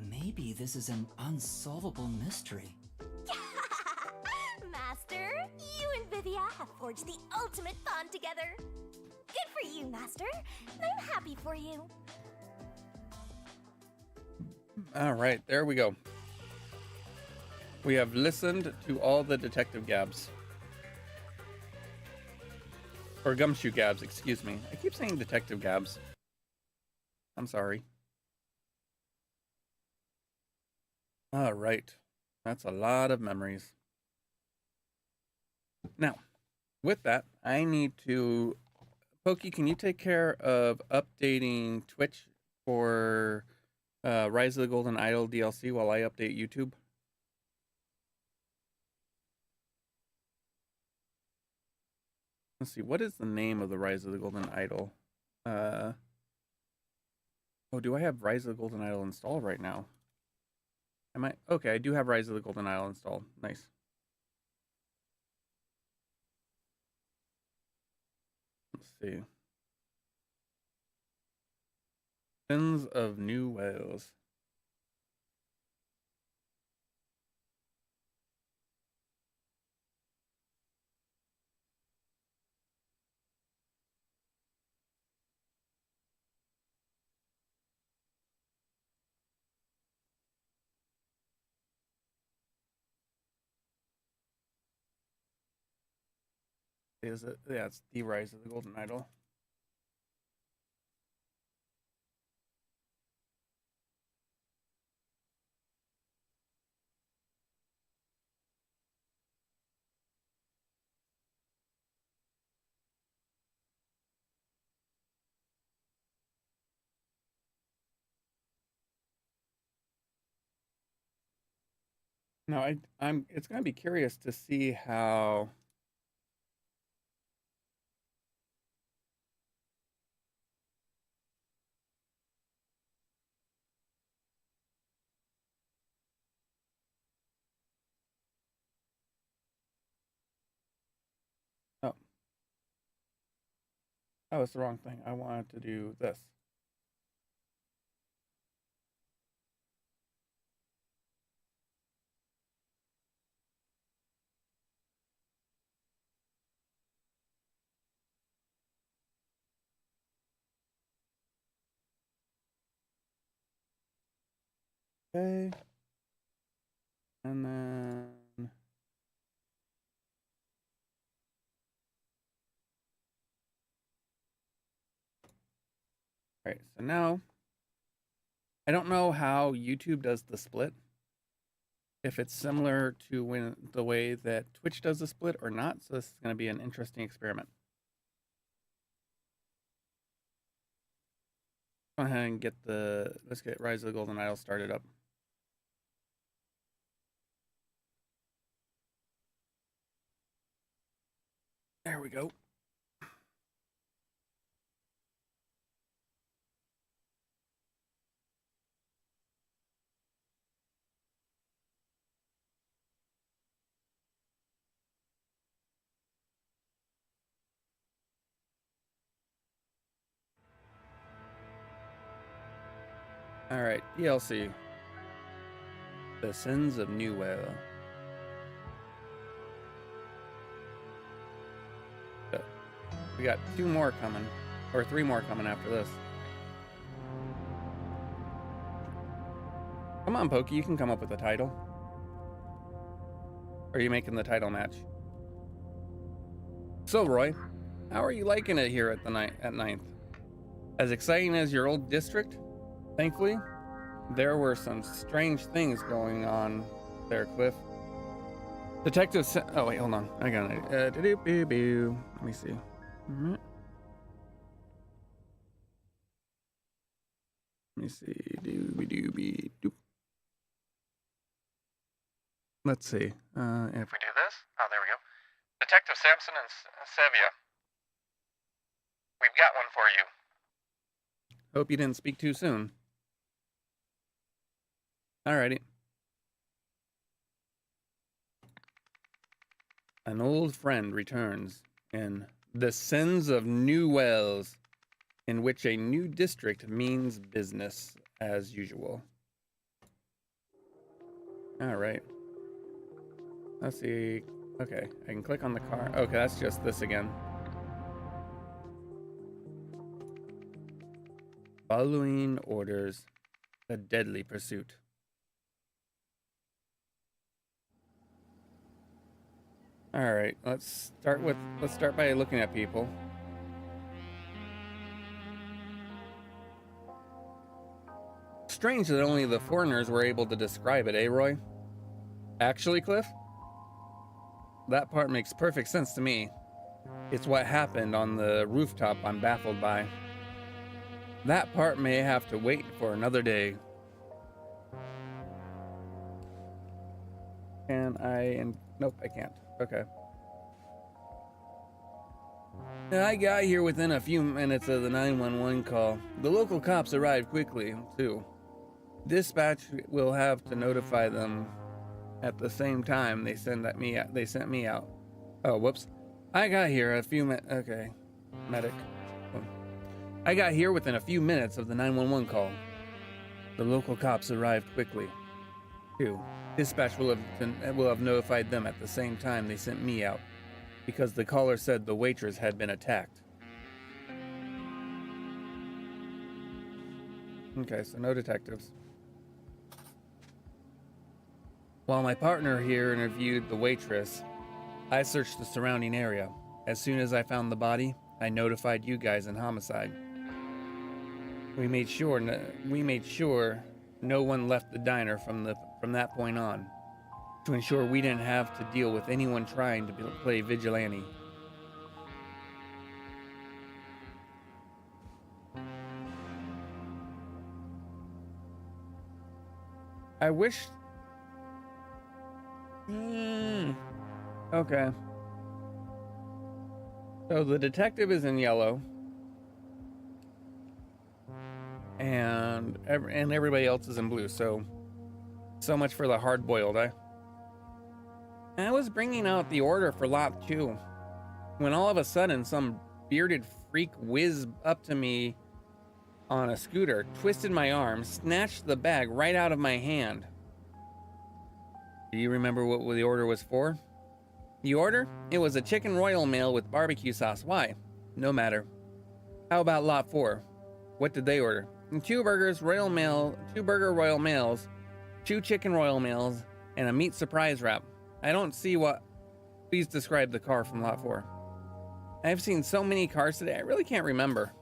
Maybe this is an unsolvable mystery. Master, you and Vivia have forged the ultimate bond together. Good for you, Master. I'm happy for you. All right, there we go. We have listened to all the detective gabs. Or gumshoe gabs, excuse me. I keep saying detective gabs. I'm sorry. All right. That's a lot of memories. Now, with that, I need to... Pokey, can you take care of updating Twitch for Rise of the Golden Idol DLC while I update YouTube? Let's see, what is the name of the Rise of the Golden Idol? Oh, do I have Rise of the Golden Idol installed right now? Am I? Okay, I do have Rise of the Golden Idol installed. Nice. Let's see. Sins of New Wales. Is it? Yeah, it's the Rise of the Golden Idol. No, I'm. It's gonna be curious to see how. Oh, that was the wrong thing. I wanted to do this. Okay. And then. All right, so now I don't know how YouTube does the split. If it's similar to when the way that Twitch does the split or not. So this is going to be an interesting experiment. Go ahead and get let's get Rise of the Golden Idol started up. There we go. All right, DLC. The Sins of New Whale. We got 2 more coming, or 3 more coming after this. Come on, Pokey, you can come up with a title. Or are you making the title match? So, Roy, how are you liking it here at Ninth? As exciting as your old district? Thankfully, there were some strange things going on there, Cliff. Detective oh wait, hold on. I got it. Let me see. Let me see. Doobie-doobie-doop. Let's see. If we do this. Oh, there we go. Detective Sampson and Sevia. We've got one for you. Hope you didn't speak too soon. Alrighty. An old friend returns in The Sins of New Wales, in which a new district means business as usual. Alright. Let's see. Okay, I can click on the car. Okay, that's just this again. Following orders. A deadly pursuit. All right, let's start by looking at people. Strange that only the foreigners were able to describe it, eh, Roy? Actually, Cliff, that part makes perfect sense to me. It's what happened on the rooftop I'm baffled by. That part may have to wait for another day. Can I? Nope, I can't. Okay. I got here within a few minutes of the 911 call. The local cops arrived quickly, too. Dispatch will have to notify them at the same time they sent me out. Oh, whoops. I got here a few minutes. Okay. Medic. I got here within a few minutes of the 911 call. The local cops arrived quickly, too. Dispatch will have notified them at the same time they sent me out, because the caller said the waitress had been attacked. Okay, so no detectives. While my partner here interviewed the waitress, I searched the surrounding area. As soon as I found the body, I notified you guys in homicide. We made sure no one left the diner from that point on, to ensure we didn't have to deal with anyone trying to play vigilante. I wish... Okay. So the detective is in yellow. And everybody else is in blue, so much for the hard-boiled, eh? I was bringing out the order for lot 2, when all of a sudden some bearded freak whizzed up to me on a scooter, twisted my arm, snatched the bag right out of my hand. Do you remember what the order was for? The order? It was a chicken royal mail with barbecue sauce. Why? No matter. How about lot 4? What did they order? 2 burgers, royal mail, 2 burger royal mails, 2 chicken royal mails, and a meat surprise wrap. I don't see what... Please describe the car from lot 4. I've seen so many cars today, I really can't remember.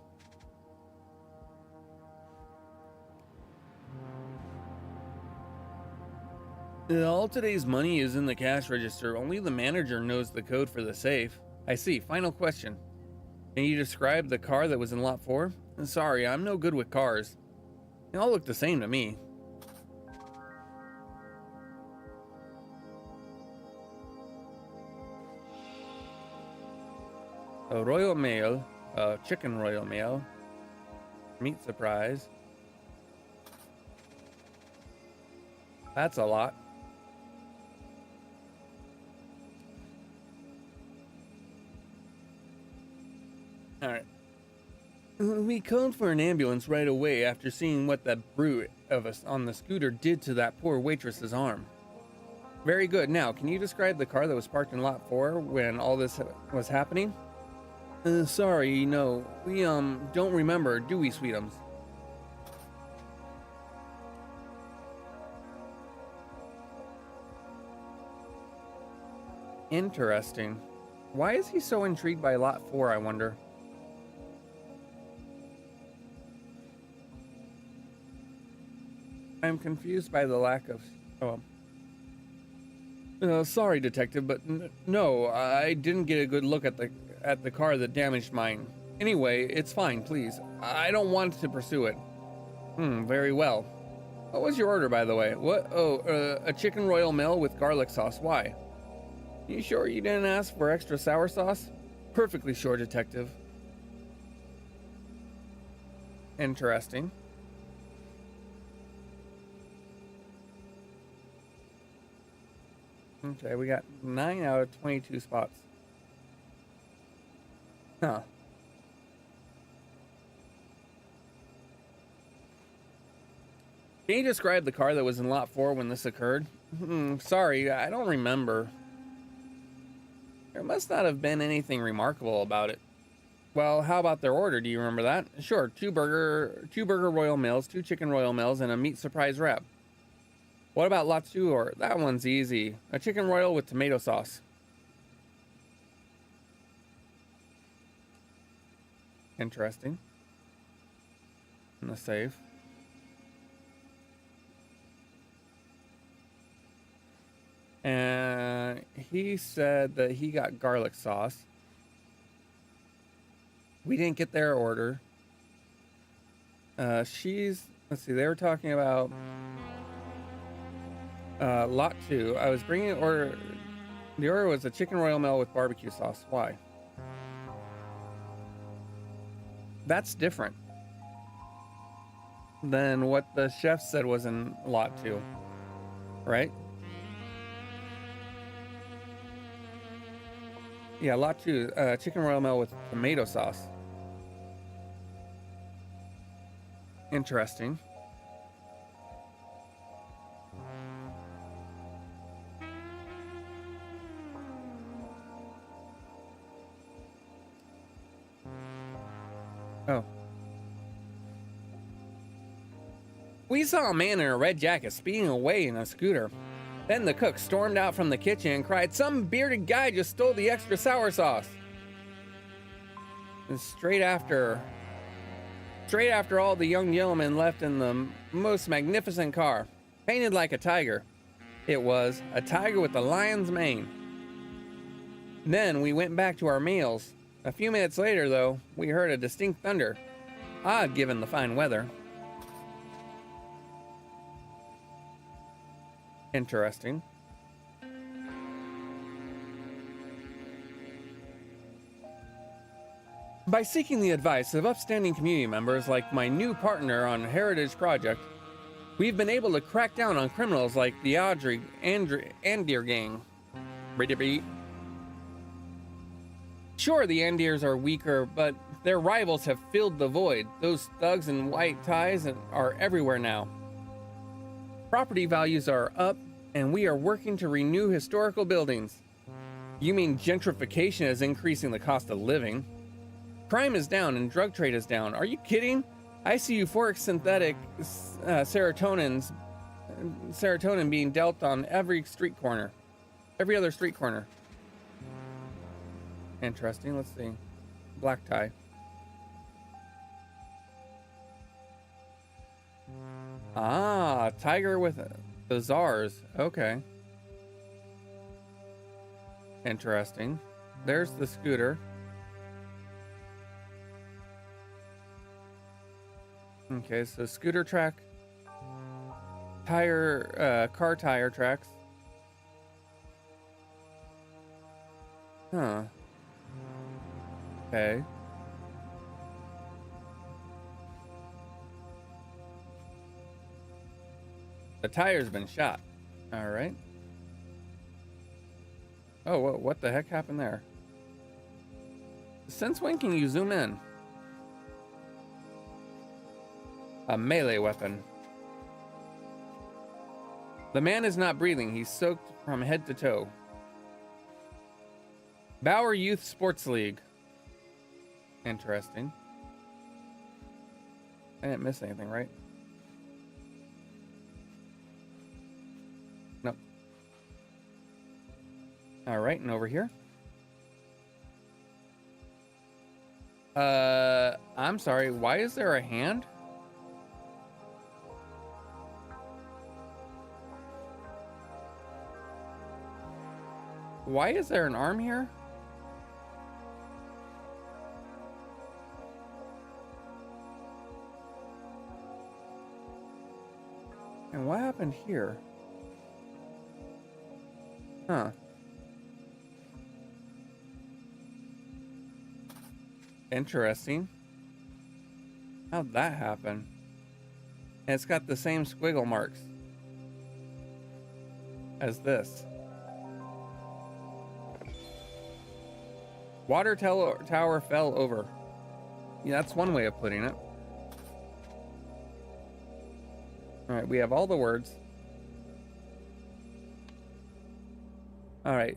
All today's money is in the cash register. Only the manager knows the code for the safe. I see. Final question. Can you describe the car that was in lot 4? Sorry, I'm no good with cars. They all look the same to me. A royal mail, chicken royal mail, meat surprise. That's a lot. All right. We called for an ambulance right away after seeing what that brute of us on the scooter did to that poor waitress's arm. Very good. Now, can you describe the car that was parked in lot 4 when all this was happening? Sorry, no. We, don't remember, do we, Sweetums? Interesting. Why is he so intrigued by lot 4, I wonder? I'm confused by the lack of... sorry, detective, but no, I didn't get a good look at the car that damaged mine. Anyway, it's fine, please. I don't want to pursue it. Very well. What was your order, by the way? What? Oh, a chicken royal mail with garlic sauce. Why? You sure you didn't ask for extra sour sauce? Perfectly sure, detective. Interesting. Okay, we got 9 out of 22 spots. Huh. Can you describe the car that was in lot 4 when this occurred? Sorry, I don't remember. There must not have been anything remarkable about it. Well, how about their order? Do you remember that? Sure, 2 burger royal mails, 2 chicken royal mails, and a meat surprise wrap. What about lot 2? Or that one's easy. A chicken royal with tomato sauce. Interesting. In the safe. And he said that he got garlic sauce. We didn't get their order. Let's see, they were talking about lot 2. I was bringing order. The order was a chicken royal mail with barbecue sauce. Why? That's different than what the chef said was in lot 2, right? Yeah, lot 2, chicken royal mel with tomato sauce. Interesting. Oh. We saw a man in a red jacket speeding away in a scooter. Then the cook stormed out from the kitchen and cried, "Some bearded guy just stole the extra sour sauce." And straight after all the young gentlemen left in the most magnificent car, painted like a tiger. It was a tiger with a lion's mane. Then we went back to our meals. A few minutes later, though, we heard a distinct thunder. Odd given the fine weather. Interesting. By seeking the advice of upstanding community members like my new partner on Heritage Project, we've been able to crack down on criminals like the Andir gang. Sure, the Andirs are weaker, but their rivals have filled the void. Those thugs in white ties are everywhere now. Property values are up, and we are working to renew historical buildings. You mean gentrification is increasing the cost of living? Crime is down and drug trade is down. Are you kidding? I see euphoric synthetic serotonin being dealt on every street corner. Every other street corner. Interesting. Let's see. Black tie. Ah, tiger with the czars. Okay. Interesting. There's the scooter. Okay, so scooter track, car tire tracks. Huh. Okay. The tire's been shot. All right. Oh, what the heck happened there? Since when can you zoom in? A melee weapon. The man is not breathing. He's soaked from head to toe. Bauer Youth Sports League. Interesting. I didn't miss anything, right? Nope. All right, and over here. I'm sorry. Why is there a hand? Why is there an arm here? And what happened here? Huh. Interesting. How'd that happen? And it's got the same squiggle marks as this. Water tower fell over. Yeah, that's one way of putting it. All right, we have all the words. All right.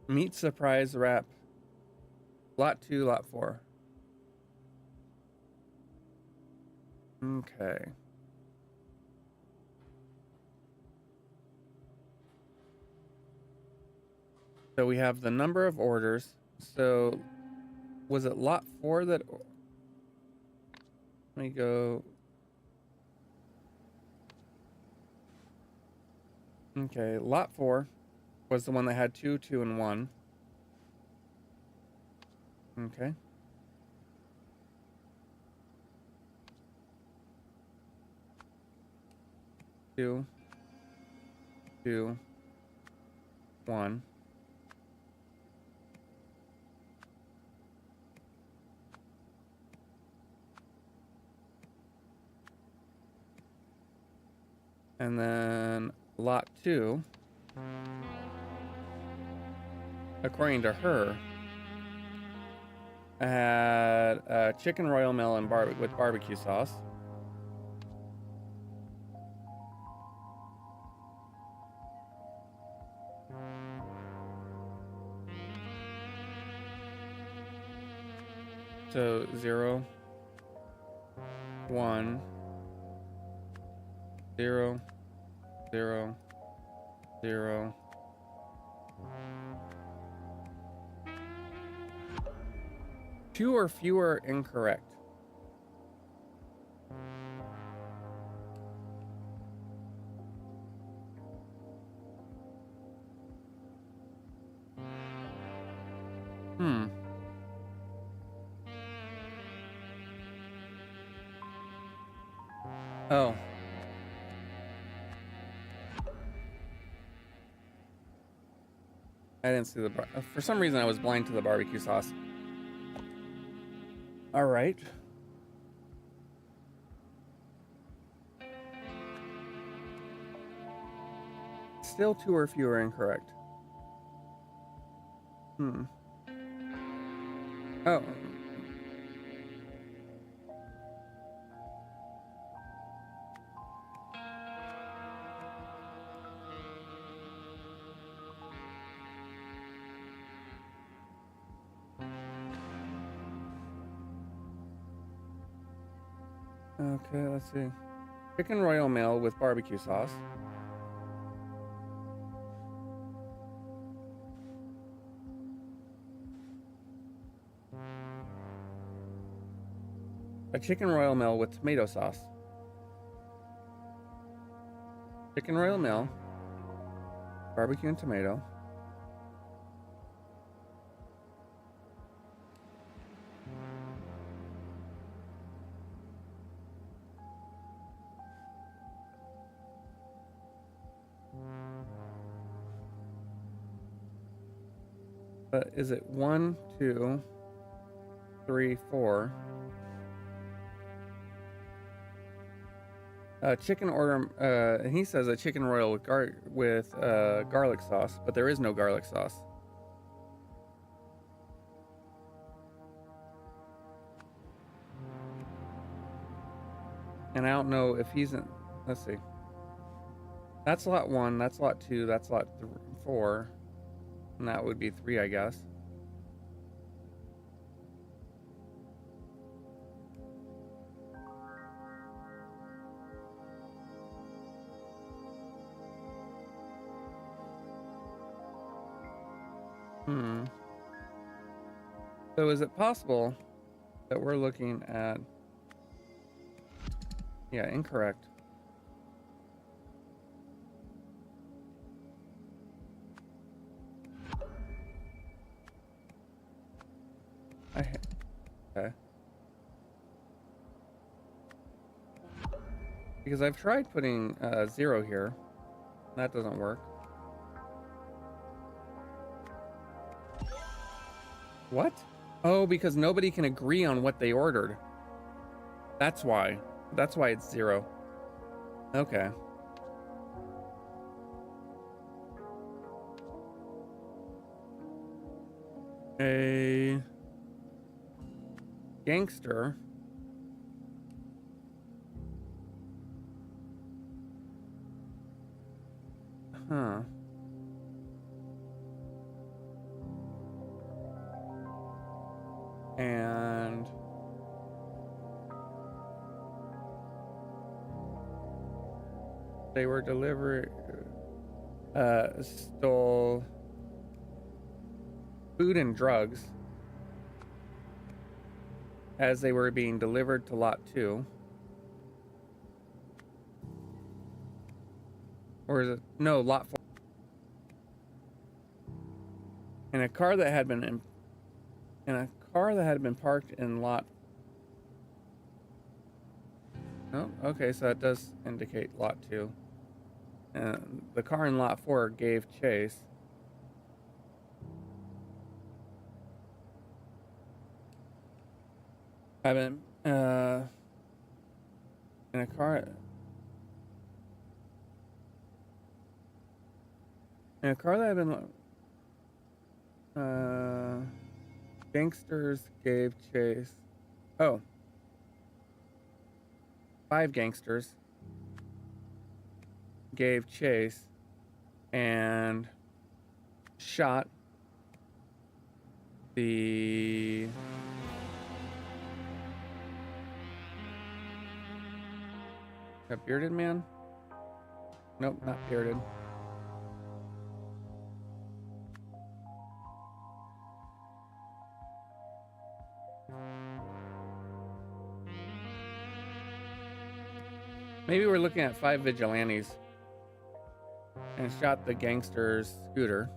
Meat surprise wrap. Lot 2, lot 4. Okay. So we have the number of orders. So was it lot 4 that... Let me go... Okay, lot 4 was the one that had 2, 2, and 1. Okay. Two, 2, 1. And then lot 2, according to her, had a chicken royal mill and with barbecue sauce. So 0, 1, 0, 0, 0. Two or fewer incorrect. Oh. I didn't see the for some reason I was blind to the barbecue sauce. All right. Still two or fewer incorrect. Oh. Okay, let's see. Chicken royal mill with barbecue sauce. A chicken royal mill with tomato sauce. Chicken royal mill, barbecue and tomato. But is it 1, 2, 3, 4? Chicken order. He says a chicken royal with garlic sauce, but there is no garlic sauce. And I don't know if he's in. Let's see. That's lot 1. That's lot 2. That's lot 4. And that would be 3, I guess. So is it possible that we're looking at... Yeah, incorrect. Okay. Because I've tried putting 0 here. That doesn't work. What? Oh, because nobody can agree on what they ordered. That's why. That's why it's 0. Okay. A gangster. Huh. And they were stole food and drugs as they were being delivered to lot 2. Or is it? No, lot 4. In a car that had been parked in lot. Oh, okay, so that does indicate lot 2. And the car in lot 4 gave chase. In a car. In a car that had been gangsters gave chase. Oh. 5 gangsters gave chase and shot the a bearded man? Nope, not bearded. Maybe we're looking at 5 vigilantes and shot the gangster's scooter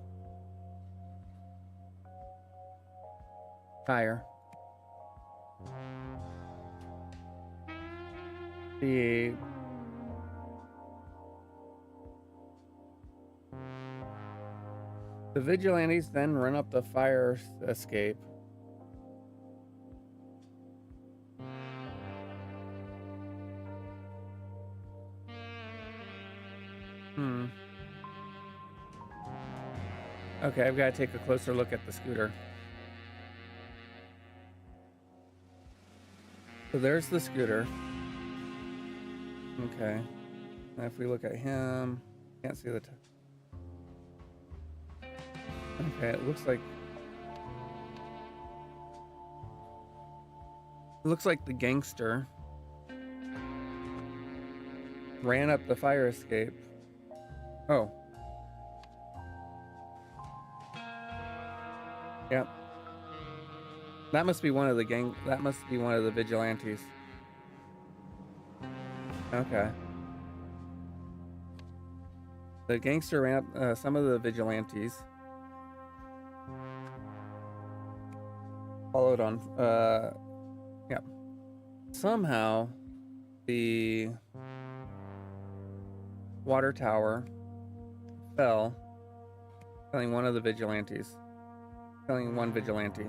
tire. The vigilantes then run up the fire escape. Okay, I've got to take a closer look at the scooter. So there's the scooter. Okay. And if we look at him, can't see the okay, it looks like the gangster ran up the fire escape. Oh. Yep. That must be one of the vigilantes. Okay. The gangster ran up some of the vigilantes. Followed on yeah. Somehow the water tower fell, killing one of the vigilantes. Killing one vigilante.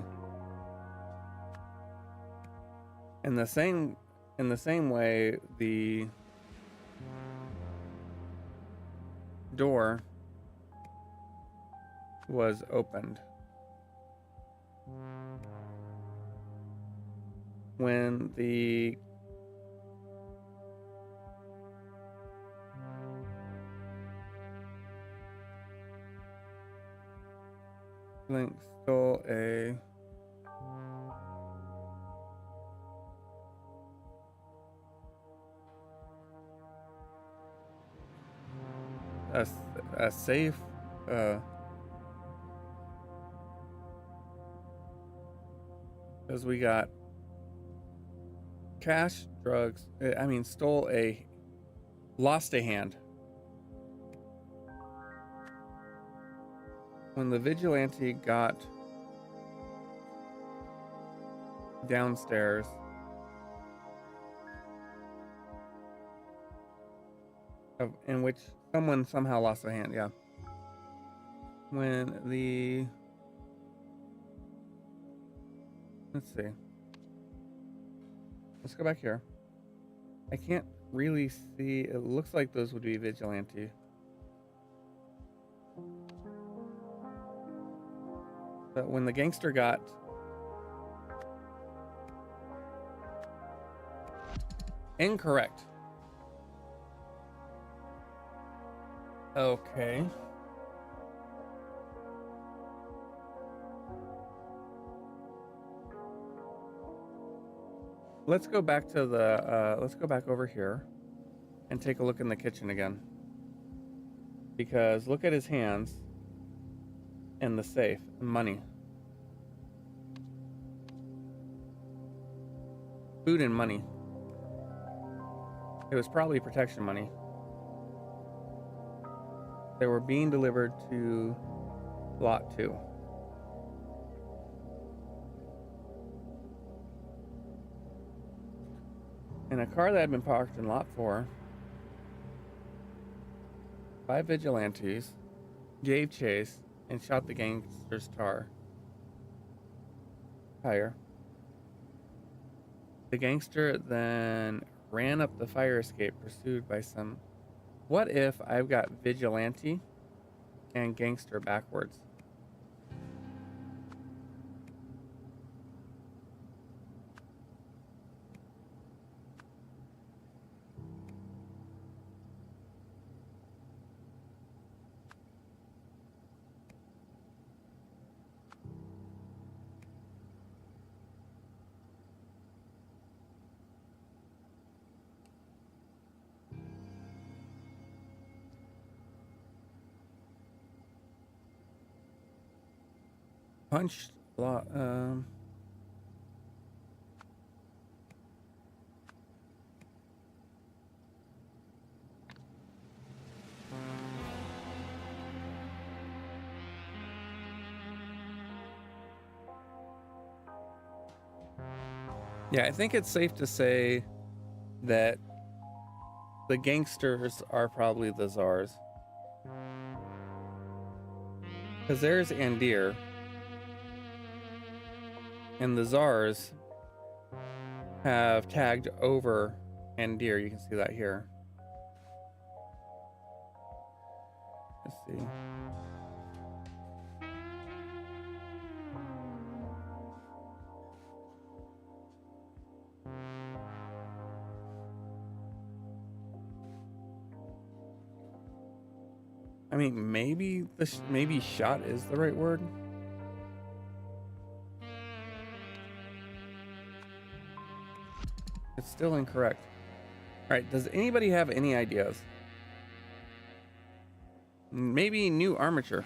In the same way, the door was opened when the Link stole a safe because we got cash, drugs, lost a hand. When the vigilante got downstairs, in which someone somehow lost a hand, yeah. When the... Let's see. Let's go back here. I can't really see... It looks like those would be vigilante. But when the gangster got... Incorrect. Okay. Let's go back to the, let's go back over here and take a look in the kitchen again. Because look at his hands and the safe, money. Food and money. It was probably protection money. They were being delivered to Lot 2. In a car that had been parked in Lot 4, 5 vigilantes gave chase and shot the gangster's tire. The gangster then ran up the fire escape pursued by some... What if I've got vigilante and gangster backwards. Punched a lot. Yeah, I think it's safe to say that the gangsters are probably the czars. Because there's Andir. And the czars have tagged over Andir. You can see that here. Let's see. I mean, maybe maybe shot is the right word. It's still incorrect. All right, does anybody have any ideas? Maybe new armature.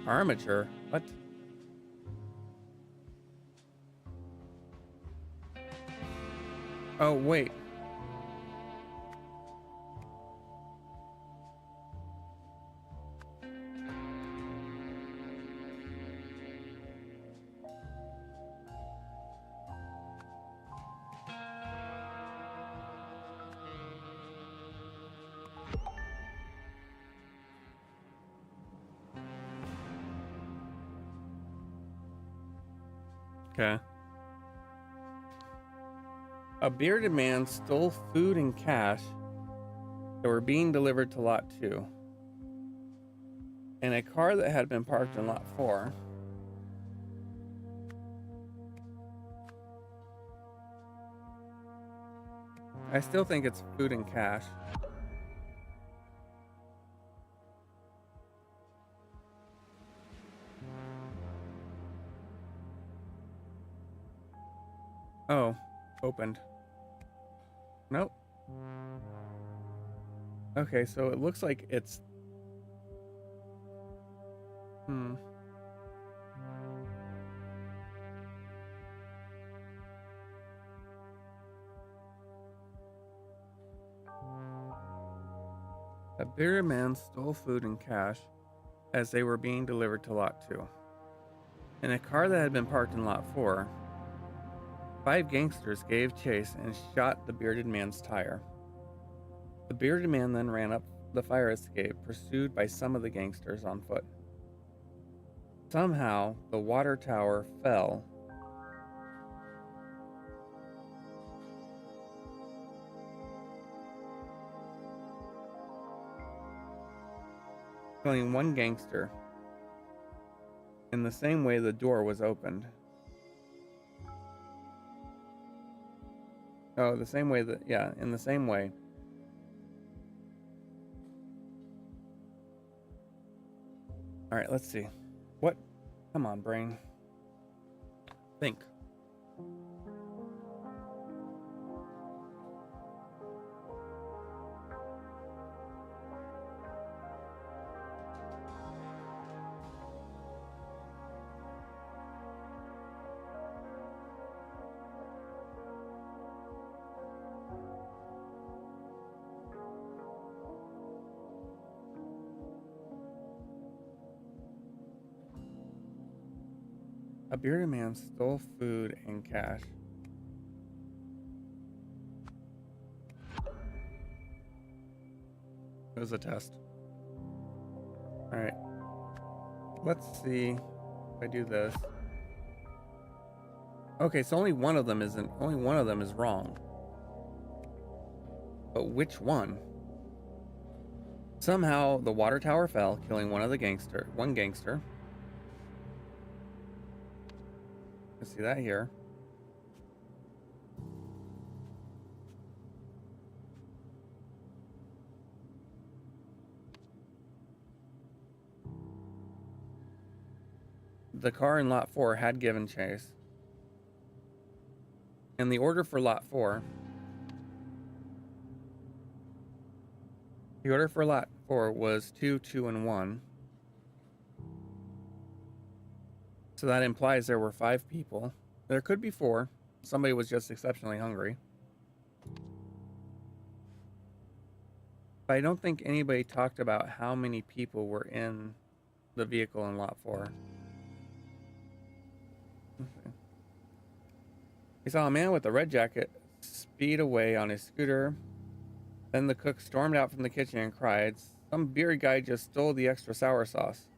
Armature? What? Oh, wait. Okay. A bearded man stole food and cash that were being delivered to Lot 2. And a car that had been parked in Lot 4. I still think it's food and cash. Oh, opened. Nope. Okay, so it looks like it's... A bearded man stole food and cash as they were being delivered to Lot 2. In a car that had been parked in Lot 4, 5 gangsters gave chase and shot the bearded man's tire. The bearded man then ran up the fire escape, pursued by some of the gangsters on foot. Somehow, the water tower fell. Killing one gangster. In the same way, the door was opened. Oh, the same way that, yeah, in the same way. All right, let's see. What? Come on, brain. Think. A bearded man stole food and cash. It was a test. All right. Let's see if I do this. Okay, so only one of them is wrong. But which one? Somehow the water tower fell, killing one gangster. You see that here. The car in Lot 4 had given chase. And the order for Lot 4... The order for Lot 4 was 2, 2, and 1. So that implies there were 5 people. There could be 4. Somebody was just exceptionally hungry. But I don't think anybody talked about how many people were in the vehicle in Lot 4. Okay. We saw a man with a red jacket speed away on his scooter. Then the cook stormed out from the kitchen and cried, "Some beard guy just stole the extra sour sauce."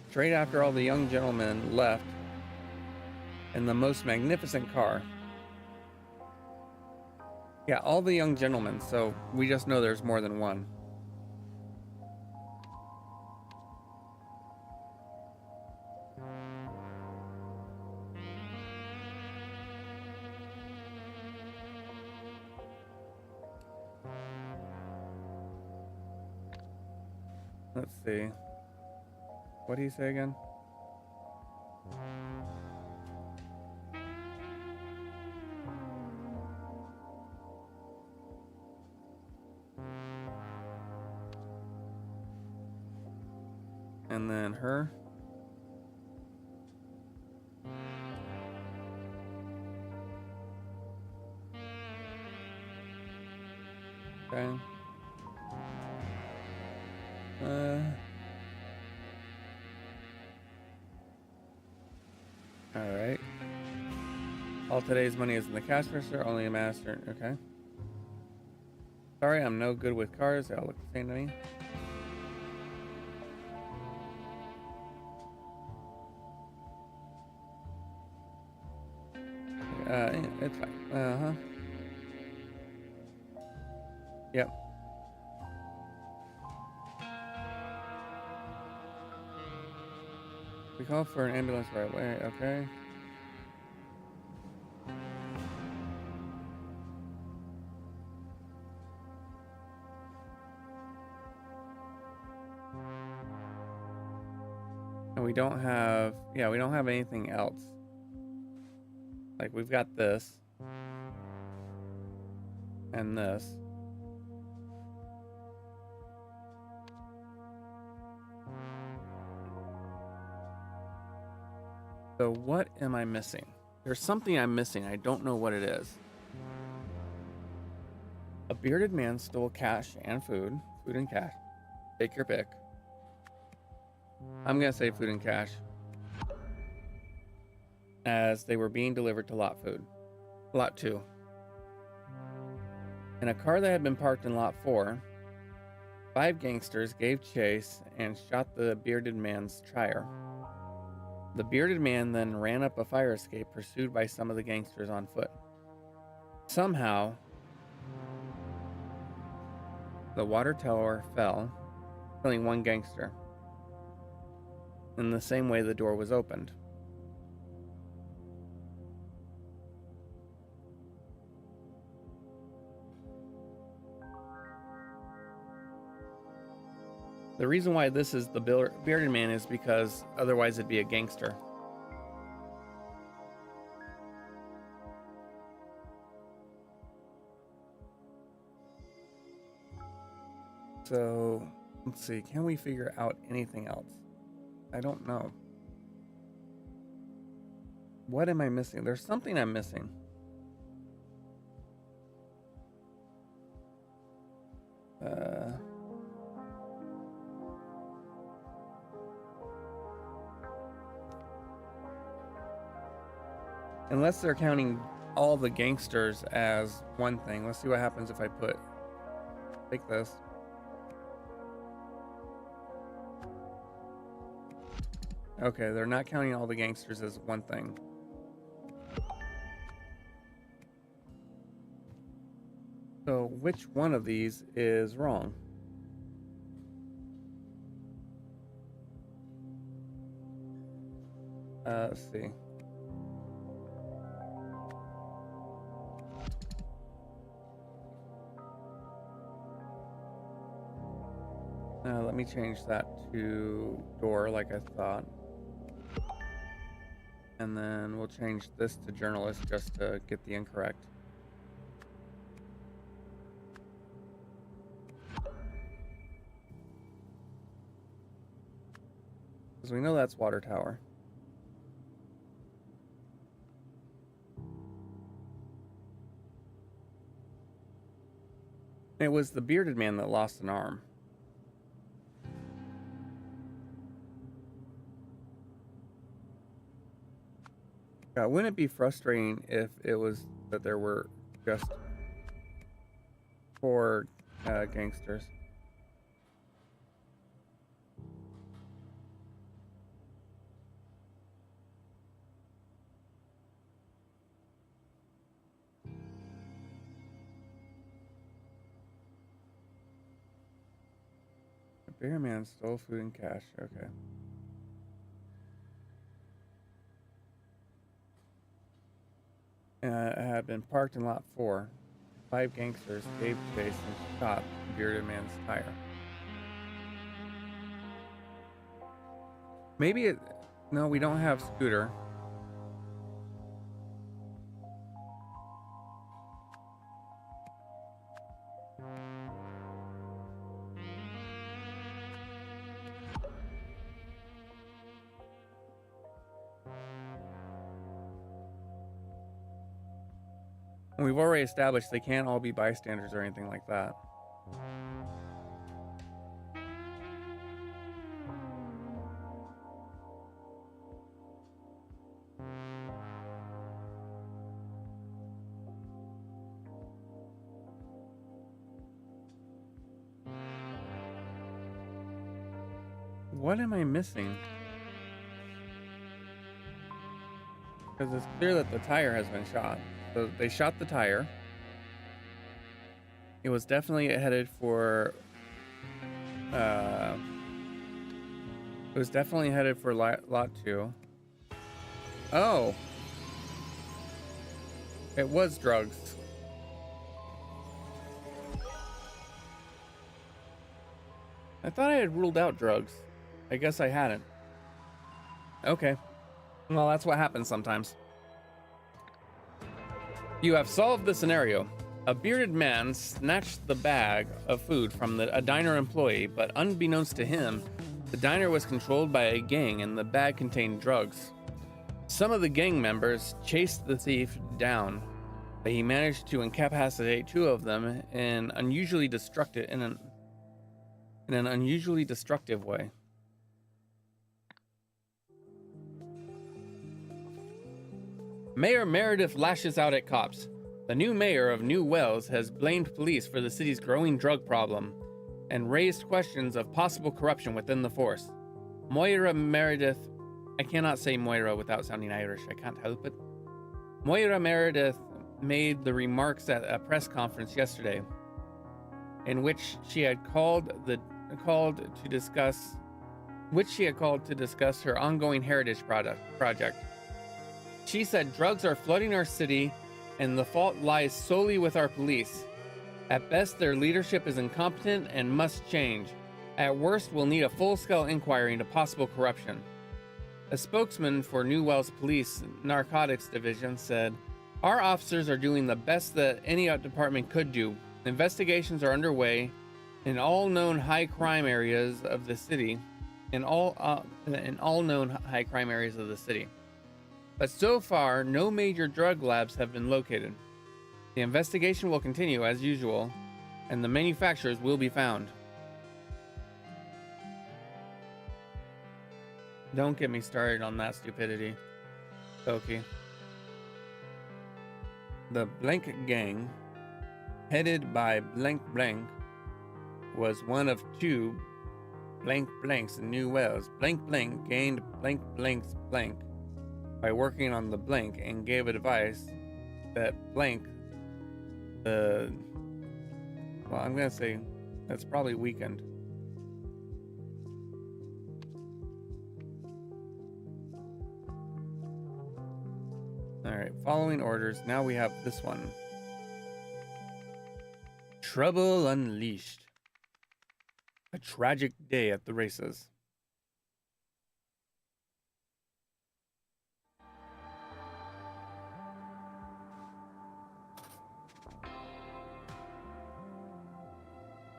Straight after all the young gentlemen left in the most magnificent car. Yeah, all the young gentlemen, so we just know there's more than one. Let's see. What do you say again? And then her. Okay. All right. All today's money is in the cash register, only a master. Okay. Sorry, I'm no good with cars. They all look the same to me. It's fine. Yep. We call for an ambulance right away. Okay. And we don't have, we don't have anything else. Like, we've got this. And this. So what am I missing? There's something I'm missing. I don't know what it is. A bearded man stole cash and food. Food and cash. Take your pick. I'm going to say food and cash. As they were being delivered to Lot 2. In a car that had been parked in Lot 4, 5 gangsters gave chase and shot the bearded man's trier. The bearded man then ran up a fire escape, pursued by some of the gangsters on foot. Somehow, the water tower fell, killing one gangster. In the same way the door was opened. The reason why this is the bearded man is because otherwise it'd be a gangster. So, let's see. Can we figure out anything else? I don't know. What am I missing? There's something I'm missing. Unless they're counting all the gangsters as one thing. Let's see what happens if I take this. Okay, they're not counting all the gangsters as one thing. So which one of these is wrong. Let's see. Let me change that to door like I thought. And then we'll change this to journalist just to get the incorrect. Because we know that's water tower. It was the bearded man that lost an arm. God, wouldn't it be frustrating if it was that there were just 4 gangsters? The bear man stole food and cash. Okay. Had been parked in lot 4. 5 gangsters gave chase and shot the bearded man's tire. Maybe it... No, we don't have Scooter. We've already established they can't all be bystanders or anything like that. What am I missing? Because it's clear that the tire has been shot. So they shot the tire. It was definitely headed for lot 2. Oh. It was drugs. I thought I had ruled out drugs. I guess I hadn't. Okay. Well, that's what happens sometimes. You have solved the scenario. A bearded man snatched the bag of food from a diner employee, but unbeknownst to him, the diner was controlled by a gang and the bag contained drugs. Some of the gang members chased the thief down, but he managed to incapacitate 2 of them in an unusually destructive way. Mayor Meredith lashes out at cops. The new mayor of New Wells has blamed police for the city's growing drug problem and raised questions of possible corruption within the force. Moira Meredith, I cannot say Moira without sounding Irish, I can't help it. Moira Meredith made the remarks at a press conference yesterday, in which she had called to discuss her ongoing heritage project. She said drugs are flooding our city and the fault lies solely with our police. At best, their leadership is incompetent and must change. At worst, we'll need a full-scale inquiry into possible corruption. A spokesman for New Wells Police Narcotics Division said, "Our officers are doing the best that any department could do. Investigations are underway in all known high crime areas of the city, But so far, no major drug labs have been located. The investigation will continue as usual, and the manufacturers will be found." Don't get me started on that stupidity. Okay. The Blank Gang, headed by Blank Blank, was one of 2 Blank Blanks in New Wells. Blank Blank gained Blank Blank's blank by working on the blank and gave advice that blank, the Well, I'm gonna say that's probably weakened. Alright, following orders. Now we have this one. Trouble Unleashed. A tragic day at the races.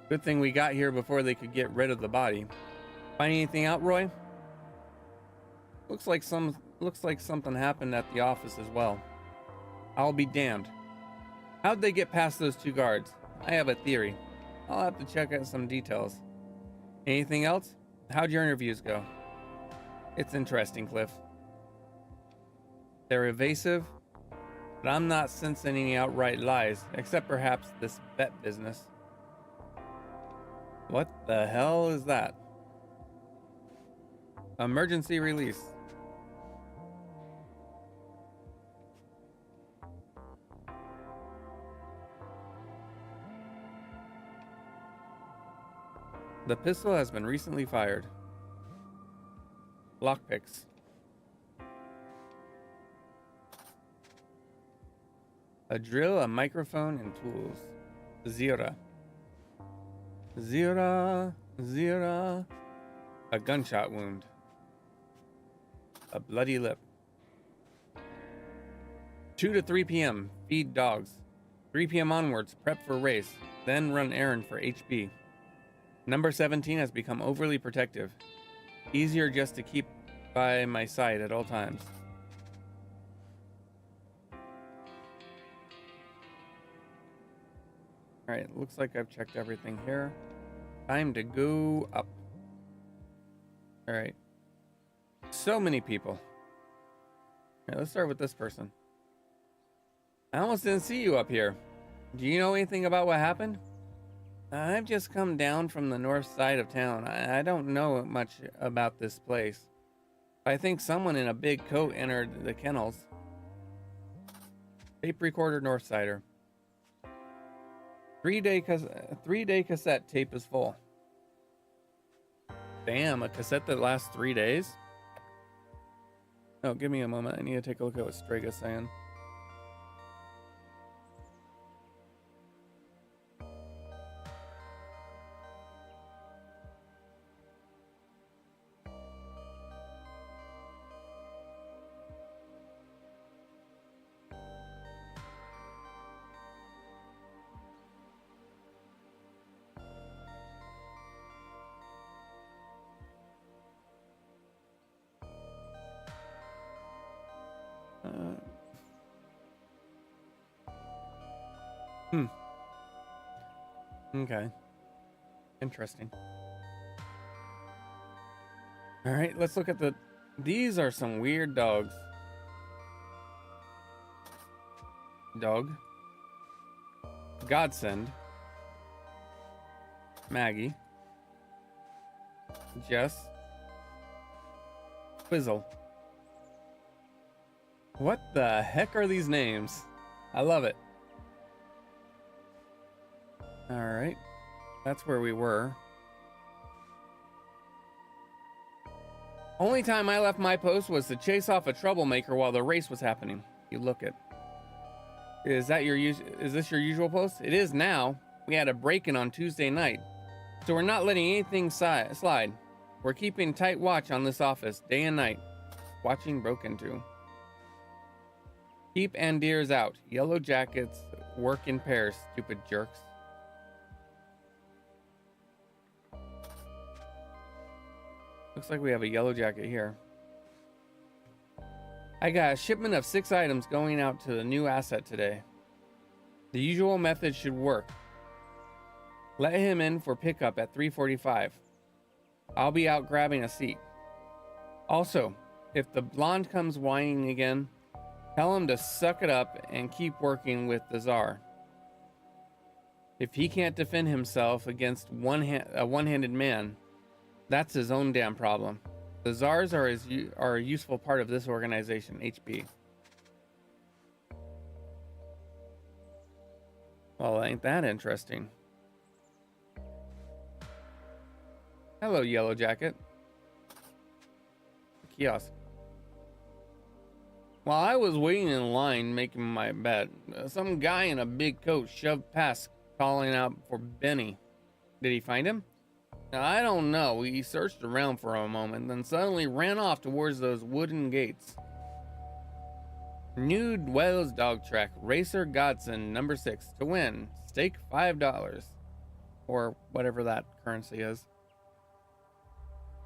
Good thing we got here before they could get rid of the body. Find anything out, Roy? Looks like something happened at the office as well. I'll be damned. How'd they get past those two guards? I have a theory. I'll have to check out some details. Anything else? How'd your interviews go? It's interesting, Cliff. They're evasive, but I'm not sensing any outright lies, except perhaps this vet business. What the hell is that? Emergency release. The pistol has been recently fired. Lockpicks. A drill, a microphone, and tools. Zira. Zira. Zira. A gunshot wound. A bloody lip. 2 to 3 p.m. Feed dogs. 3 p.m. onwards, prep for race. Then run errand for HB. Number 17 has become overly protective. Easier just to keep by my side at all times. Alright, looks like I've checked everything here. Time to go up. Alright. So many people. Alright, let's start with this person. I almost didn't see you up here. Do you know anything about what happened? I've just come down from the north side of town. I don't know much about this place. I think someone in a big coat entered the kennels. Tape recorder Northsider. 3-day cassette tape is full. Damn, a cassette that lasts 3 days? Oh, give me a moment. I need to take a look at what Straga's saying. Okay. Interesting. All right, let's look at the... These are some weird dogs. Dog. Godsend. Maggie. Jess. Quizzle. What the heck are these names? I love it. Alright. That's where we were. Only time I left my post was to chase off a troublemaker while the race was happening. You look it. Is this your usual post? It is now. We had a break-in on Tuesday night. So we're not letting anything slide. We're keeping tight watch on this office, day and night. Watching broke into. Keep Andirs out. Yellow jackets work in pairs, stupid jerks. Looks like we have a yellow jacket here. I got a shipment of 6 items going out to the new asset today. The usual method should work. Let him in for pickup at 3:45. I'll be out grabbing a seat. Also, if the blonde comes whining again, tell him to suck it up and keep working with the Tsar. If he can't defend himself against a one-handed man, that's his own damn problem. The Tsars are a useful part of this organization, HB. Well, ain't that interesting? Hello, Yellow Jacket. Kiosk. While I was waiting in line making my bet, some guy in a big coat shoved past calling out for Benny. Did he find him? Now, I don't know. He searched around for a moment, then suddenly ran off towards those wooden gates. Nude Wells Dog Track Racer Godson number 6 to win. Stake $5. Or whatever that currency is.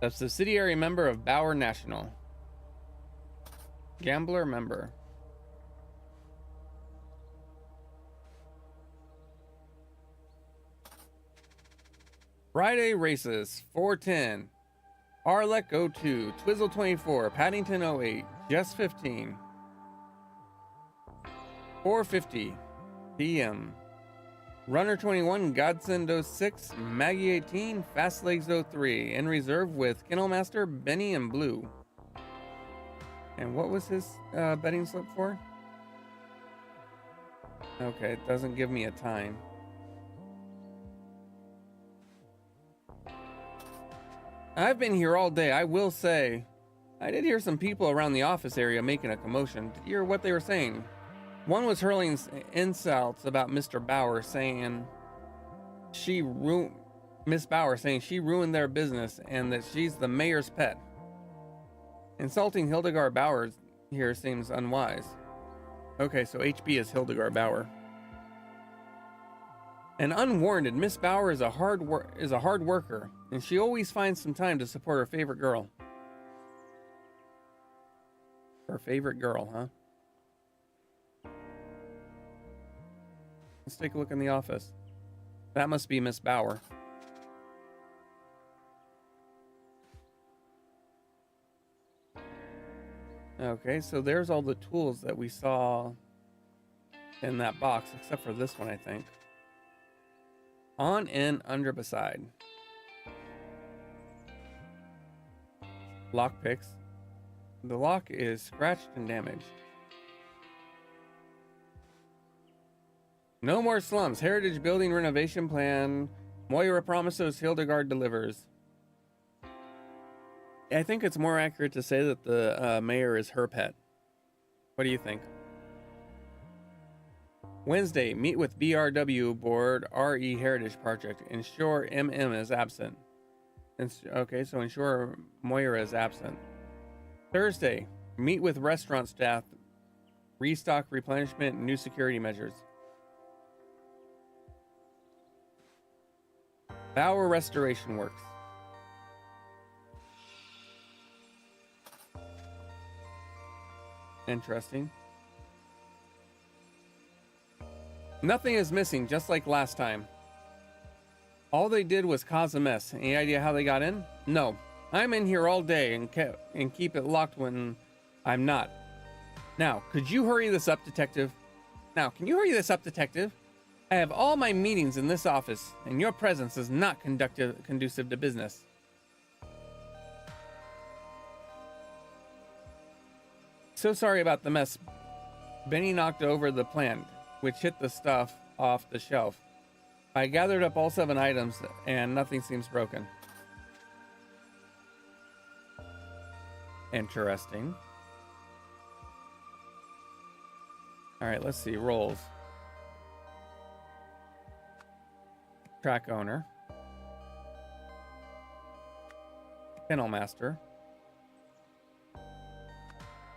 A subsidiary member of Bauer National. Gambler member. Friday races 410. Arlec 02, Twizzle 24, Paddington 08, Jess 15. 4:50 p.m. Runner 21, Godsend 06, Maggie 18, Fastlegs 03, in reserve with Kennelmaster, Benny, and Blue. And what was his betting slip for? Okay, it doesn't give me a time. I've been here all day. I will say, I did hear some people around the office area making a commotion. Did you hear what they were saying? One was hurling insults about Mr. Bauer, saying Miss Bauer saying she ruined their business and that she's the mayor's pet. Insulting Hildegard Bauer here seems unwise. Okay, so HB is Hildegard Bauer. And unwarranted, Miss Bauer is a hard worker, and she always finds some time to support her favorite girl. Her favorite girl, huh? Let's take a look in the office. That must be Miss Bauer. Okay, so there's all the tools that we saw in that box, except for this one, I think. On and under beside. Lock picks. The lock is scratched and damaged. No more slums. Heritage building renovation plan. Moira promises, Hildegard delivers. I think it's more accurate to say that the mayor is her pet. What do you think? Wednesday, meet with BRW board RE Heritage Project. Ensure MM is absent. Okay, so ensure Moira is absent. Thursday, meet with restaurant staff. Restock, replenishment, new security measures. Bauer Restoration Works. Interesting. Nothing is missing, just like last time. All they did was cause a mess. Any idea how they got in? No. I'm in here all day and keep it locked when I'm not. Now, could you hurry this up, Detective? Can you hurry this up, Detective? I have all my meetings in this office, and your presence is not conducive to business. So sorry about the mess. Benny knocked over the plant, which hit the stuff off the shelf. I gathered up all 7 items, and nothing seems broken. Interesting. All right, let's see. Roles. Track owner. Kennel master.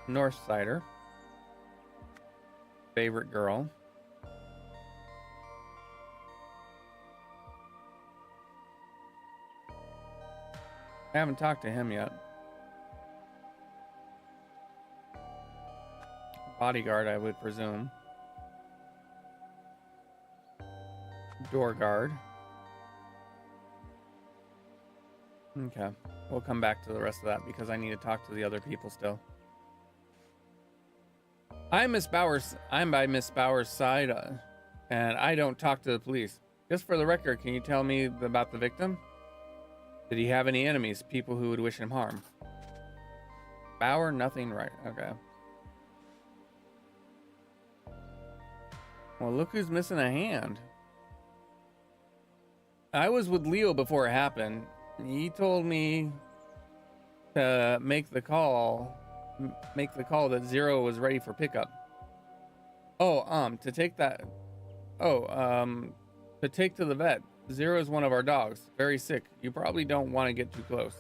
Northsider. Favorite girl. I haven't talked to him yet. Bodyguard, I would presume. Door guard. Okay, we'll come back to the rest of that because I need to talk to the other people still. I'm by Miss Bauer's side, and I don't talk to the police. Just for the record, can you tell me about the victim? Did he have any enemies, people who would wish him harm? Bauer, nothing, right? Okay. Well, look who's missing a hand. I was with Leo before it happened. He told me to make the call that Zero was ready for pickup. Oh, to take that. To take to the vet. Zero is one of our dogs. Very sick. You probably don't want to get too close.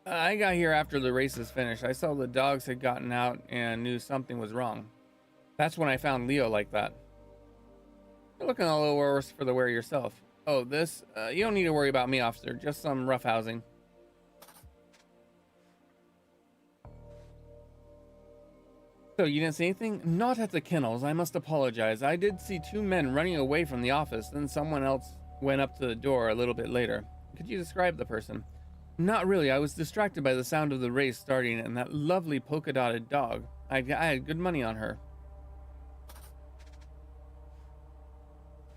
I got here after the race is finished. I saw the dogs had gotten out and knew something was wrong. That's when I found Leo like that. You're looking a little worse for the wear yourself. Oh, this? You don't need to worry about me, officer. Just some roughhousing. So, you didn't see anything? Not at the kennels. I must apologize. I did see two men running away from the office. Then someone else went up to the door a little bit later. Could you describe the person? Not really. I was distracted by the sound of the race starting and that lovely polka-dotted dog. I had good money on her.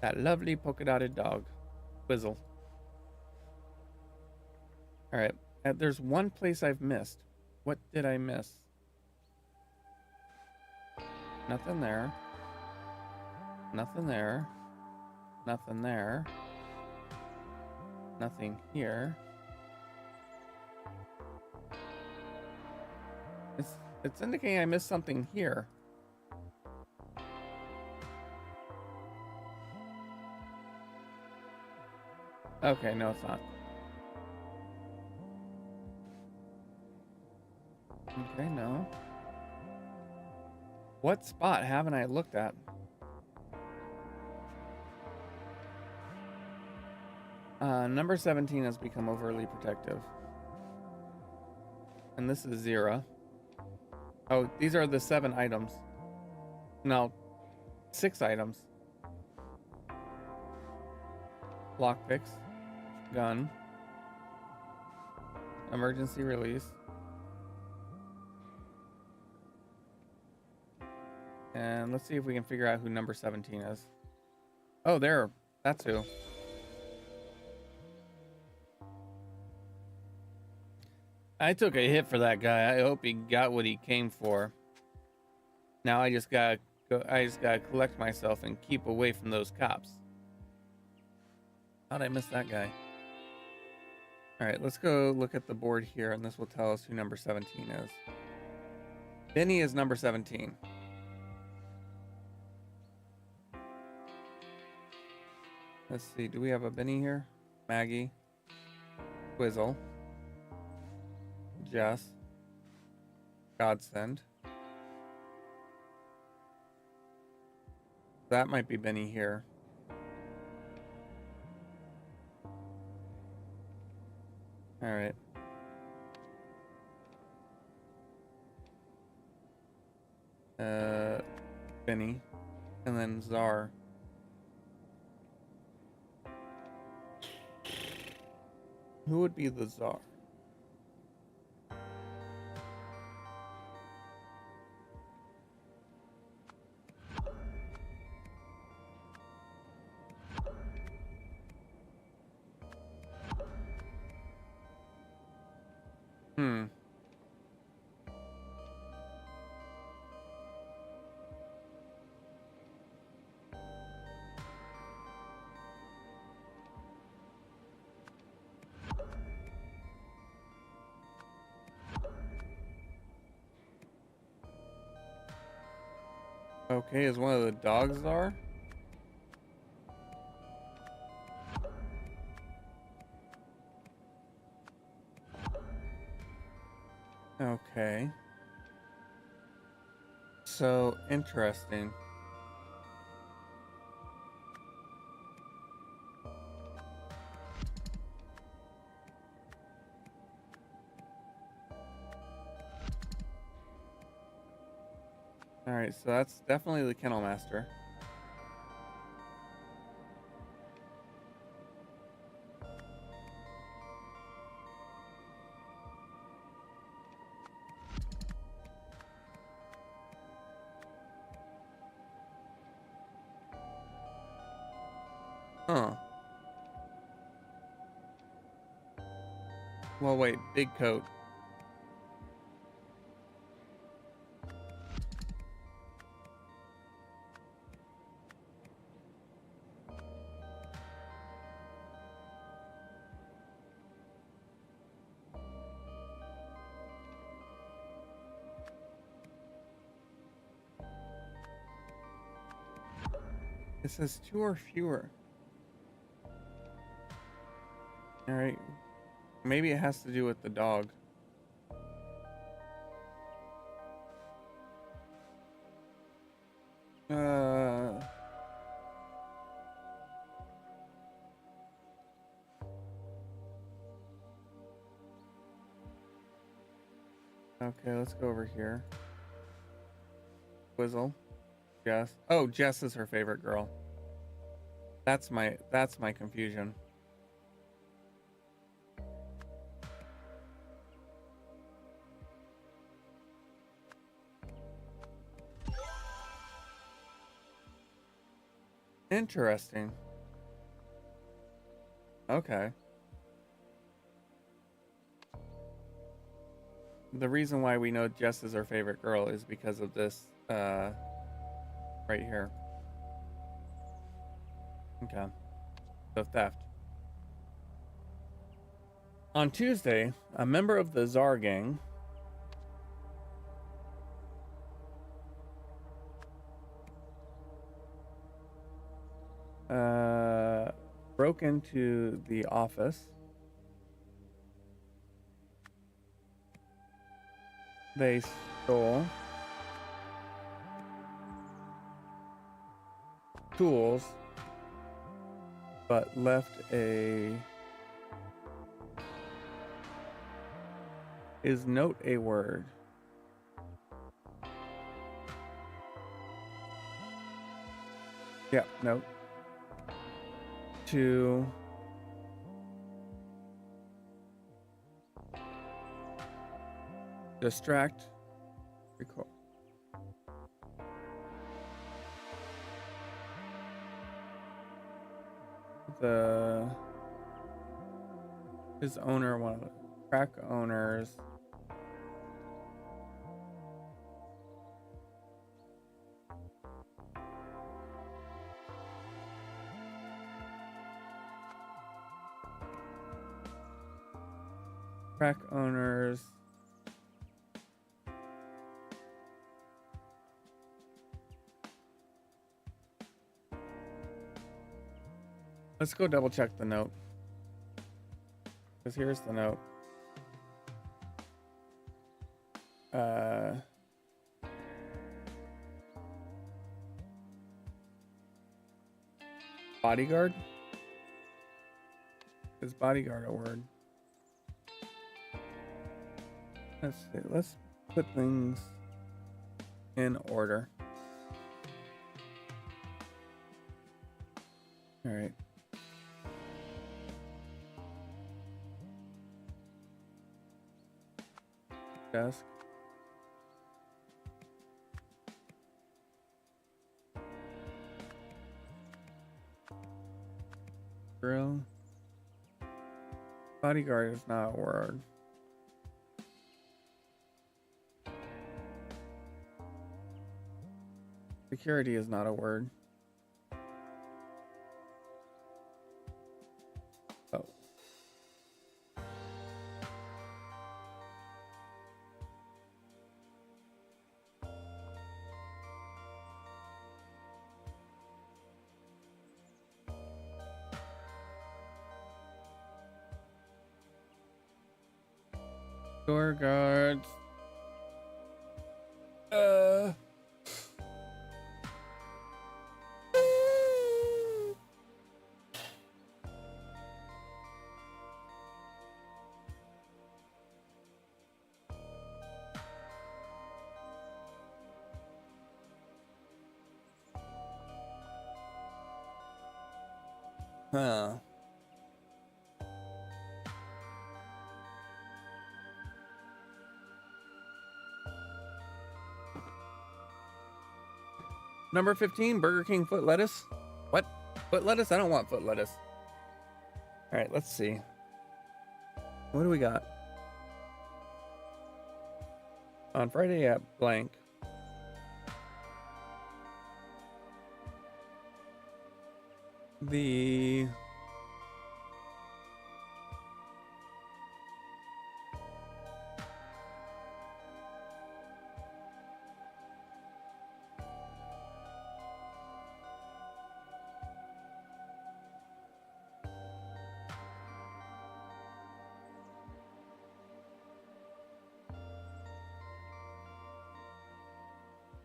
That lovely polka-dotted dog. Quizzle. Alright. There's one place I've missed. What did I miss? Nothing there. Nothing there. Nothing there. Nothing here. It's indicating I missed something here. Okay, no, it's not. Okay, no. What spot haven't I looked at? Number 17 has become overly protective. And this is Zira. Oh, these are the 7 items. No, 6 items. Lockpicks. Gun. Emergency release. And let's see if we can figure out who number 17 is. Oh, there. That's who. I took a hit for that guy. I hope he got what he came for. Now I just gotta collect myself and keep away from those cops. How'd I miss that guy? Alright, let's go look at the board here, and this will tell us who number 17 is. Benny is number 17. Let's see, do we have a Benny here? Maggie. Quizzle. Jess. Godsend. That might be Benny here. Alright. Benny. And then Czar. Who would be the Czar? Okay, is one of the dogs Czar? Okay. So interesting. Alright, so that's definitely the Kennel Master. Huh. Well, wait, big coat. It says 2 or fewer. All right. Maybe it has to do with the dog. Okay, let's go over here. Quizzle. Jess. Oh, Jess is her favorite girl. That's my confusion. Interesting. Okay. The reason why we know Jess is our favorite girl is because of this right here. Okay. The theft. On Tuesday, a member of the Czar gang broke into the office. They stole tools, but left is note a word? Yeah, note. To distract, recall. His owner, one of the crack owners, Let's go double check the note. Because here's the note. Bodyguard? Is bodyguard a word? Let's see. Let's put things in order. All right. Desk. Grill. Bodyguard is not a word. Security is not a word. Oh. Door guards. Huh. Number 15, Burger King foot lettuce. What? Foot lettuce? I don't want foot lettuce. All right, let's see. What do we got? On Friday at blank. The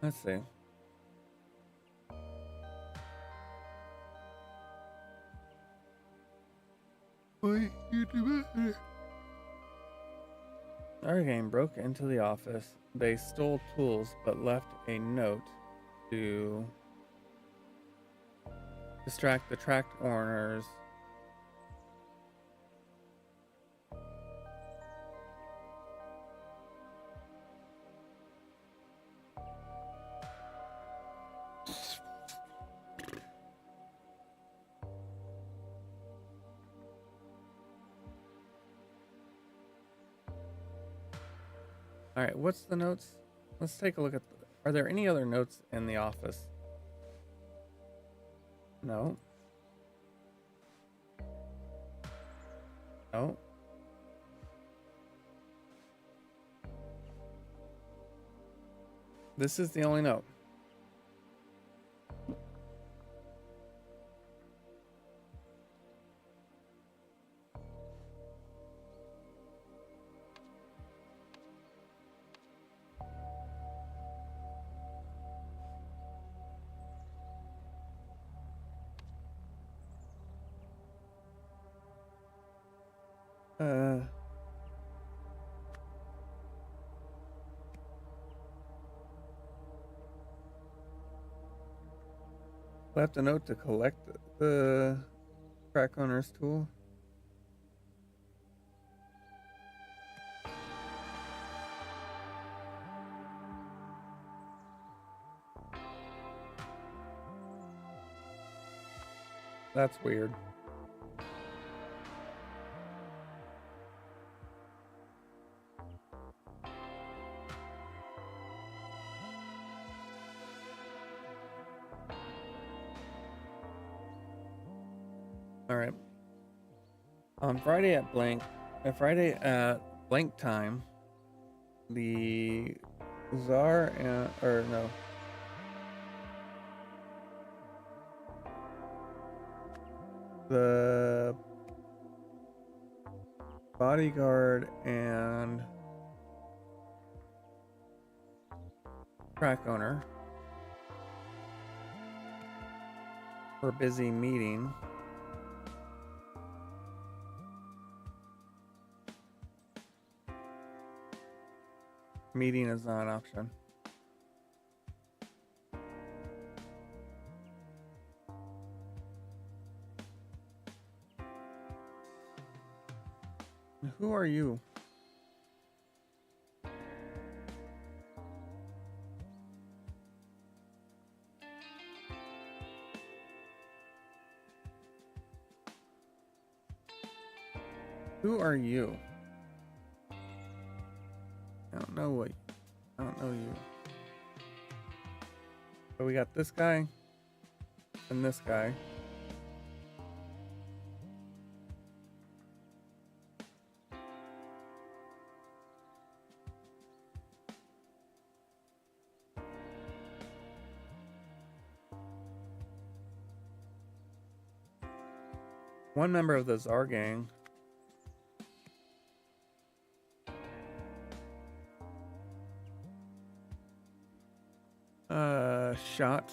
Let's see. Our game broke into the office. They stole tools but left a note to distract the track owners. All right, what's the notes? Let's take a look at. Are there any other notes in the office? No. No. This is the only note. Left a note to collect the track owner's tool. That's weird. All right. On Friday at blank time, the Czar and the bodyguard and track owner were busy meeting. Meeting is not an option. Who are you? Who are you? I don't know you. So we got this guy and this guy. One member of the Czar gang. Shot.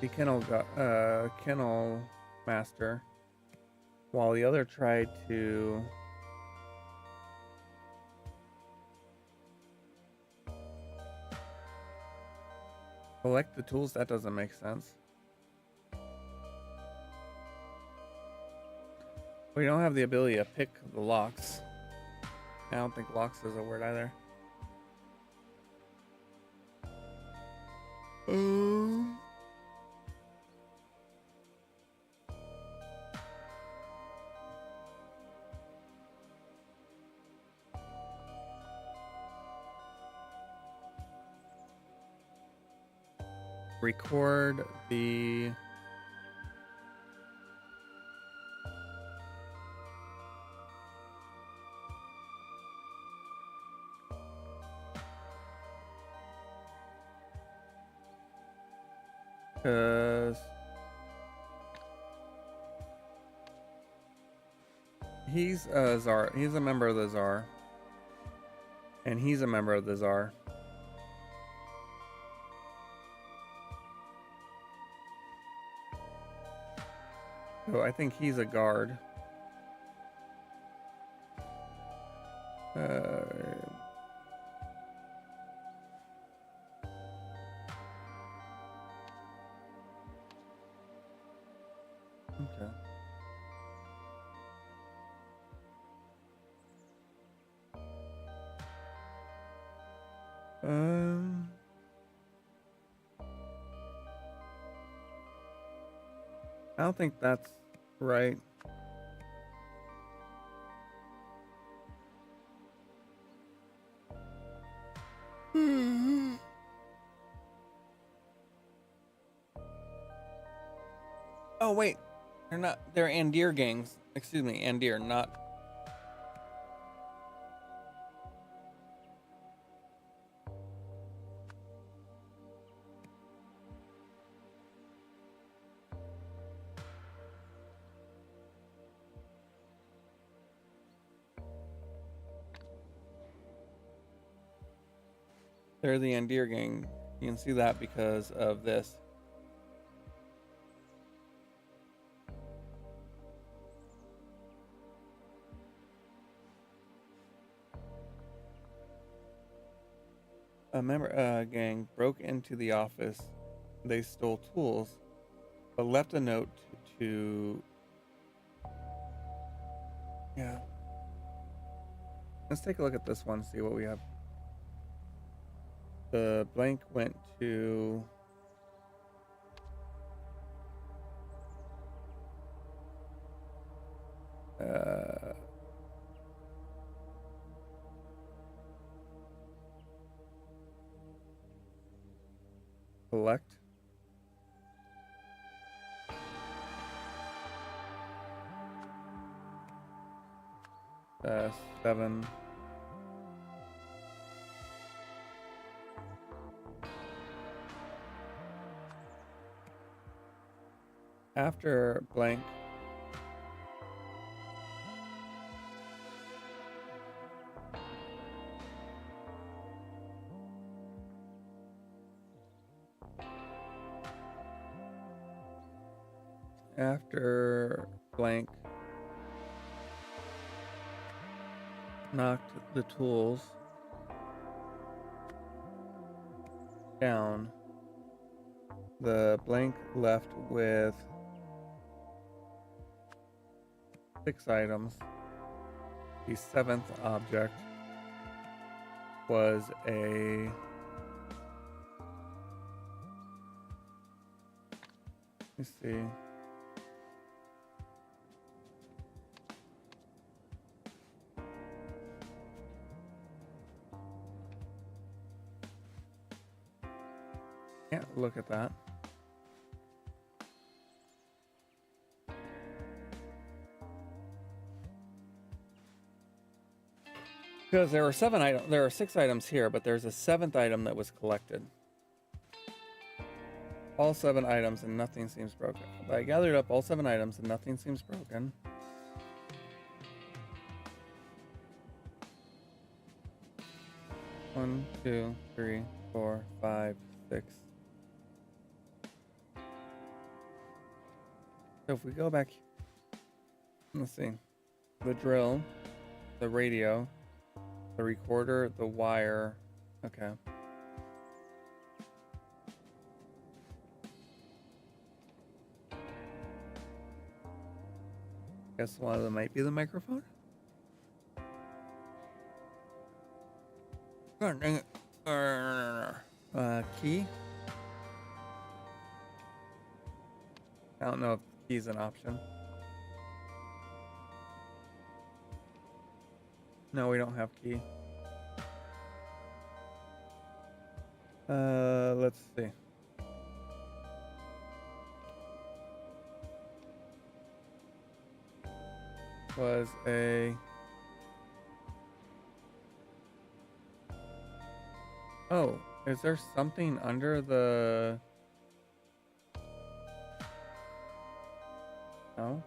The kennel master, while the other tried to collect the tools. That doesn't make sense. We don't have the ability to pick the locks. I don't think locks is a word either. Record the he's a Czar. He's a member of the Czar. And he's a member of the Tsar. So I think he's a guard. Okay. I don't think that's right. Oh wait, they're not. They're Andir gangs. Excuse me, Andir, not. They're the Andir gang. You can see that because of this. A member gang broke into the office. They stole tools, but left a note to. Yeah. Let's take a look at this one, see what we have. The blank went to. Collect. Seven. After blank. After blank knocked the tools down, the blank left with 6 items. The 7th object was a let me see. Can't look at that. Because there are 7 items, there are 6 items here, but there's a 7th item that was collected. All 7 items and nothing seems broken. But I gathered up all 7 items and nothing seems broken. One, 2, 3, 4, 5, 6. So if we go back, let's see, the drill, the radio, the recorder, the wire. Okay. Guess one of them might be the microphone. God dang it. Key. I don't know if key's an option. No, we don't have key. Let's see. Was a... Oh, is there something under the... No?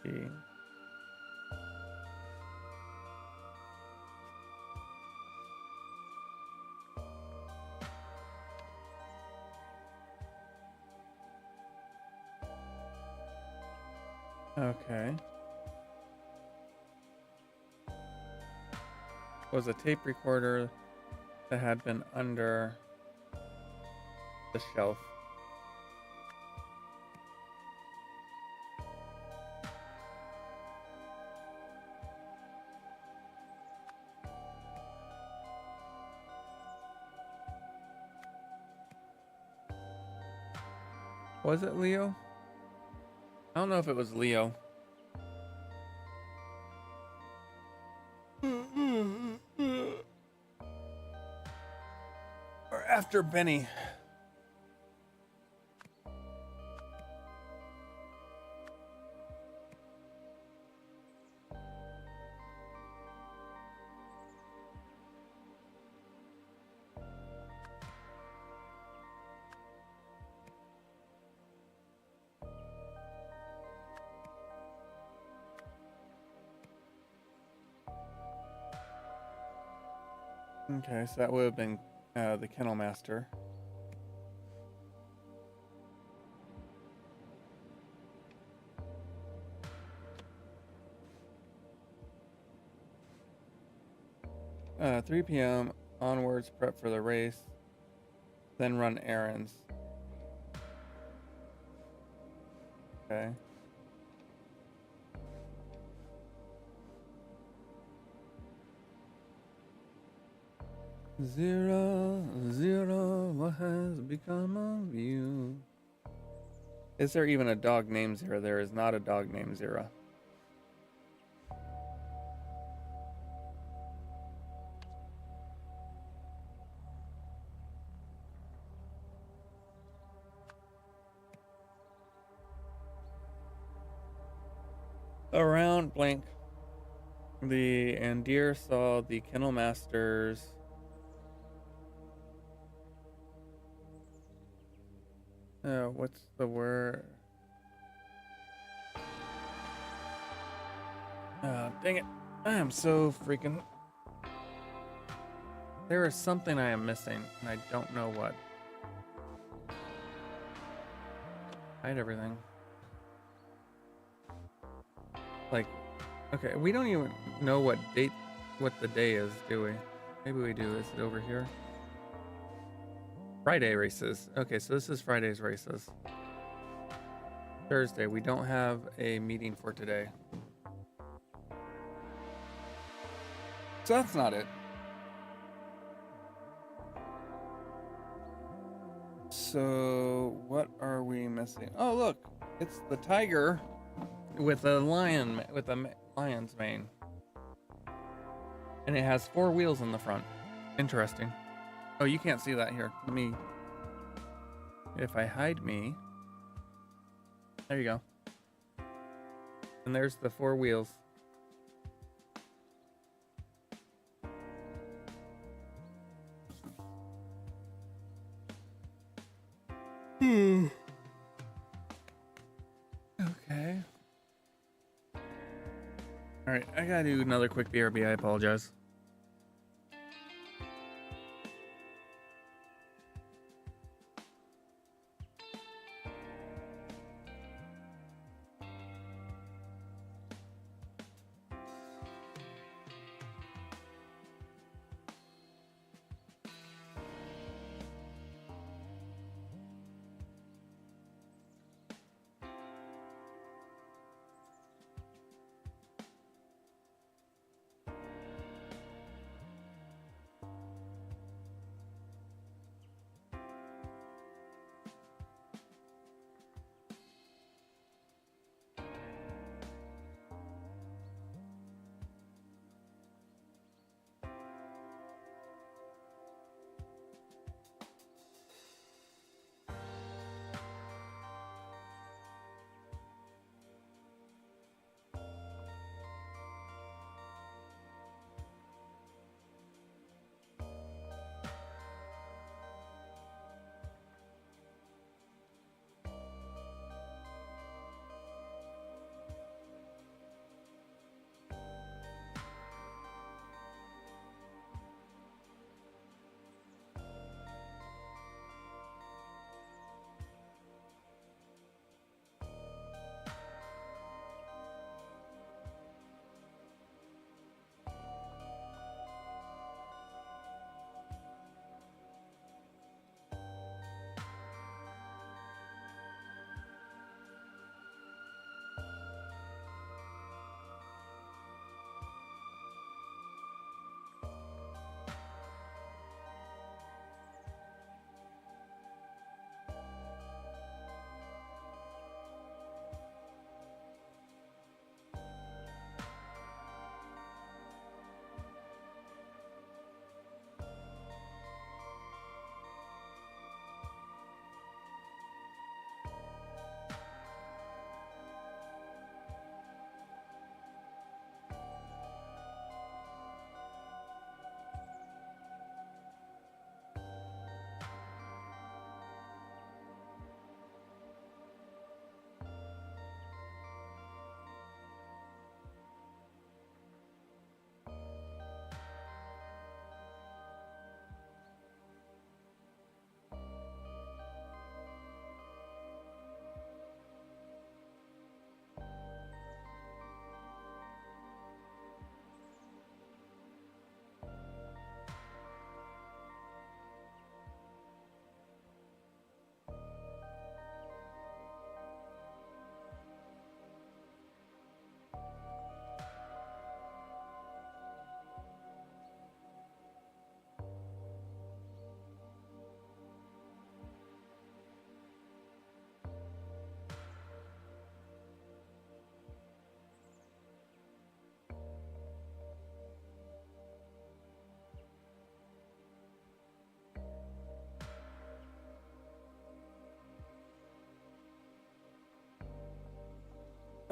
see. Okay. Was a tape recorder that had been under the shelf. Was it Leo? I don't know if it was Leo. Or after Benny. Okay, so that would have been the Kennel Master. 3 p.m. onwards, prep for the race, then run errands. Okay. Zero, zero, what has become of you? Is there even a dog named Zero? There is not a dog named Zero. Around blank. The Andir saw the Kennel Masters. What's the word? Dang it. I am so freaking... There is something I am missing, and I don't know what. Hide everything. Like, okay, we don't even know what the day is, do we? Maybe we do. Is it over here? Friday races. Okay, so this is Friday's races. Thursday, we don't have a meeting for today. So that's not it. So what are we missing? Oh, look, it's the tiger with a lion, with a lion's mane. And it has 4 wheels in the front. Interesting. Oh, you can't see that here. Let me... If I hide me... There you go. And there's the 4 wheels. Okay. Alright, I gotta do another quick BRB. I apologize.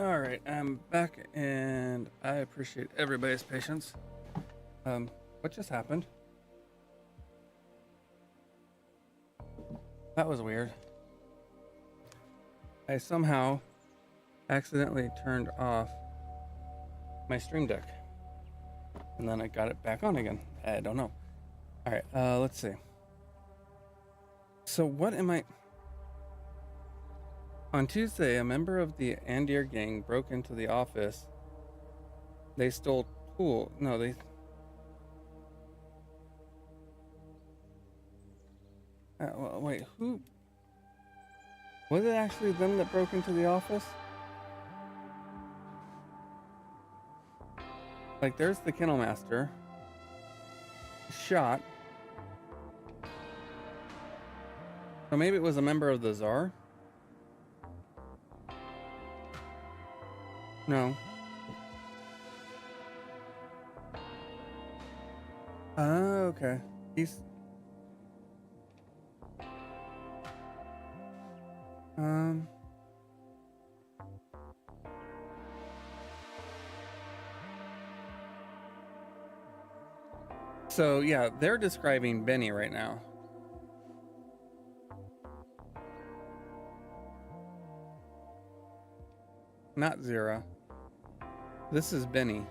All right, I'm back, and I appreciate everybody's patience. What just happened? That was weird. I somehow accidentally turned off my Stream Deck, and then I got it back on again. I don't know. All right, let's see. So what am I... On Tuesday, a member of the Andir gang broke into the office. They stole tool. No, they... wait, who... Was it actually them that broke into the office? Like, there's the Kennel Master. Shot. So maybe it was a member of the Tsar? No. Oh, okay. He's... So, yeah, they're describing Benny right now. Not Zira. This is Benny.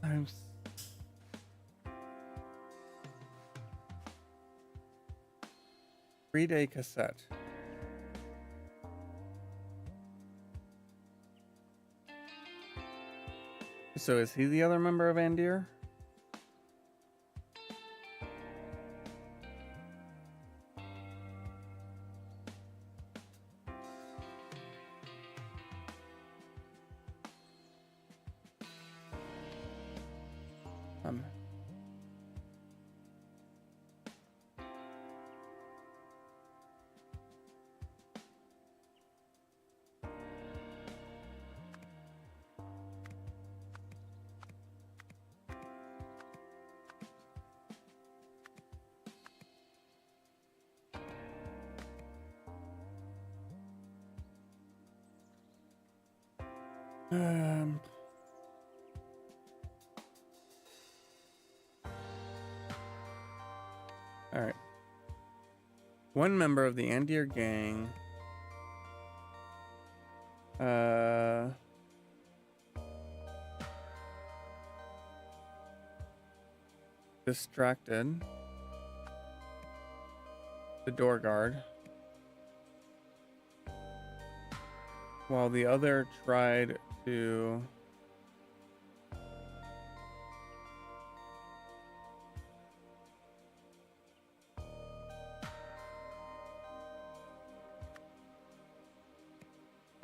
I'm... 3-day cassette. So is he the other member of Andir? All right. One member of the Andir gang distracted the door guard while the other tried to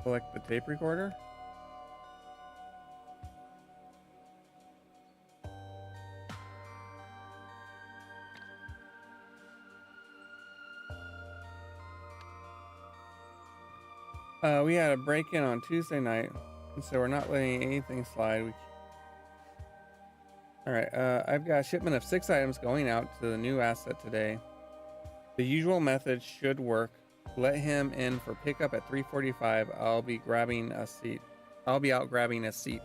collect the tape recorder. We had a break-in on Tuesday night, and so we're not letting anything slide. All right, I've got a shipment of 6 items going out to the new asset today. The usual method should work. Let him in for pickup at 3:45. I'll be out grabbing a seat.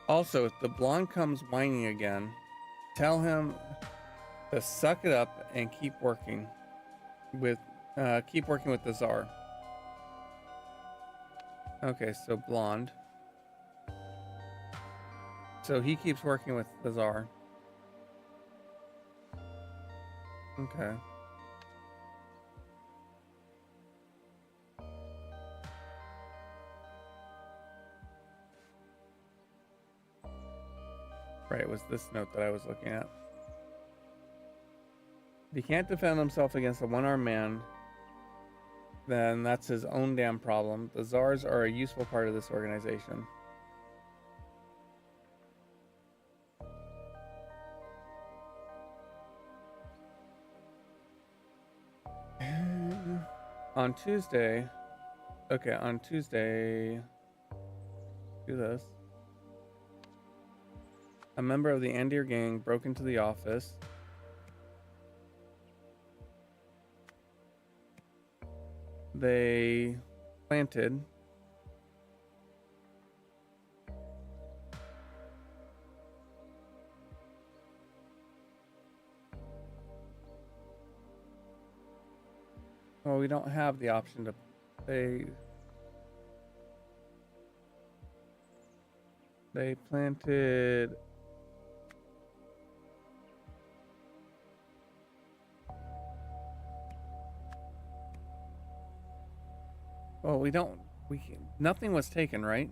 Also, if the blonde comes whining again, tell him to suck it up and keep working with the Tsar. Okay, so blonde. So he keeps working with the Tsar. Okay. Right, it was this note that I was looking at. If he can't defend himself against a one-armed man, then that's his own damn problem. The Tsars are a useful part of this organization. on Tuesday. Okay, on Tuesday. Do this. A member of the Andir gang broke into the office. They planted well, we don't have the option to they planted well, nothing was taken, right?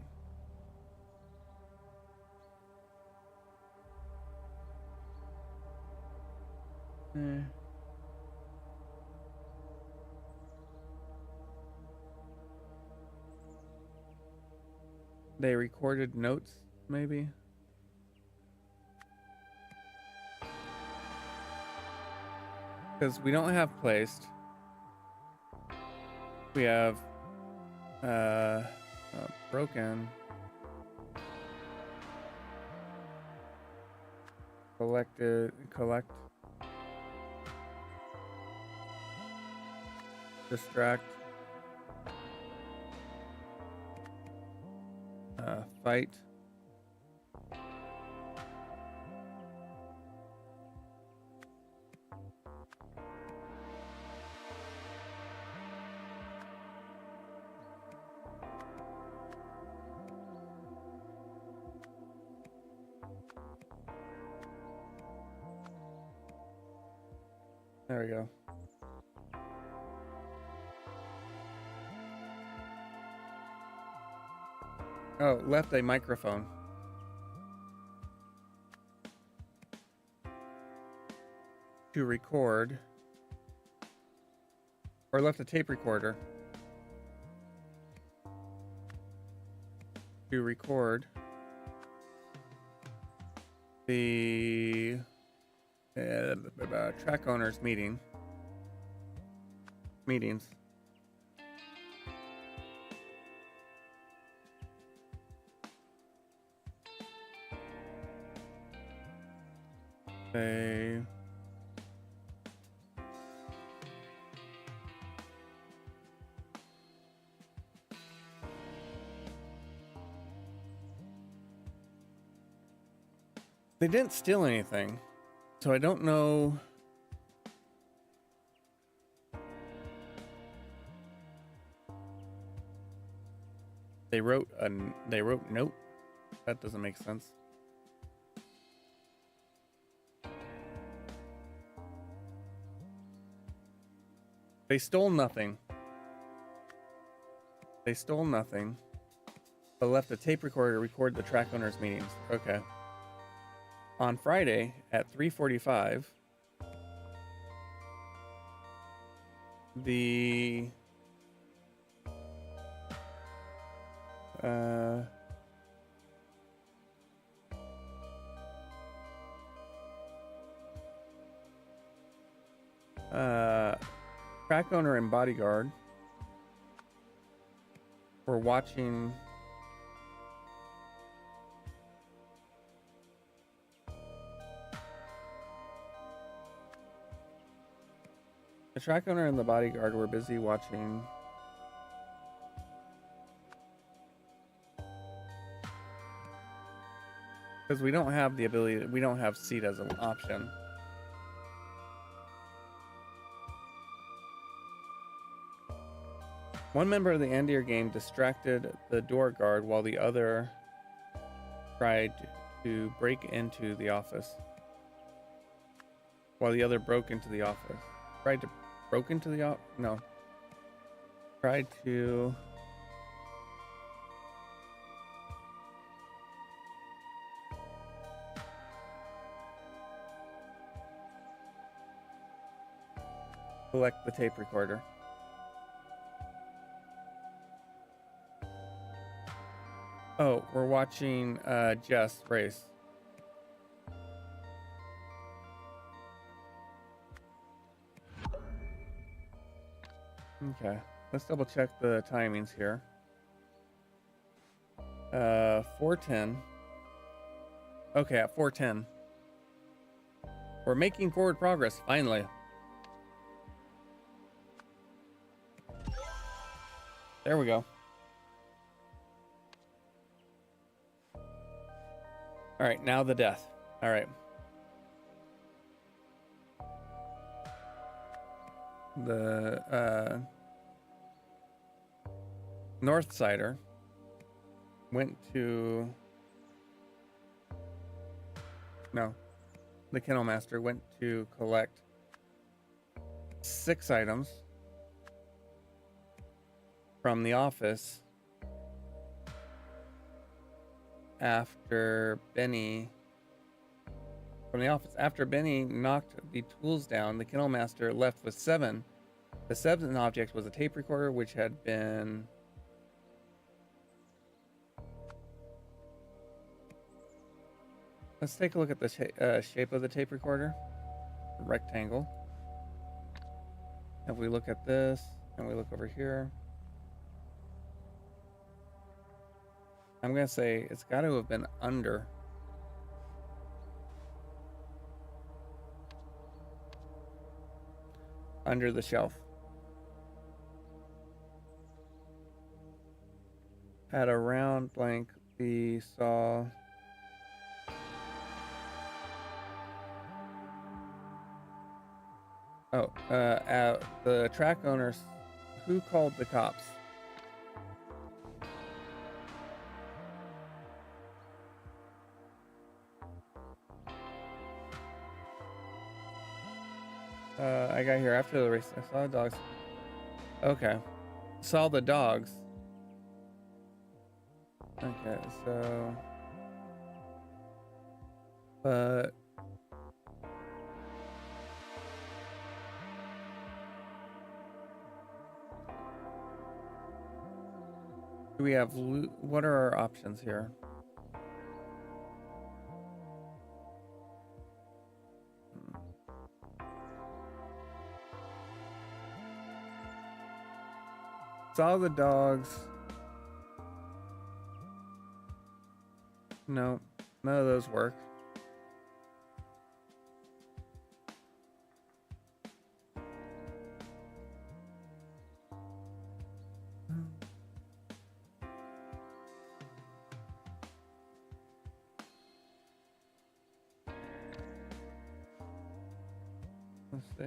They recorded notes, maybe? Because we don't have placed. We have broken. Collect. Distract. Fight. There we go. Oh, left a microphone. To record. Or left a tape recorder. To record the track owners meetings. They didn't steal anything, so I don't know. They wrote note. That doesn't make sense. They stole nothing. But left a tape recorder to record the track owners' meetings. Okay. On Friday at 3:45, the track owner and bodyguard were watching the track owner and the bodyguard were busy watching because we don't have the ability, we don't have seat as an option. One member of the Andir gang distracted the door guard while the other tried to break into the office. Tried to broke into the office? No. Tried to... collect the tape recorder. Oh, we're watching Jess race. Okay. let's double check the timings here. 4:10. Okay, at 4:10. We're making forward progress, finally. There we go. All right, now the death. All right. The Northsider went to... No. The Kennel Master went to collect 6 items from the office after Benny knocked the tools down. The Kennel Master left with 7. The 7th object was a tape recorder, which had been... Let's take a look at the shape of the tape recorder. Rectangle. If we look at this, and we look over here, I'm going to say it's got to have been under. Under the shelf. At around blank, we saw... Oh, the track owners, who called the cops? I got here after the race. I saw the dogs. Okay. Saw the dogs. Okay, so... But... Do we have... What are our options here? Saw the dogs. No, none of those work. Let's see.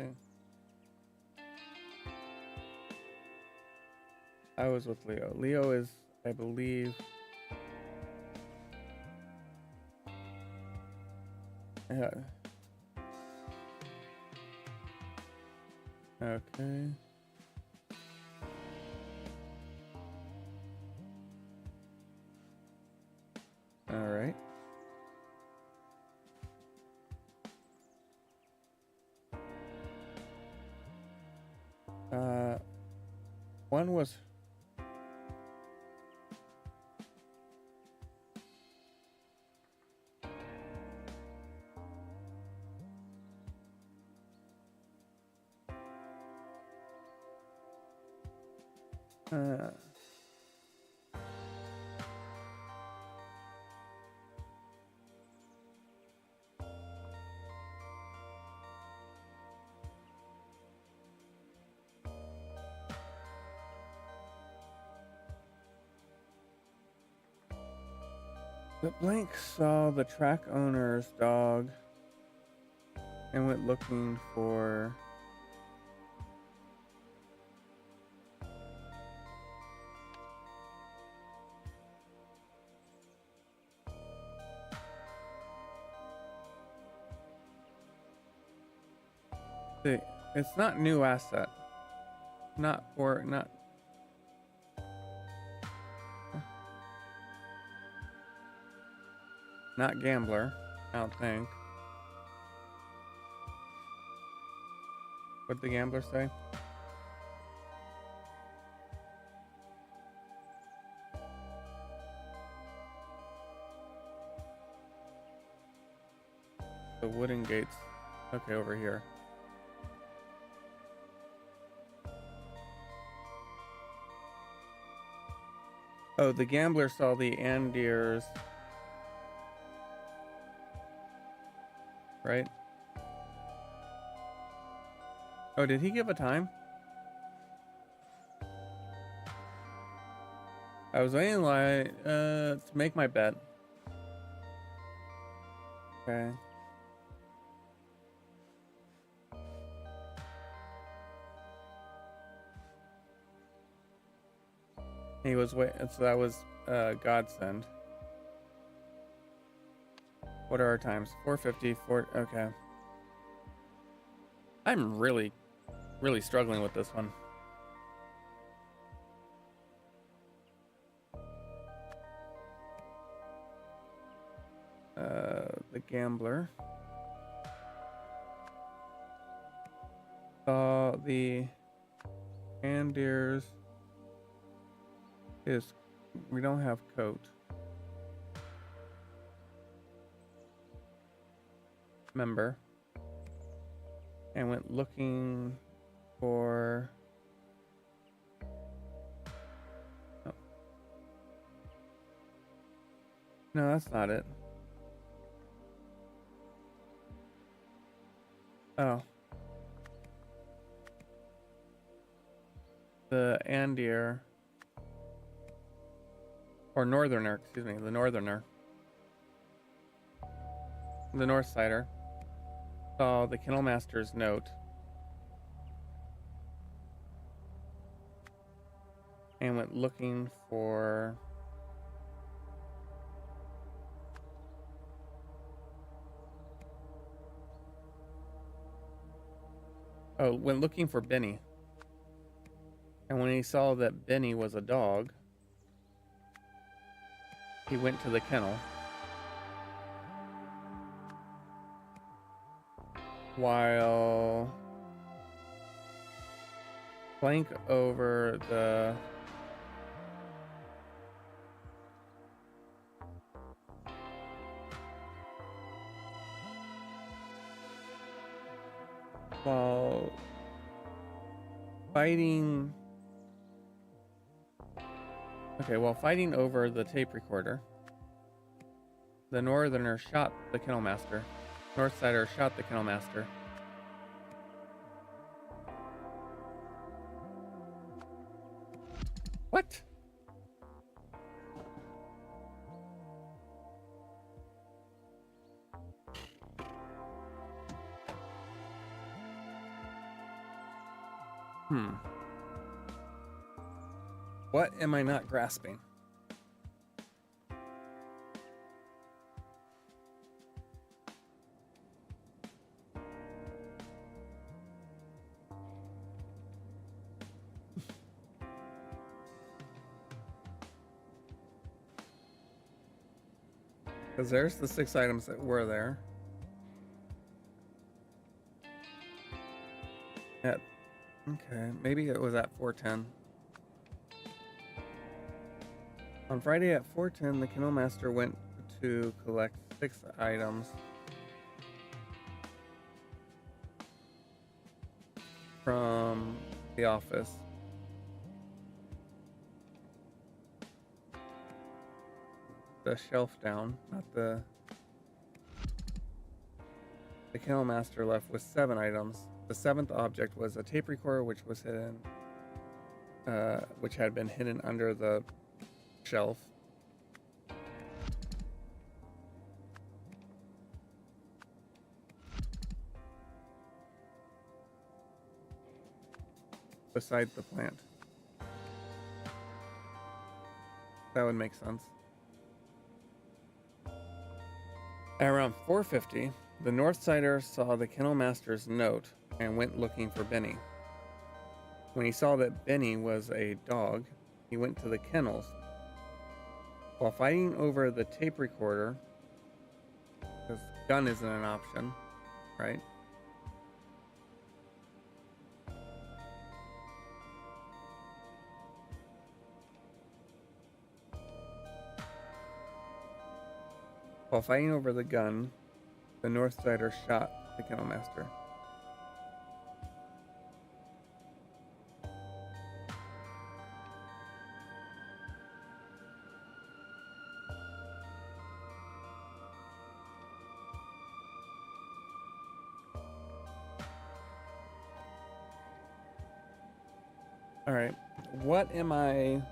I was with Leo. Leo is, I believe... Yeah. Okay. All right. One was... The blank saw the track owner's dog and went looking for... See, it's not new asset. Not gambler, I don't think. What'd the gambler say? The wooden gates. Okay, over here. Oh, the gambler saw the Andirs. Right? Oh, did he give a time? I was waiting to make my bet. Okay. He was waiting, so that was Godsend. What are our times? 4:50, okay. I'm really struggling with this one. The gambler saw the Andirs. We don't have coat. Member. And went looking for... Oh. No, that's not it. Oh. The Andir... Or Northerner, excuse me, the Northerner. The Northsider saw the Kennel Master's note and went looking for... Oh, went looking for Benny. And when he saw that Benny was a dog, he went to the kennel. While plank over the while fighting while fighting over the tape recorder, the Northerner shot the Kennel Master. Northsider shot the Kennel Master. What? What am I not grasping? Because there's the 6 items that were there. Okay, maybe it was at 4:10. On Friday at 4:10, the Kennel Master went to collect 6 items from the office. The shelf down, not the... The Kennel Master left with 7 items. The 7th object was a tape recorder, which was hidden, which had been hidden under the shelf. Beside the plant. That would make sense. At around 4:50, the Northsider saw the Kennel Master's note and went looking for Benny. When he saw that Benny was a dog, he went to the kennels. While fighting over the tape recorder, because gun isn't an option, right? While fighting over the gun, the Northsider shot the Kennel Master. All right. What am I?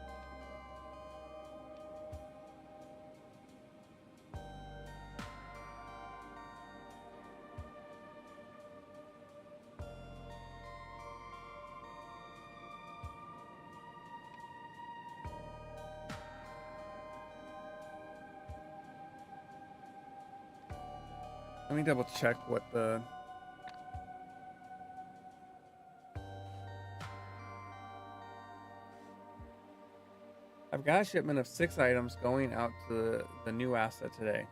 Let me double check what the... I've got a shipment of 6 items going out to the new asset today.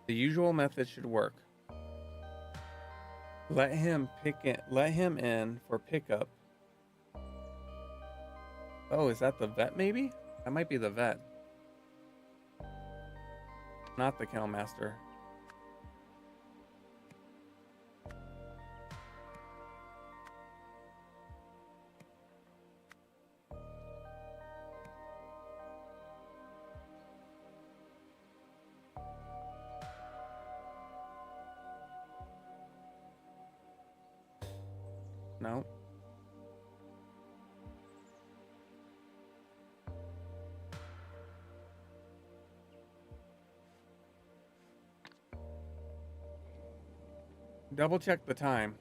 The usual method should work. Let him in for pickup. Oh, is that the vet maybe? That might be the vet. Not the kennel master. No. Double check the time.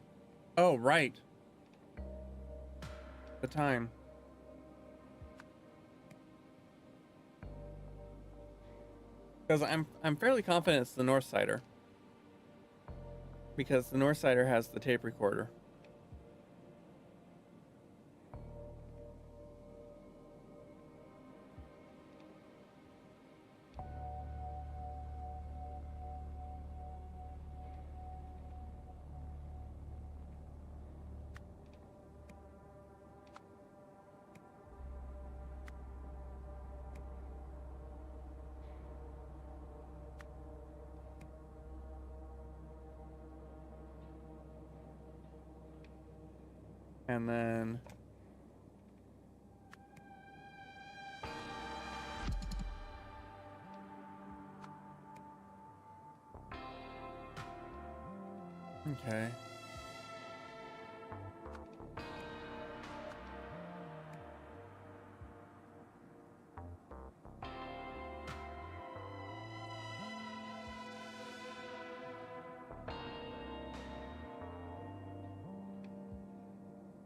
Oh, right. The time. Because I'm fairly confident it's the Northsider. Because the Northsider has the tape recorder. And then okay.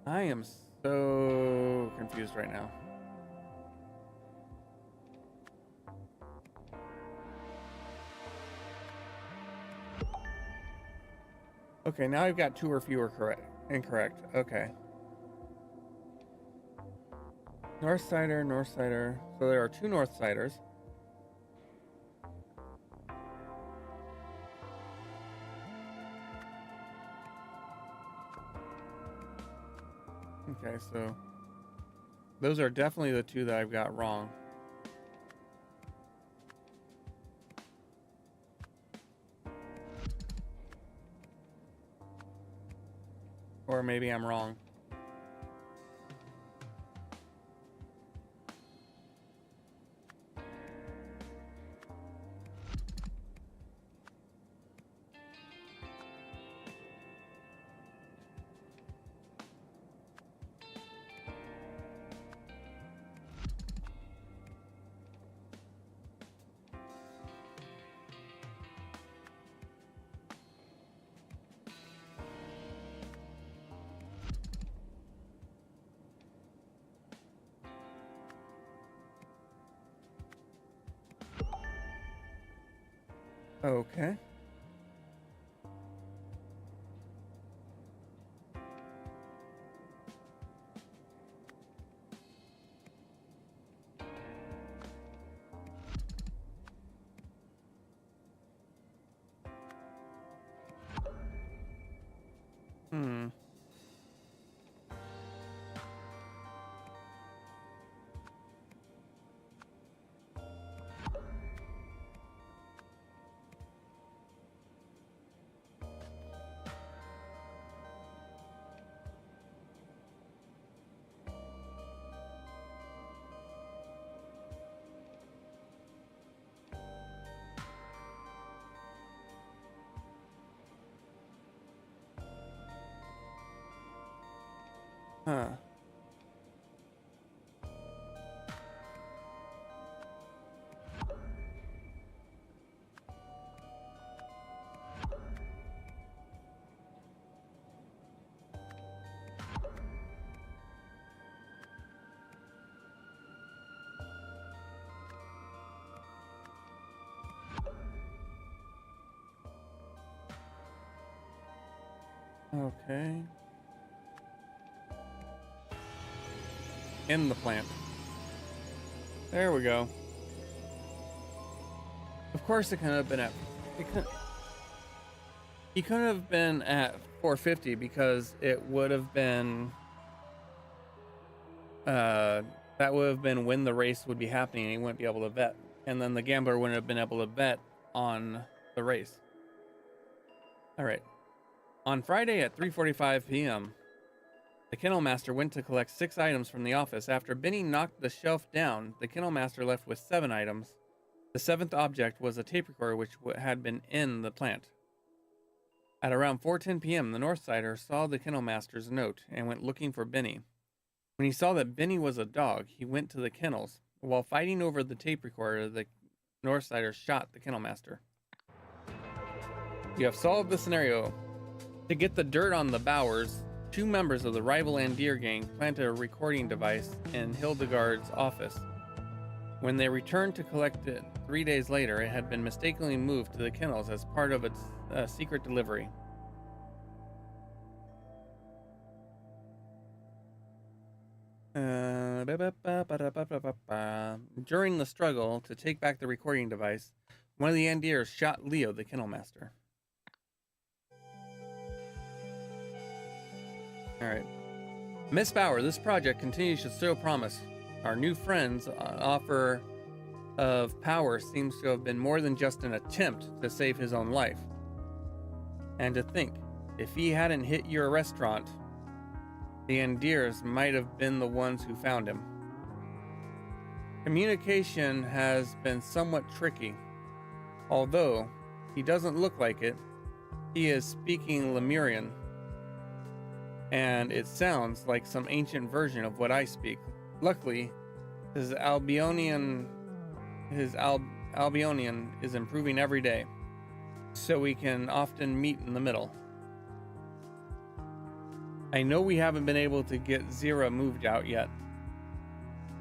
I am so confused right now. Okay, now I've got 2 or fewer incorrect. Okay. Northsider. So there are 2 Northsiders. Okay, so those are definitely the 2 that I've got wrong. Or maybe I'm wrong. Okay. Hmm. Huh. Okay. In the plant. There we go. Of course, it couldn't have been at. He couldn't have been at 450 because it would have been. That would have been when the race would be happening, and he wouldn't be able to bet, and then the gambler wouldn't have been able to bet on the race. All right. On Friday at 3:45 p.m., the kennel master went to collect 6 items from the office. After Benny knocked the shelf down, the kennel master left with 7 items. The 7th object was a tape recorder which had been in the plant. At around 4:10 p.m., the Northsider saw the kennel master's note and went looking for Benny. When he saw that Benny was a dog, he went to the kennels. While fighting over the tape recorder, the Northsider shot the kennel master. You have solved the scenario. To get the dirt on the Bowers, 2 members of the rival Andir gang planted a recording device in Hildegard's office. When they returned to collect it 3 days later, it had been mistakenly moved to the kennels as part of its secret delivery. During the struggle to take back the recording device, one of the Andirs shot Leo, the kennel master. Alright. Miss Bauer, this project continues to show promise. Our new friend's offer of power seems to have been more than just an attempt to save his own life. And to think, if he hadn't hit your restaurant, the Andirs might have been the ones who found him. Communication has been somewhat tricky. Although he doesn't look like it, he is speaking Lemurian. And it sounds like some ancient version of what I speak. Luckily, his Albionian is improving every day, so we can often meet in the middle. I know we haven't been able to get Zira moved out yet,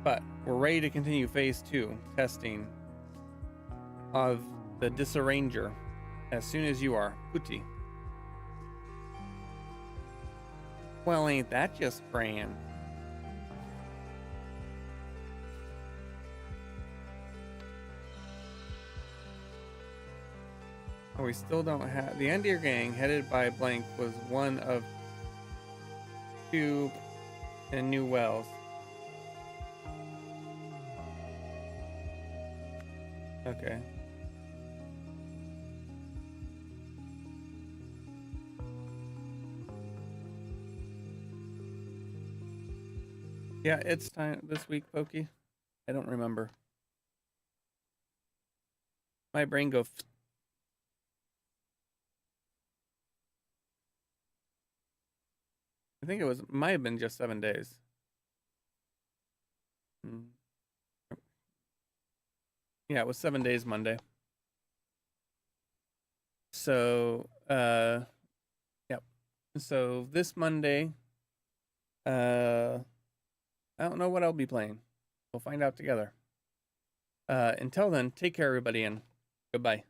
but we're ready to continue phase 2 testing of the Disarranger as soon as you are, Putti. Well, ain't that just grand? Oh, we still don't have... The Andir gang, headed by Blank, was one of 2 in New Wells. Okay. Yeah, it's time this week, Pokey. I don't remember. My brain goes... I think it might have been just 7 days. Yeah, it was 7 days Monday. So, yep. So this Monday, I don't know what I'll be playing. We'll find out together. Until then, take care, everybody, and goodbye.